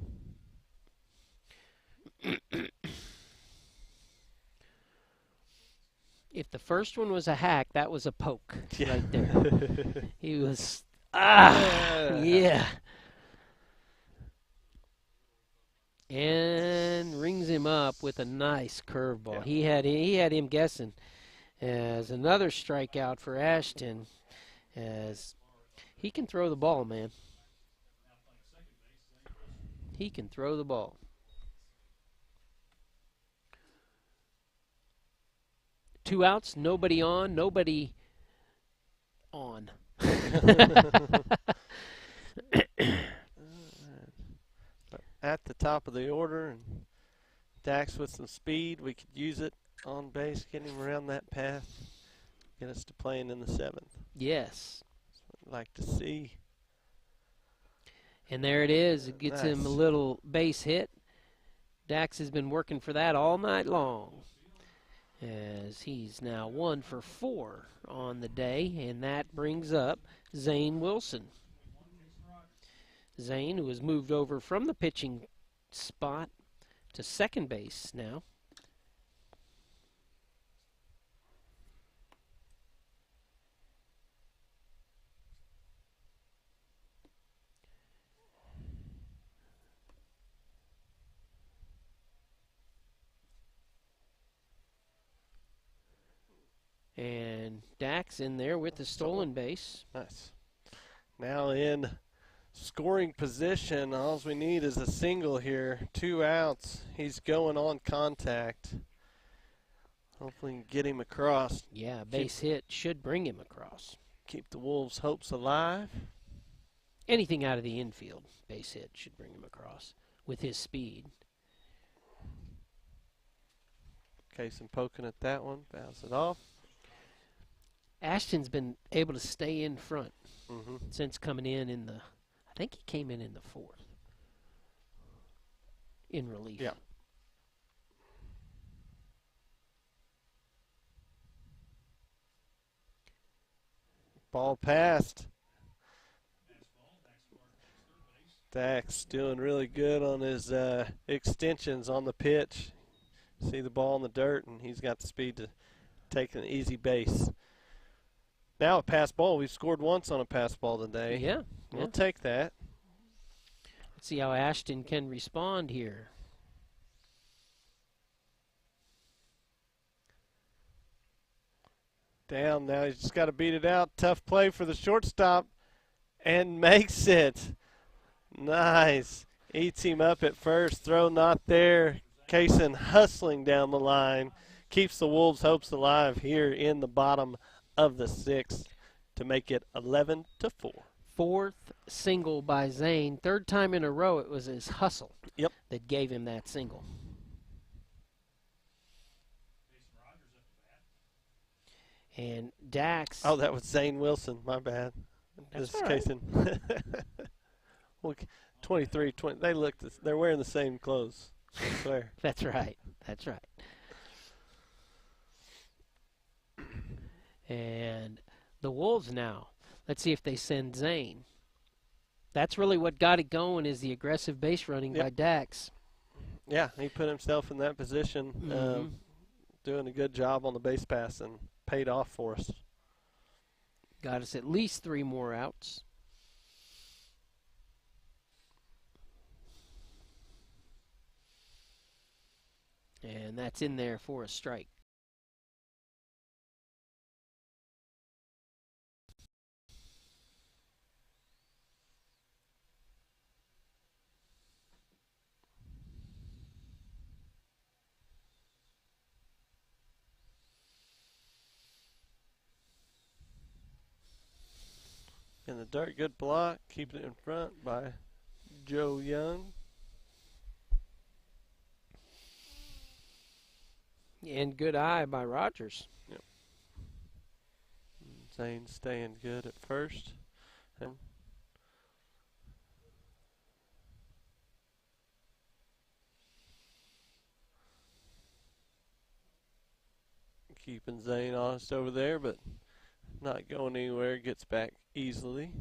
Speaker 2: If the first one was a hack, that was a poke right there. He was, yeah. And rings him up with a nice curveball. Yeah. He had him guessing. As another strikeout for Ashton, as he can throw the ball, man. He can throw the ball. Two outs, nobody on, nobody on.
Speaker 3: At the top of the order, and Dax with some speed. We could use it on base, get him around that path, get us to playing in the 7th.
Speaker 2: Yes.
Speaker 3: That's what I'd like to see.
Speaker 2: And there it is. It gets him a little base hit. Dax has been working for that all night long, as he's now 1 for 4 on the day, and that brings up Zane Wilson. Zane, who has moved over from the pitching spot to second base now. And Dax in there with the stolen base.
Speaker 3: Nice. Now in scoring position. All we need is a single here. 2 outs. He's going on contact. Hopefully we can get him across.
Speaker 2: Yeah, base hit should bring him across.
Speaker 3: Keep the Wolves' hopes alive.
Speaker 2: Anything out of the infield, base hit should bring him across with his speed.
Speaker 3: Kaysen poking at that one. Bounce it off.
Speaker 2: Ashton's been able to stay in front since coming in the, I think he came in the 4th in relief.
Speaker 3: Yeah. Ball passed. Dax doing really good on his extensions on the pitch. See the ball in the dirt, and he's got the speed to take an easy base. Now a pass ball. We've scored once on a pass ball today.
Speaker 2: Yeah.
Speaker 3: We'll take that.
Speaker 2: Let's see how Ashton can respond here.
Speaker 3: Down now. He's just got to beat it out. Tough play for the shortstop, and makes it. Nice. Eats him up at first. Throw not there. Kaysen hustling down the line. Keeps the Wolves' hopes alive here in the bottom of the 6th to make it 11-4.
Speaker 2: 4th single by Zane. 3rd time in a row it was his hustle that gave him that single. And Dax.
Speaker 3: Oh, that was Zane Wilson. My bad.
Speaker 2: That's
Speaker 3: this
Speaker 2: all
Speaker 3: is Kaysen. Well, 23, 20. They look. They're wearing the same clothes. I swear.
Speaker 2: That's right. That's right. And the Wolves now. Let's see if they send Zane. That's really what got it going, is the aggressive base running by Dax.
Speaker 3: Yeah, he put himself in that position, doing a good job on the base pass, and paid off for us.
Speaker 2: Got us at least 3 more outs. And that's in there for a strike.
Speaker 3: In the dirt, good block, keeping it in front by Joe Young.
Speaker 2: And good eye by Rogers.
Speaker 3: Yep. Zane staying good at first. And keeping Zane honest over there, but not going anywhere. Gets back easily.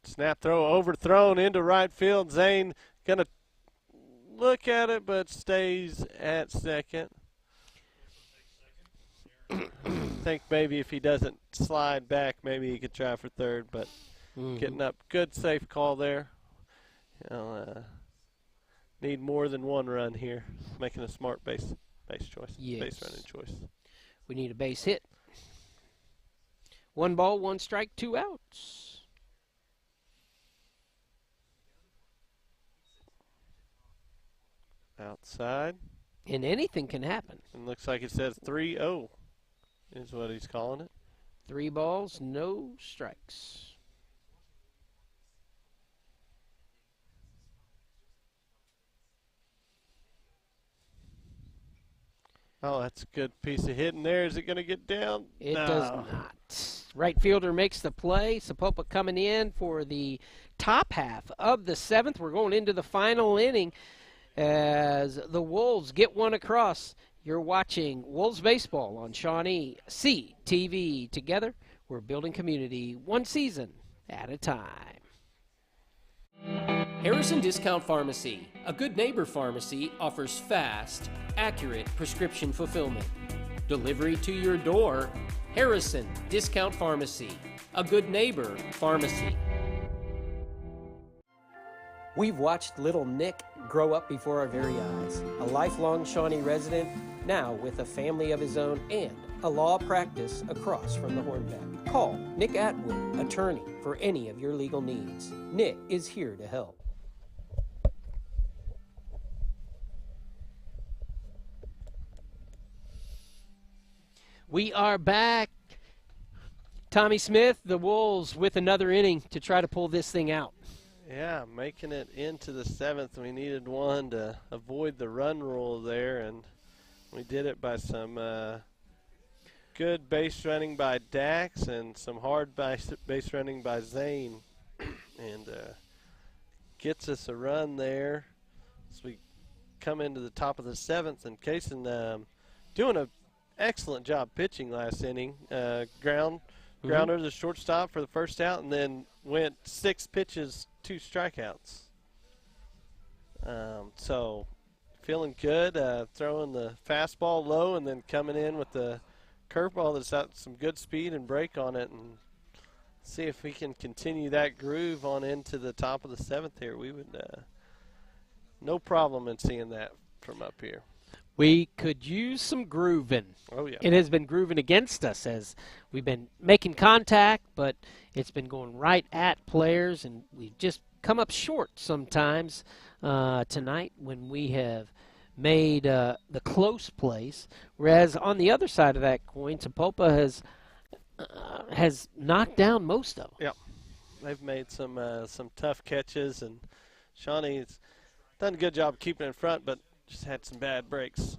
Speaker 3: Snap throw overthrown into right field. Zane gonna look at it, but stays at second. I think maybe if he doesn't slide back, maybe he could try for third, but getting up. Good safe call there. Need more than 1 run here. Making a smart base choice.
Speaker 2: Yes.
Speaker 3: Base running choice.
Speaker 2: We need a base hit. 1 ball, 1 strike, 2 outs.
Speaker 3: Outside.
Speaker 2: And anything can happen.
Speaker 3: And looks like it says 3-0 is what he's calling it.
Speaker 2: 3 balls, no strikes.
Speaker 3: Oh, that's a good piece of hitting there. Is it going to get down?
Speaker 2: It does not. Right fielder makes the play. Sapulpa coming in for the top half of the 7th. We're going into the final inning as the Wolves get one across. You're watching Wolves Baseball on Shawnee CTV. Together, we're building community 1 season at a time.
Speaker 13: Harrison Discount Pharmacy, a good neighbor pharmacy, offers fast, accurate prescription fulfillment. Delivery to your door. Harrison Discount Pharmacy, a good neighbor pharmacy. We've watched little Nick grow up before our very eyes. A lifelong Shawnee resident, now with a family of his own and a law practice across from the Hornbeck. Call Nick Atwood, attorney, for any of your legal needs. Nick is here to help.
Speaker 2: We are back. Tommy Smith, the Wolves, with another inning to try to pull this thing out.
Speaker 3: Yeah, making it into the 7th. We needed one to avoid the run rule there, and we did it by some good base running by Dax and some hard base running by Zane. And gets us a run there as we come into the top of the 7th. And Kaysen doing an excellent job pitching last inning. Grounder, the shortstop for the first out, and then went 6 pitches, 2 strikeouts. So feeling good, throwing the fastball low and then coming in with the curveball that's got some good speed and break on it, and see if we can continue that groove on into the top of the 7th here. We would no problem in seeing that from up here.
Speaker 2: We could use some grooving.
Speaker 3: Oh, yeah.
Speaker 2: It has been grooving against us as we've been making contact, but it's been going right at players, and we've just come up short sometimes tonight when we have made the close plays. Whereas on the other side of that coin, Sapulpa has knocked down most of them.
Speaker 3: Yep. They've made some tough catches, and Shawnee's done a good job of keeping it in front, but just had some bad breaks.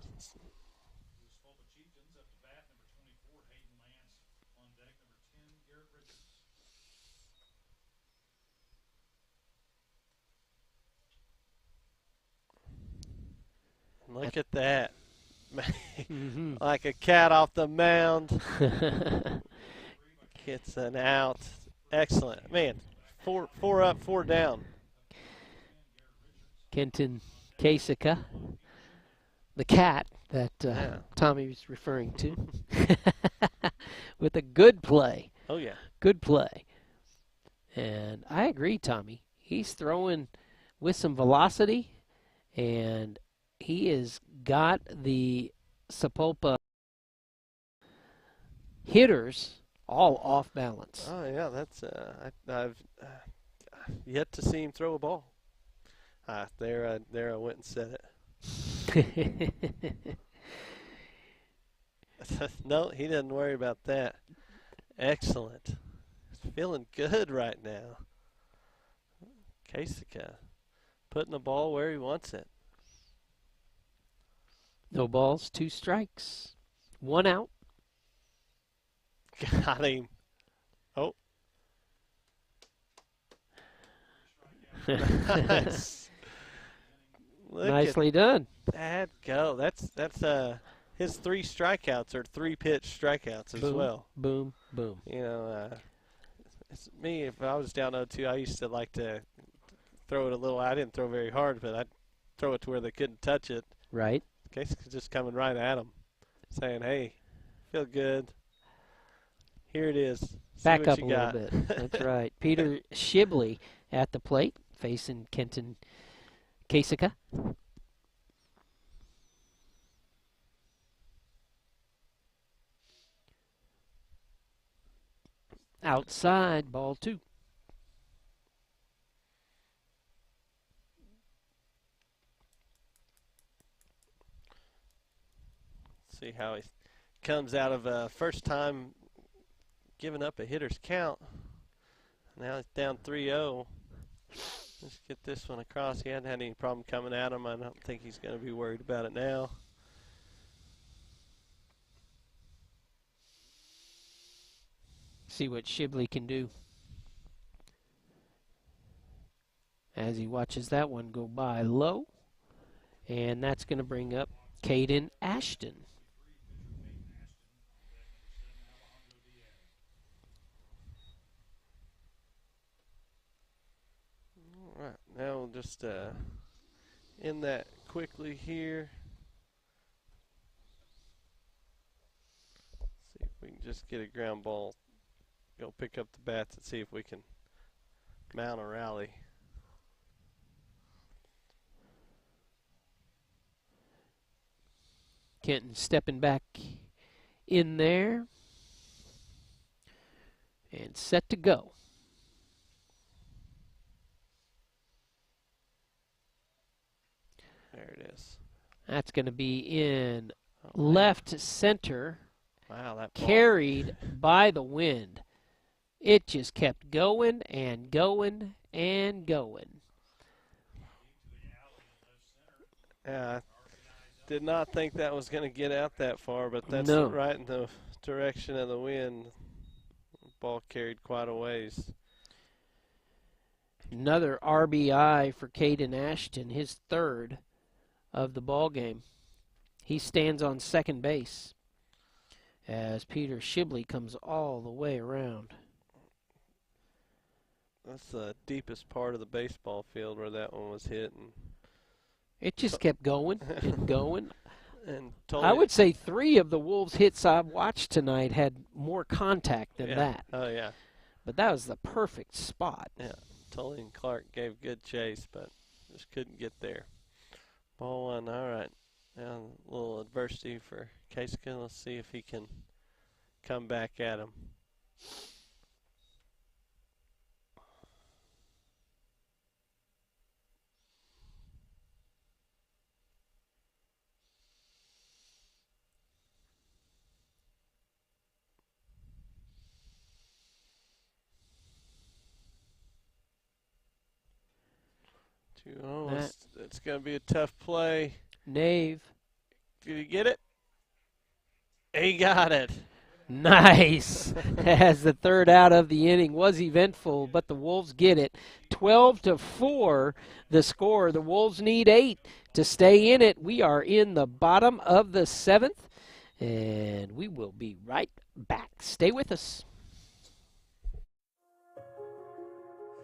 Speaker 3: Look at that. like a cat off the mound. Gets an out. Excellent. Man, four up, 4 down.
Speaker 2: Kenton Kasika, the cat that Tommy was referring to, with a good play.
Speaker 3: Oh, yeah.
Speaker 2: Good play. And I agree, Tommy. He's throwing with some velocity, and he has got the Sapulpa hitters all off balance.
Speaker 3: Oh, yeah, that's I've yet to see him throw a ball. There I went and said it. No, he doesn't worry about that. Excellent. He's feeling good right now. Kasika putting the ball where he wants it.
Speaker 2: No balls, 2 strikes, 1 out.
Speaker 3: Got him. Oh. Nice.
Speaker 2: Nicely done.
Speaker 3: That go. That's his 3 strikeouts are 3-pitch strikeouts as well.
Speaker 2: Boom, boom.
Speaker 3: You know, it's me. If I was down 0-2, I used to like to throw it a little. I didn't throw very hard, but I'd throw it to where they couldn't touch it.
Speaker 2: Right.
Speaker 3: Casey's just coming right at him, saying, "Hey, feel good. Here it is. See
Speaker 2: Back
Speaker 3: what
Speaker 2: up
Speaker 3: you
Speaker 2: a
Speaker 3: got."
Speaker 2: little bit. That's right. Peter Shibley at the plate, facing Kenton Kasika. Outside, ball 2.
Speaker 3: See how he comes out of first time giving up a hitter's count. Now he's down 3-0. Let's get this one across. He hadn't had any problem coming at him. I don't think he's going to be worried about it now.
Speaker 2: See what Shibley can do as he watches that one go by low. And that's going to bring up Caden Ashton.
Speaker 3: All right, now we'll just end that quickly here. See if we can just get a ground ball. Go pick up the bats and see if we can mount a rally.
Speaker 2: Kenton stepping back in there and set to go.
Speaker 3: There it is.
Speaker 2: That's going to be in left center.
Speaker 3: Wow, that ball.
Speaker 2: Carried by the wind. It just kept going and going and going.
Speaker 3: Yeah, I did not think that was going to get out that far, but that's right in the direction of the wind. The ball carried quite a ways.
Speaker 2: Another RBI for Caden Ashton, his 3rd of the ball game. He stands on second base as Peter Shibley comes all the way around.
Speaker 3: That's the deepest part of the baseball field where that one was hit. And
Speaker 2: it just kept going and going.
Speaker 3: And
Speaker 2: I would say 3 of the Wolves' hits I've watched tonight had more contact than that.
Speaker 3: Oh, yeah.
Speaker 2: But that was the perfect spot.
Speaker 3: Yeah. Tully and Clark gave good chase, but just couldn't get there. Ball 1, all right. Now a little adversity for Kasika. Let's see if he can come back at him. It's going to be a tough play.
Speaker 2: Nave.
Speaker 3: Did he get it? He got it.
Speaker 2: Nice. As the 3rd out of the inning was eventful, but the Wolves get it. 12-4 the score. The Wolves need 8 to stay in it. We are in the bottom of the 7th, and we will be right back. Stay with us.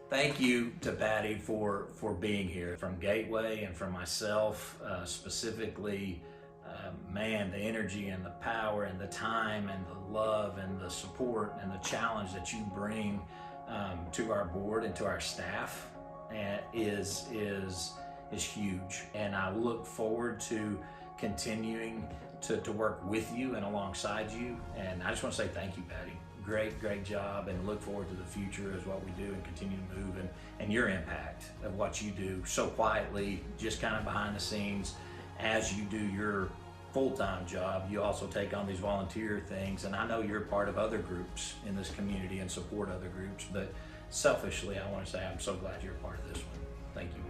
Speaker 14: Thank you to Patty for being here. From Gateway and from myself specifically, man, the energy and the power and the time and the love and the support and the challenge that you bring to our board and to our staff is huge. And I look forward to continuing to work with you and alongside you. And I just want to say thank you, Patty. Great job, and look forward to the future as what we do and continue to move, and your impact of what you do so quietly, just kind of behind the scenes. As you do your full-time job, you also take on these volunteer things, and I know you're part of other groups in this community and support other groups, but selfishly I want to say I'm so glad you're a part of this one. Thank you.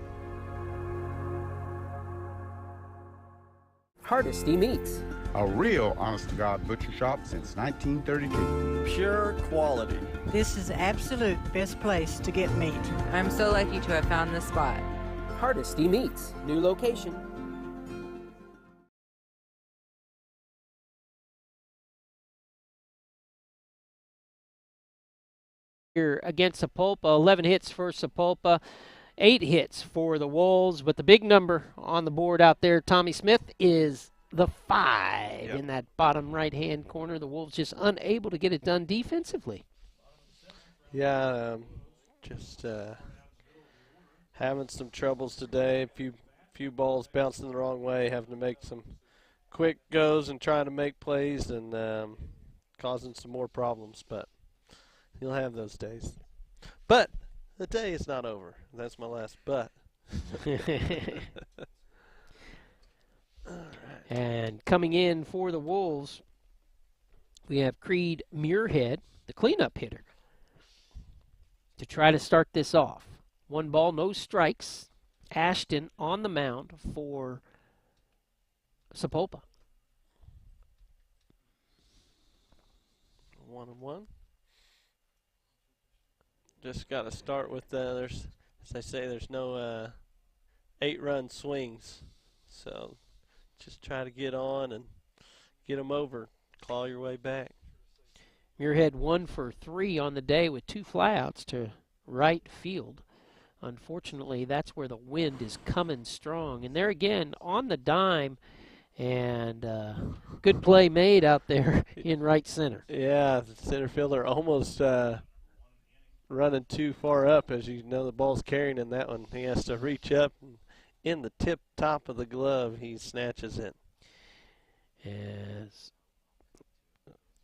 Speaker 13: Hardesty Meats.
Speaker 5: A real honest-to-God butcher shop since 1932.
Speaker 3: Pure quality.
Speaker 7: This is the absolute best place to get meat.
Speaker 8: I'm so lucky to have found this spot.
Speaker 13: Hardesty Meats. New location.
Speaker 2: Here against Sapulpa, 11 hits for Sapulpa, 8 hits for the Wolves, but the big number on the board out there, Tommy Smith, is the 5 in that bottom right-hand corner. The Wolves just unable to get it done defensively.
Speaker 3: Yeah, just having some troubles today. A few balls bouncing the wrong way, having to make some quick goes and trying to make plays, and causing some more problems. But you'll have those days. But the day is not over. That's my last but.
Speaker 2: All right. And coming in for the Wolves, we have Creed Muirhead, the cleanup hitter, to try to start this off. 1 ball, no strikes. Ashton on the mound for Sapulpa.
Speaker 3: 1-1. Just got to start with there's, as I say, there's no 8-run swings, so just try to get on and get them over, claw your way back.
Speaker 2: Muirhead 1 for 3 on the day with 2 flyouts to right field. Unfortunately, that's where the wind is coming strong, and there again on the dime, and good play made out there in right center.
Speaker 3: Yeah, the center fielder almost running too far up. As you know, the ball's carrying in that one. He has to reach up, and in the tip top of the glove, he snatches it.
Speaker 2: As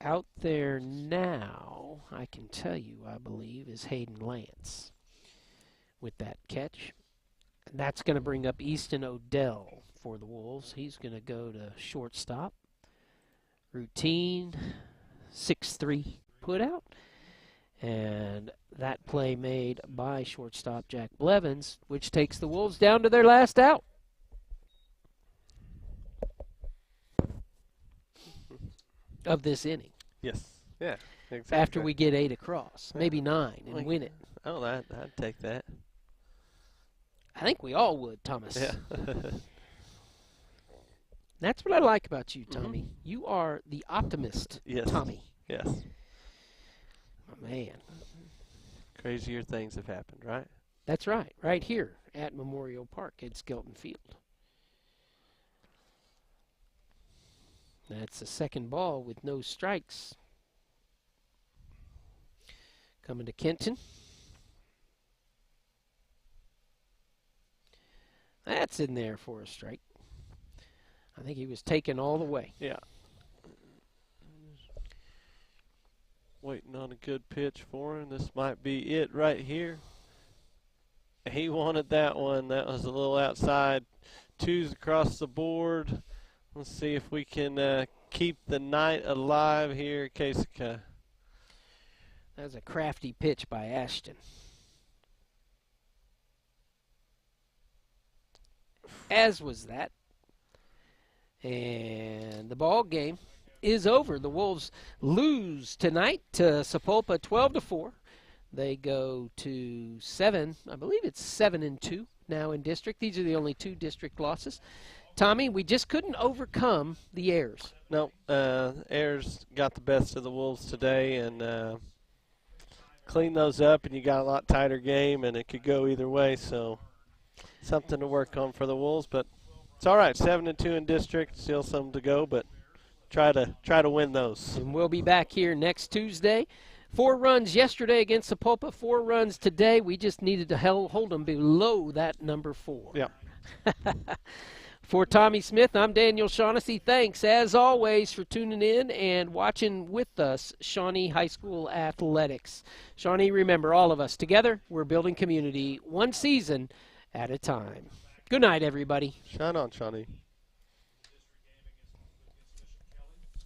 Speaker 2: out there now, I can tell you, I believe, is Hayden Lance with that catch. And that's going to bring up Easton Odell for the Wolves. He's going to go to shortstop. Routine, 6-3 put out. And that play made by shortstop Jack Blevins, which takes the Wolves down to their last out. Of this inning.
Speaker 3: Yes. Yeah, exactly.
Speaker 2: After we get 8 across, maybe 9, and win it.
Speaker 3: Oh, I'd take that.
Speaker 2: I think we all would, Thomas.
Speaker 3: Yeah.
Speaker 2: That's what I like about you, Tommy. You are the optimist,
Speaker 3: yes.
Speaker 2: Tommy.
Speaker 3: Yes.
Speaker 2: Oh, man.
Speaker 3: Crazier things have happened, right?
Speaker 2: That's right. Right here at Memorial Park at Skelton Field. That's the second ball with no strikes. Coming to Kenton. That's in there for a strike. I think he was taken all the way.
Speaker 3: Yeah. Waiting on a good pitch for him. This might be it right here. He wanted that one. That was a little outside. 2s across the board. Let's see if we can keep the night alive here, Kasika.
Speaker 2: That was a crafty pitch by Ashton. As was that. And the ball game is over. The Wolves lose tonight to Sapulpa 12-4. They go to 7, I believe it's 7-2 now in district. These are the only 2 district losses. Tommy, we just couldn't overcome the Airs.
Speaker 3: No, Airs got the best of the Wolves today and cleaned those up, and you got a lot tighter game, and it could go either way. So something to work on for the Wolves, but it's all right. 7-2 in district, still some to go, but try to win those.
Speaker 2: And we'll be back here next Tuesday. 4 runs yesterday against Sapulpa, 4 runs today. We just needed to hold them below that number 4.
Speaker 3: Yeah.
Speaker 2: For Tommy Smith, I'm Daniel Shaughnessy. Thanks, as always, for tuning in and watching with us Shawnee High School Athletics. Shawnee, remember, all of us together, we're building community one season at a time. Good night, everybody.
Speaker 3: Shine on, Shawnee.